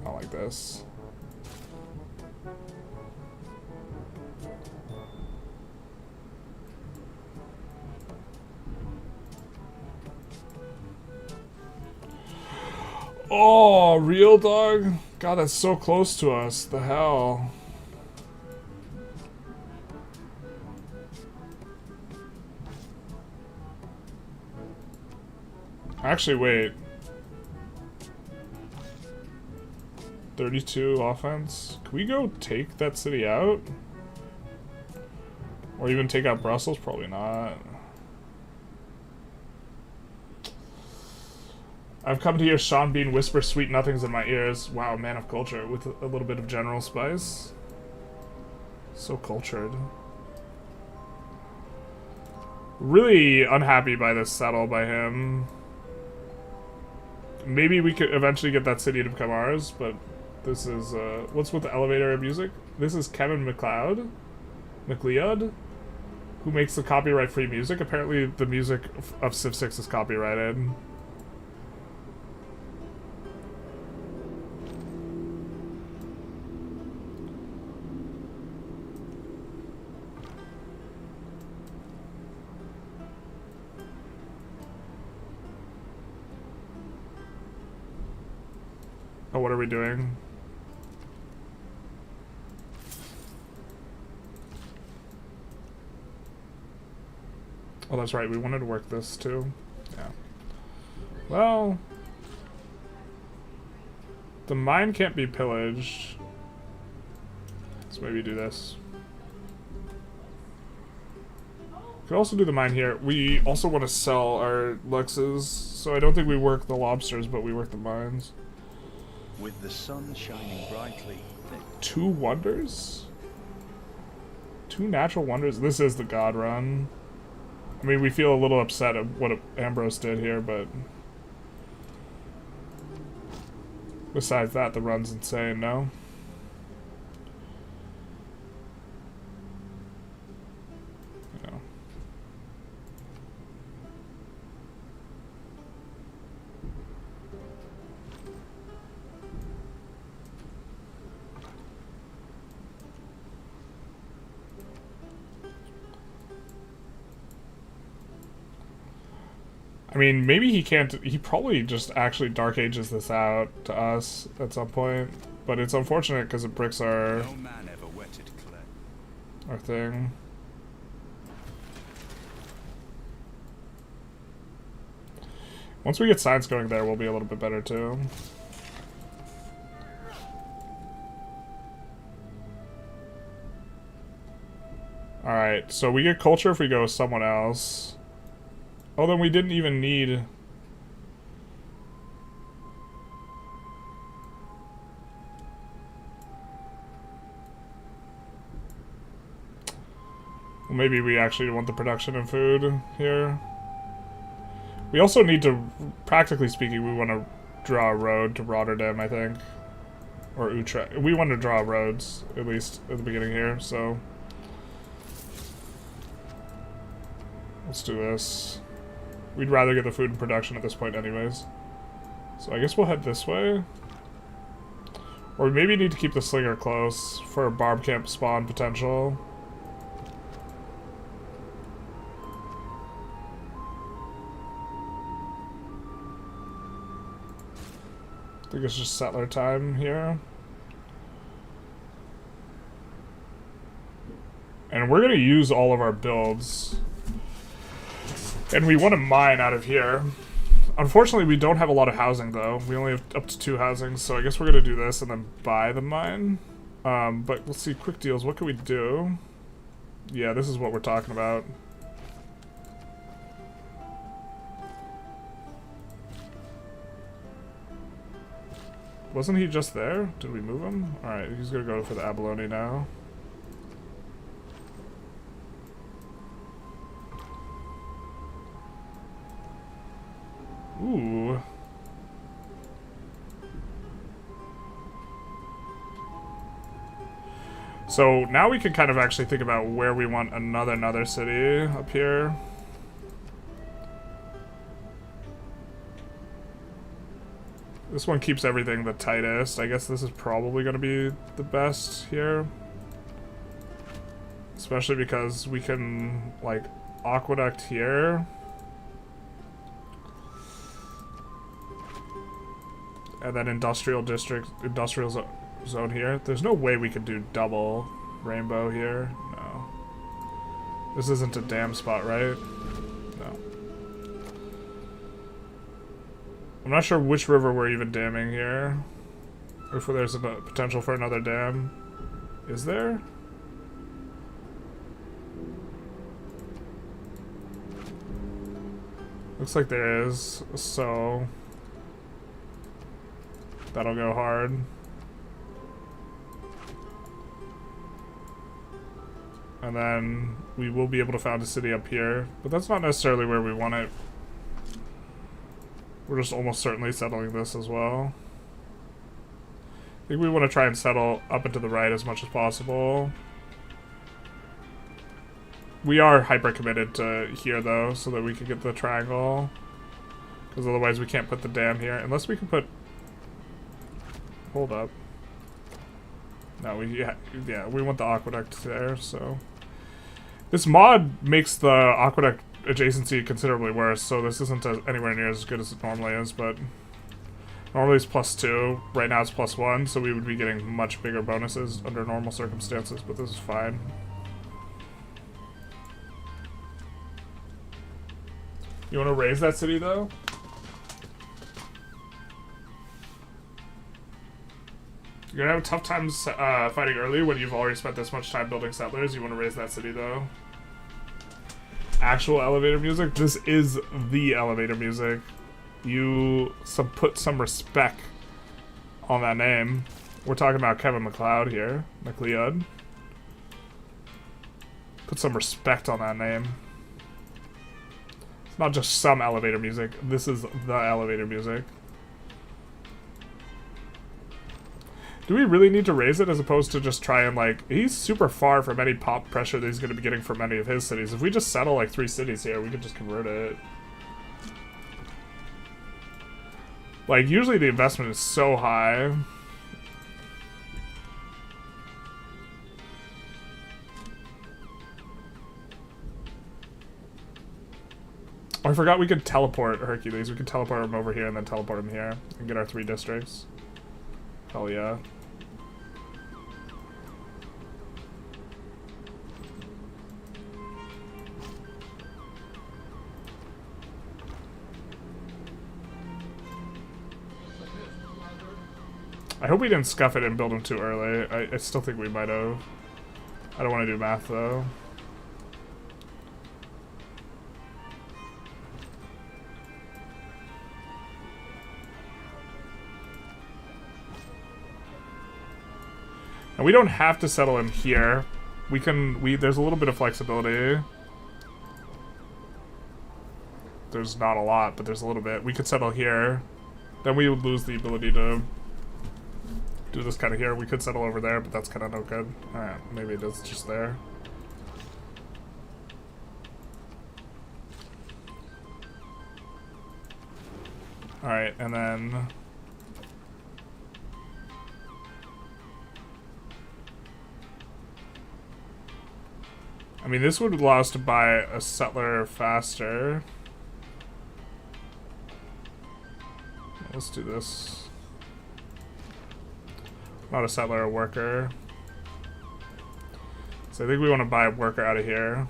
Not like this. Oh, real dog? God, that's so close to us. The hell? Actually, wait. 32 offense. Can we go take that city out? Or even take out Brussels? Probably not. I've come to hear Sean Bean whisper sweet nothings in my ears. Wow, man of culture with a little bit of general spice. So cultured. Really unhappy by this settle by him. maybe we could eventually get that city to become ours, but this is, what's with the elevator music? This is Kevin MacLeod, who makes the copyright-free music. Apparently the music of Civ 6 is copyrighted. Oh, what are we doing? Oh, that's right. We wanted to work this too. Yeah. Well, the mine can't be pillaged. Let's maybe do this. Could also do the mine here. We also want to sell our Luxes, so I don't think we work the lobsters, but we work the mines. With the sun shining brightly. 2 wonders? 2 natural wonders? This is the God run. I mean, we feel a little upset at what Ambrose did here, but besides that, the run's insane, no? No. I mean, maybe he can't. He probably just actually Dark Ages this out to us at some point, but it's unfortunate because it bricks our No man ever wetted clay. our thing. Once we get science going there, we'll be a little bit better too. Alright, so we get culture if we go with someone else. Oh, then we didn't even need... Well, maybe we actually want the production of food here. We also need to, practically speaking, we want to draw a road to Rotterdam, I think. Or Utrecht. We want to draw roads, at least at the beginning here, so... Let's do this. We'd rather get the food in production at this point anyways. So I guess we'll head this way. Or we maybe need to keep the slinger close for a barb camp spawn potential. I think it's just settler time here. And we're gonna use all of our builds. And we want to mine out of here. Unfortunately, we don't have a lot of housing, though. We only have up to 2 housings, so I guess we're going to do this and then buy the mine. But let's see, quick deals. What can we do? Yeah, this is what we're talking about. Wasn't he just there? Did we move him? Alright, he's going to go for the abalone now. Ooh. So now we can kind of actually think about where we want another city up here. This one keeps everything the tightest. I guess this is probably going to be the best here. Especially because we can, like, aqueduct here. And then industrial zone here. There's no way we could do double rainbow here. No. This isn't a dam spot, right? No. I'm not sure which river we're even damming here. Or if there's a potential for another dam. Is there? Looks like there is, so... That'll go hard. And then we will be able to found a city up here, but that's not necessarily where we want it. We're just almost certainly settling this as well. I think we want to try and settle up and to the right as much as possible. We are hyper committed to here though, so that we can get the triangle. Because otherwise we can't put the dam here. Unless we can put... Hold up. No, yeah, we want the aqueduct there, so... This mod makes the aqueduct adjacency considerably worse, so this isn't anywhere near as good as it normally is, but... Normally it's +2, right now it's +1, so we would be getting much bigger bonuses under normal circumstances, but this is fine. You want to raise that city, though? You're gonna have tough times fighting early when you've already spent this much time building settlers. You want to raise that city, though? Actual elevator music? This is the elevator music. You put some respect on that name. We're talking about Kevin MacLeod here. MacLeod. Put some respect on that name. It's not just some elevator music. This is the elevator music. Do we really need to raise it as opposed to just try and, like... He's super far from any pop pressure that he's going to be getting from any of his cities. If we just settle, like, 3 cities here, we could just convert it. Like, usually the investment is so high. Oh, I forgot we could teleport Hercules. We could teleport him over here and then teleport him here. And get our 3 districts. Hell yeah. I hope we didn't scuff it and build him too early. I still think we might have. I don't want to do math, though. And we don't have to settle him here. There's a little bit of flexibility. There's not a lot, but there's a little bit. We could settle here. Then we would lose the ability to do this kind of here. We could settle over there, but that's kind of no good. Alright, maybe it is just there. Alright, and then... I mean, this would allow us to buy a settler faster. Let's do this. Not a settler, a worker. So I think we want to buy a worker out of here.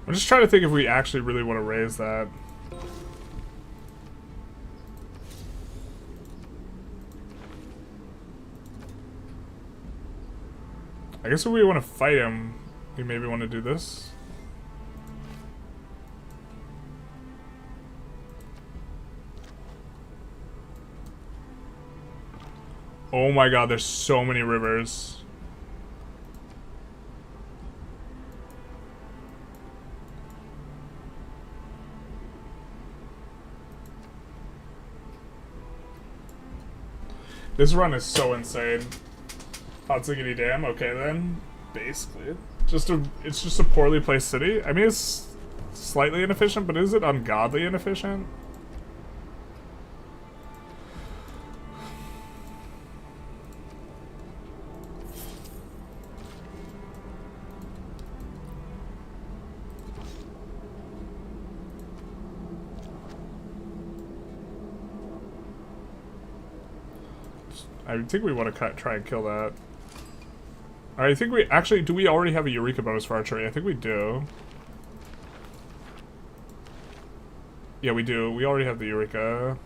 I'm just trying to think if we actually really want to raise that. I guess if we want to fight him, we maybe want to do this. Oh my god, there's so many rivers. This run is so insane. Hotziggity Dam, okay then. Basically. It's just a poorly placed city. I mean, it's slightly inefficient, but is it ungodly inefficient? I think we want to try and kill that. Alright, I think we... Actually, do we already have a Eureka bonus for archery? I think we do. Yeah, we do. We already have the Eureka.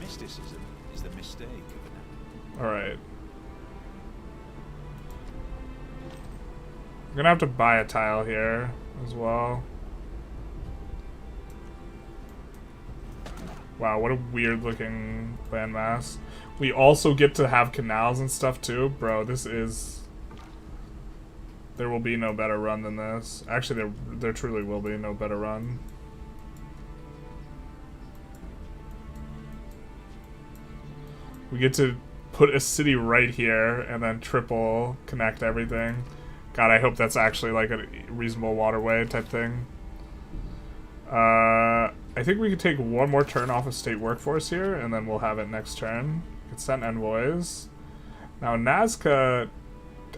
Mysticism is the mistake of an... Alright. I'm gonna have to buy a tile here as well. Wow, what a weird looking landmass. We also get to have canals and stuff too. Bro, this is... There will be no better run than this. Actually, there truly will be no better run. We get to put a city right here and then triple connect everything. God, I hope that's actually like a reasonable waterway type thing. I think we could take one more turn off of state workforce here, and then we'll have it next turn. We could send envoys. Now Nazca,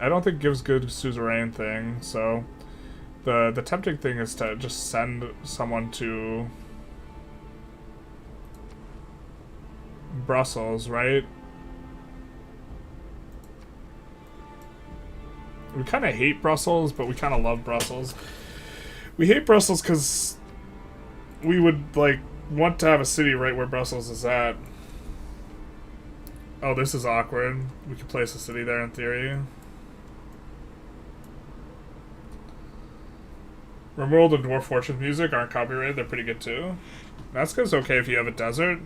I don't think gives good suzerain thing, so the tempting thing is to just send someone to Brussels, right? We kind of hate Brussels, but we kind of love Brussels. We hate Brussels because we would, like, want to have a city right where Brussels is at. Oh, this is awkward. We could place a city there in theory. Removal and Dwarf Fortune music aren't copyrighted. They're pretty good too. That's because okay if you have a desert.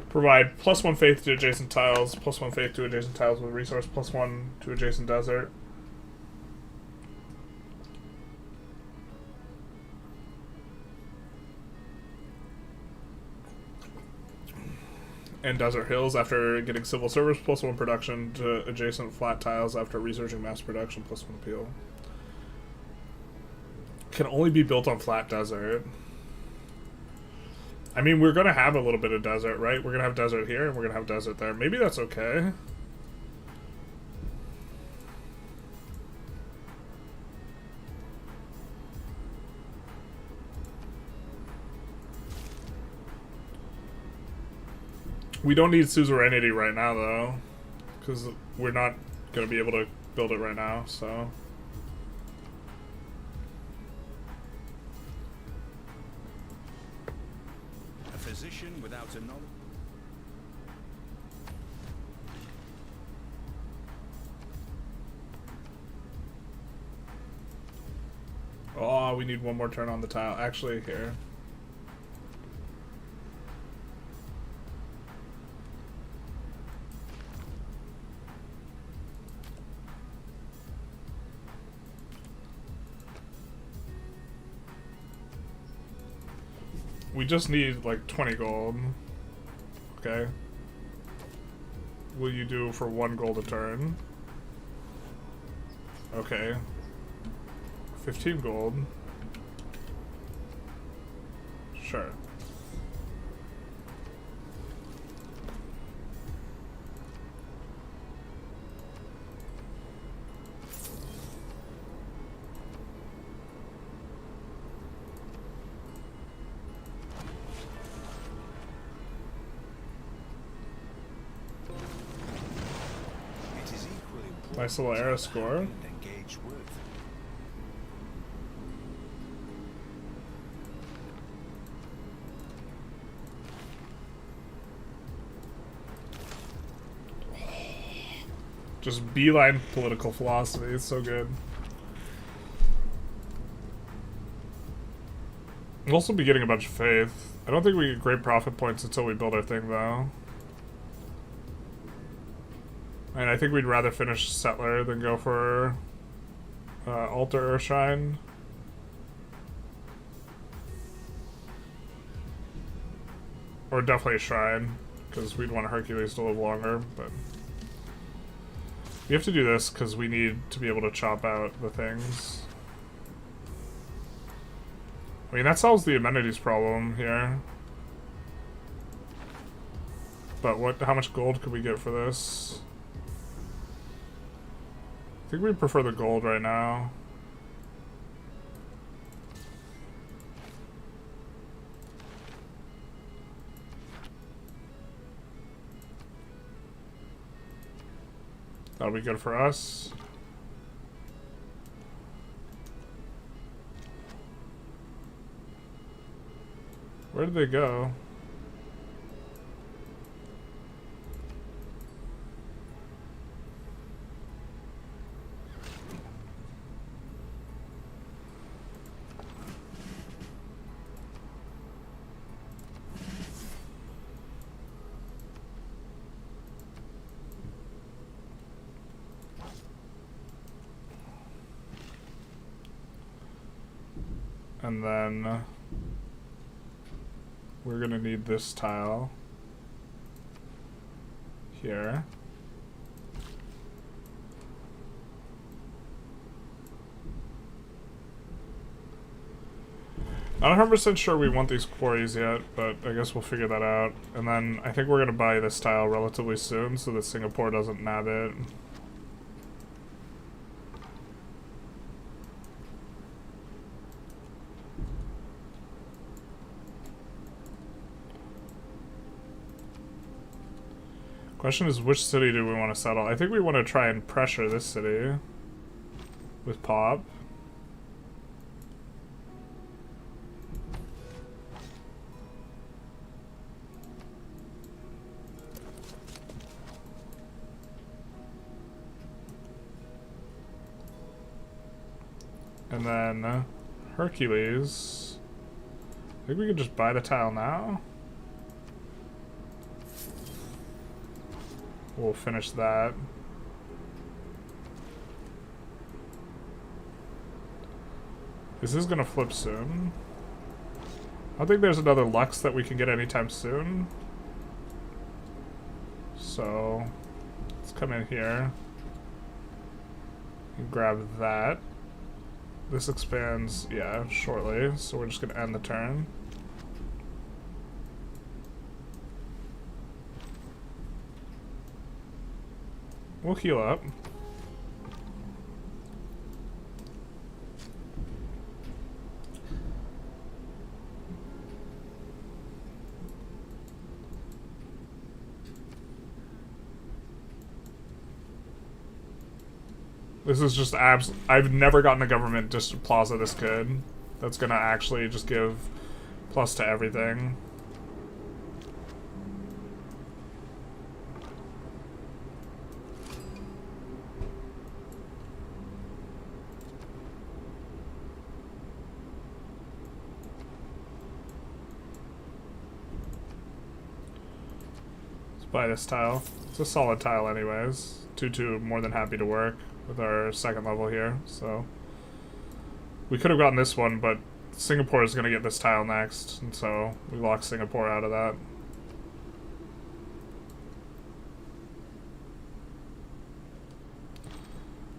Provide +1 faith to adjacent tiles, +1 faith to adjacent tiles with resource, +1 to adjacent desert. And desert hills after getting civil service, +1 production to adjacent flat tiles after researching mass production, +1 appeal. Can only be built on flat desert. I mean, we're gonna have a little bit of desert, right? We're gonna have desert here, and we're gonna have desert there. Maybe that's okay. We don't need suzerainty right now, though, because we're not gonna be able to build it right now, so... Physician without a knowledge. Oh, we need one more turn on the tile. Actually, here. We just need like 20 gold. Okay. Will you do for 1 gold a turn? Okay. 15 gold. Sure. Nice little arrow score. Just beeline political philosophy. It's so good. We'll also be getting a bunch of faith. I don't think we get great profit points until we build our thing, though. And I think we'd rather finish Settler than go for Altar or Shrine. Or definitely a Shrine, because we'd want Hercules to live longer, but... We have to do this because we need to be able to chop out the things. I mean, that solves the amenities problem here. But what? How much gold could we get for this? I think we prefer the gold right now. That'll be good for us. Where did they go? And then we're gonna need this tile here. Not 100% sure we want these quarries yet, but I guess we'll figure that out. And then I think we're gonna buy this tile relatively soon so that Singapore doesn't nab it. Question is, which city do we want to settle? I think we want to try and pressure this city with pop. And then Hercules. I think we can just buy the tile now. We'll finish that. This is gonna flip soon. I don't think there's another Lux that we can get anytime soon. So let's come in here and grab that. This expands, yeah, shortly, so we're just gonna end the turn. We'll heal up. This is just I've never gotten a government just plaza this good. That's gonna actually just give plus to everything. Buy this tile. It's a solid tile anyways. 2-2, more than happy to work with our second level here, so. We could have gotten this one, but Singapore is going to get this tile next, and so we lock Singapore out of that.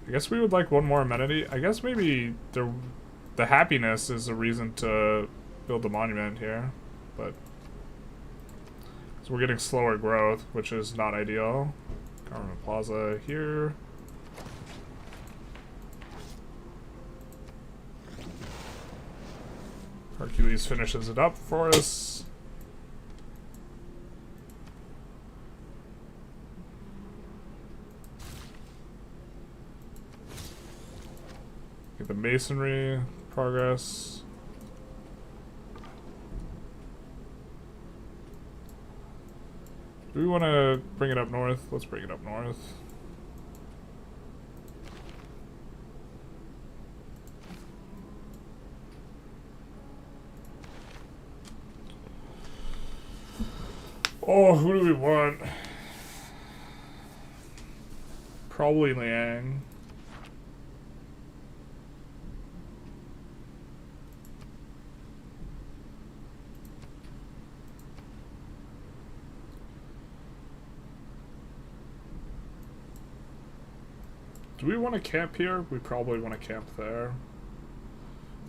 I guess we would like one more amenity. I guess maybe the happiness is a reason to build a monument here, but so we're getting slower growth, which is not ideal. Government Plaza here. Hercules finishes it up for us. Get the masonry progress. Do we want to bring it up north? Let's bring it up north. Oh, who do we want? Probably Liang. Do we want to camp here? We probably want to camp there.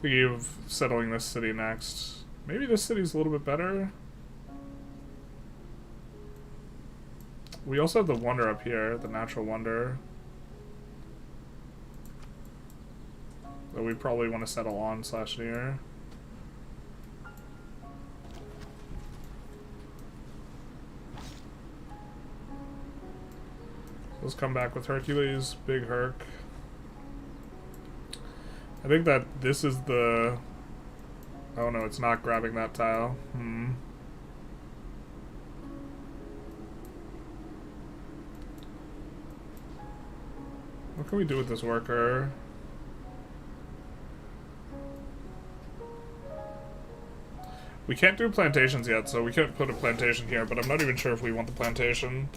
Thinking of settling this city next. Maybe this city's a little bit better. We also have the wonder up here, the natural wonder. That we probably want to settle on / near. Let's come back with Hercules, big Herc. I think that this is the... Oh no, it's not grabbing that tile. What can we do with this worker? We can't do plantations yet, so we can't put a plantation here, but I'm not even sure if we want the plantation.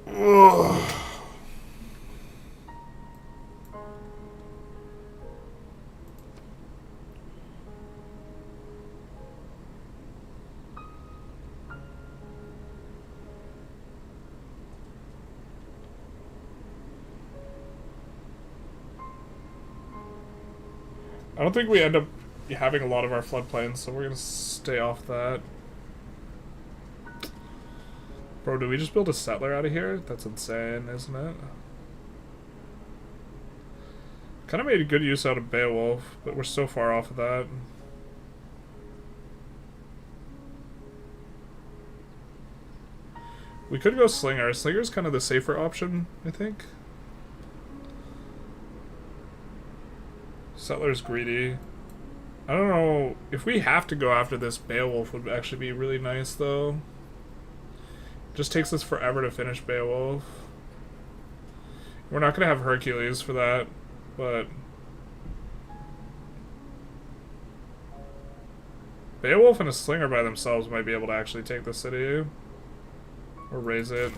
Ugh. I don't think we end up having a lot of our floodplains, so we're gonna stay off that. Bro, do we just build a settler out of here? That's insane, isn't it? Kind of made a good use out of Beowulf, but we're so far off of that. We could go Slinger. Slinger's kind of the safer option, I think. Settler's greedy. I don't know. If we have to go after this, Beowulf would actually be really nice, though. Just takes us forever to finish Beowulf. We're not gonna have Hercules for that, but... Beowulf and a Slinger by themselves might be able to actually take the city. Or raise it.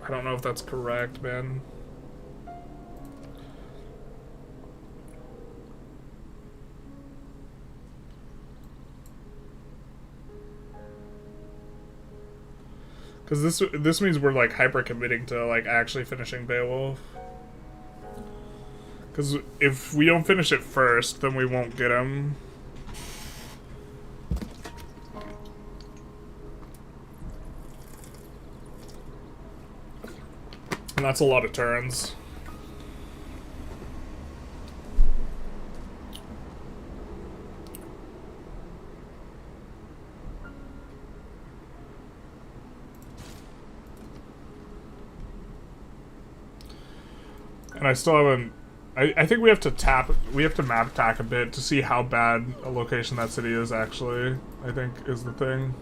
I don't know if that's correct, man. Because this means we're like hyper committing to like actually finishing Beowulf. Because if we don't finish it first, then we won't get him. And that's a lot of turns. And I still haven't... I think we have to map tack a bit to see how bad a location that city is actually, I think is the thing.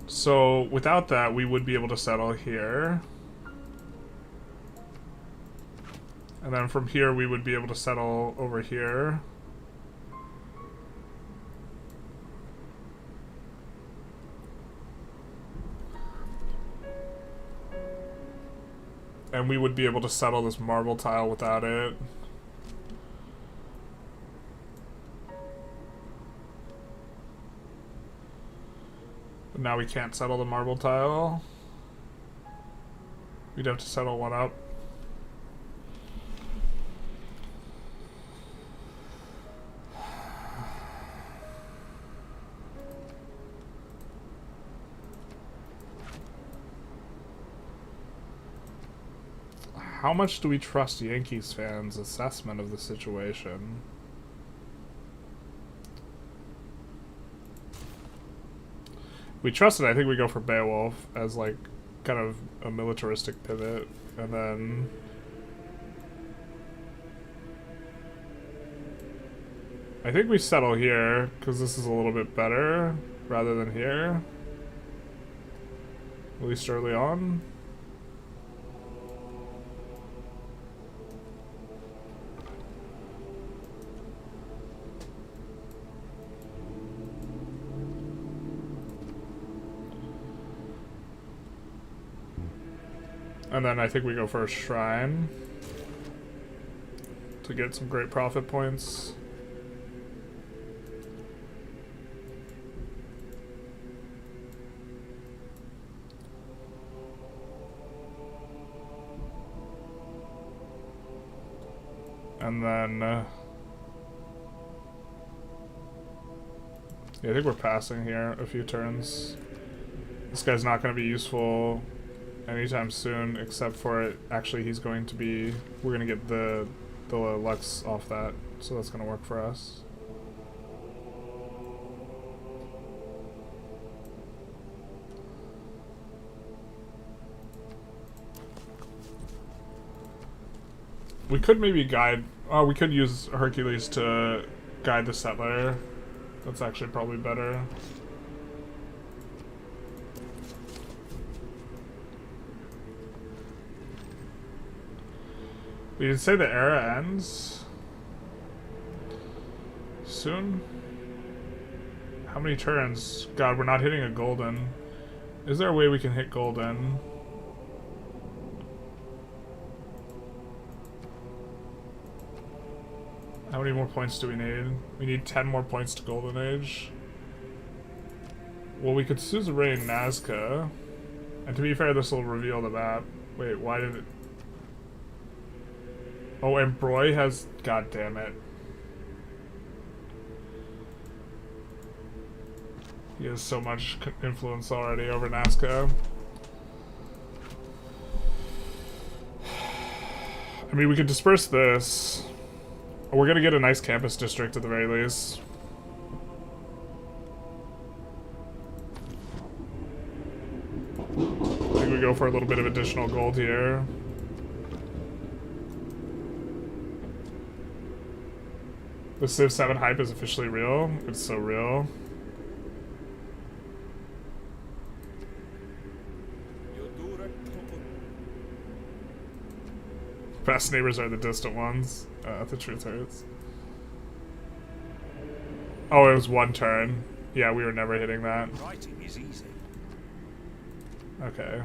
So without that, we would be able to settle here. And then from here, we would be able to settle over here. And we would be able to settle this marble tile without it. But now we can't settle the marble tile. We'd have to settle one up. How much do we trust Yankees fans' assessment of the situation? We trust it. I think we go for Beowulf as like kind of a militaristic pivot, and then I think we settle here because this is a little bit better rather than here, at least early on. And then I think we go for a shrine to get some great profit points. And then... yeah, I think we're passing here a few turns. This guy's not going to be useful anytime soon, except for it. Actually, he's going to be... we're going to get the Lux off that, so that's going to work for us. We could maybe guide... oh, we could use Hercules to guide the settler. That's actually probably better. We did say the era ends soon? How many turns? God, we're not hitting a golden. Is there a way we can hit golden? How many more points do we need? We need 10 more points to Golden Age. Well, we could suzerain Nazca. And to be fair, this will reveal the map. Wait, why did it... oh, and Broy has... god damn it. He has so much influence already over Nazca. I mean, we could disperse this. We're gonna get a nice campus district at the very least. I think we go for a little bit of additional gold here. The Civ 7 hype is officially real. It's so real. Best neighbors are the distant ones. The truth hurts. Oh, it was one turn. Yeah, we were never hitting that. Writing is easy. Okay.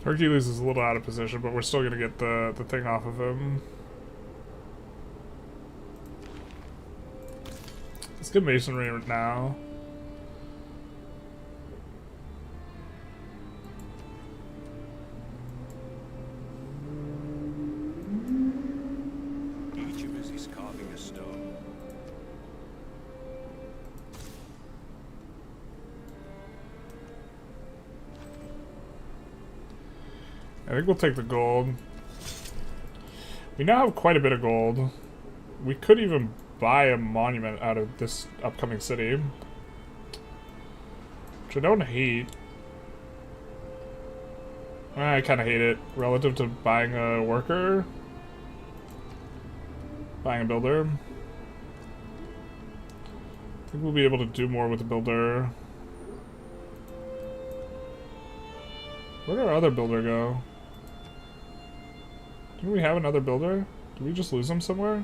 Hercules is a little out of position, but we're still gonna get the thing off of him. Let's get masonry now. Each of us is carving a stone. I think we'll take the gold. We now have quite a bit of gold. We could even buy a monument out of this upcoming city, which I don't hate. I kind of hate it relative to buying a worker, buying a builder. I think we'll be able to do more with the builder. Where did our other builder go? Didn't we have another builder? Did we just lose him somewhere?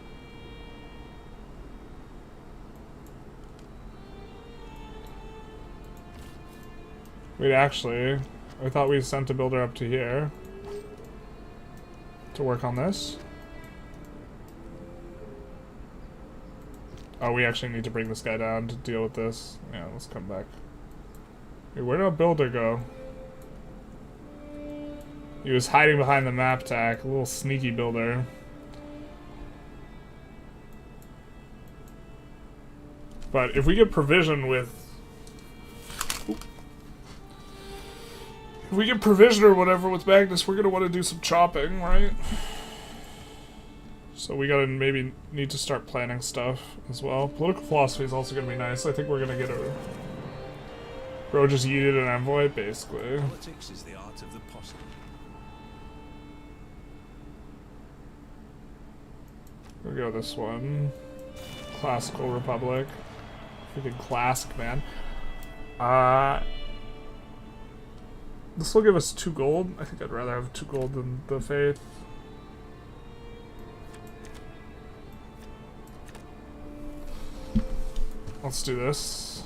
Wait, actually, I thought we sent a builder up to here to work on this. Oh, we actually need to bring this guy down to deal with this. Yeah, let's come back. Wait, where did our builder go? He was hiding behind the map tack, a little sneaky builder. But if we get provision with... if we get provision or whatever with Magnus, we're gonna want to do some chopping, right? So we gotta maybe need to start planning stuff as well. Political philosophy is also gonna be nice. I think we're gonna get a... bro just yeeted an envoy, basically. Politics is the art of the possible. We'll go this one. Classical Republic. Freaking classic, man. This will give us 2 gold. I think I'd rather have 2 gold than the faith. Let's do this.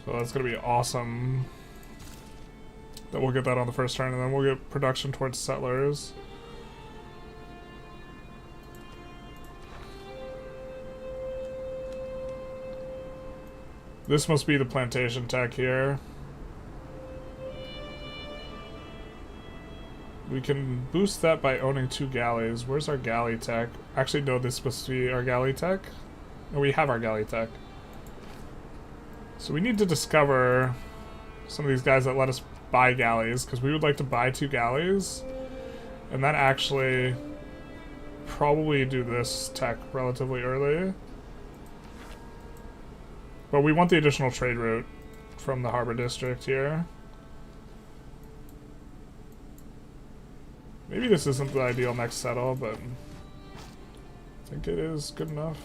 So that's gonna be awesome. That we'll get that on the first turn, and then we'll get production towards settlers. This must be the plantation tech here. We can boost that by owning 2 galleys. Where's our galley tech? Actually, no, this is supposed to be our galley tech. No, we have our galley tech. So we need to discover some of these guys that let us buy galleys, because we would like to buy 2 galleys. And then actually probably do this tech relatively early. But we want the additional trade route from the harbor district here. Maybe this isn't the ideal next settle, but I think it is good enough.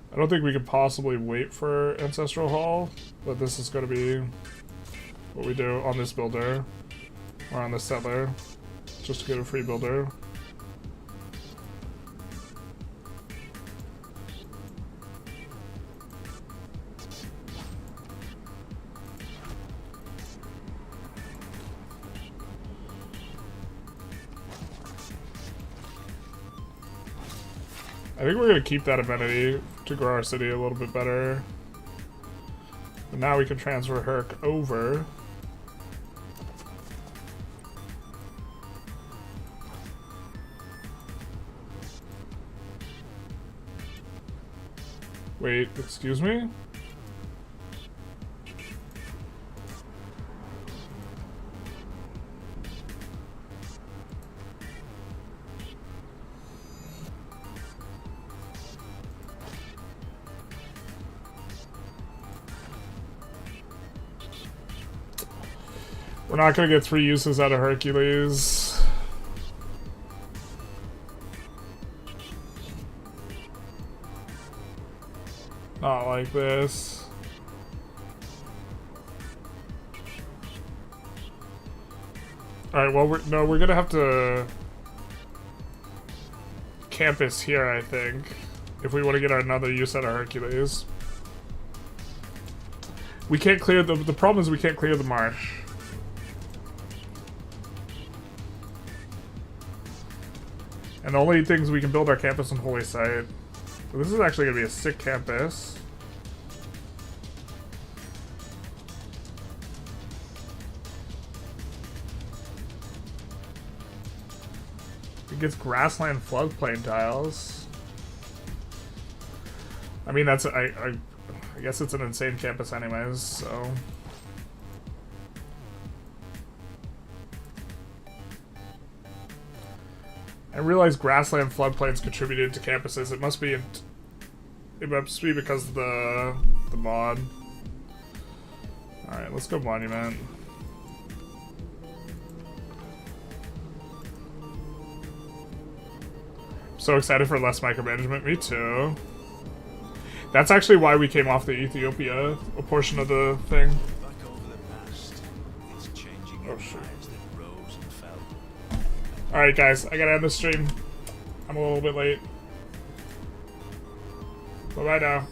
I don't think we could possibly wait for Ancestral Hall, but this is going to be what we do on this builder, or on this settler, just to get a free builder. I think we're going to keep that amenity to grow our city a little bit better. But now we can transfer Herc over. Wait, excuse me? We're not gonna get 3 uses out of Hercules. Not like this. Alright, well, we're gonna have to campus here, I think, if we want to get another use out of Hercules. We can't clear the problem is we can't clear the marsh. And the only things we can build our campus on Holy Site. So this is actually going to be a sick campus. It gets grassland floodplain tiles. I mean, that's I guess it's an insane campus anyways, so. I realize grassland floodplains contributed to campuses. It must be because of the mod. All right, let's go monument. I'm so excited for less micromanagement. Me too. That's actually why we came off the Ethiopia, a portion of the thing. Oh shit. Alright guys, I gotta end the stream. I'm a little bit late. Bye bye now.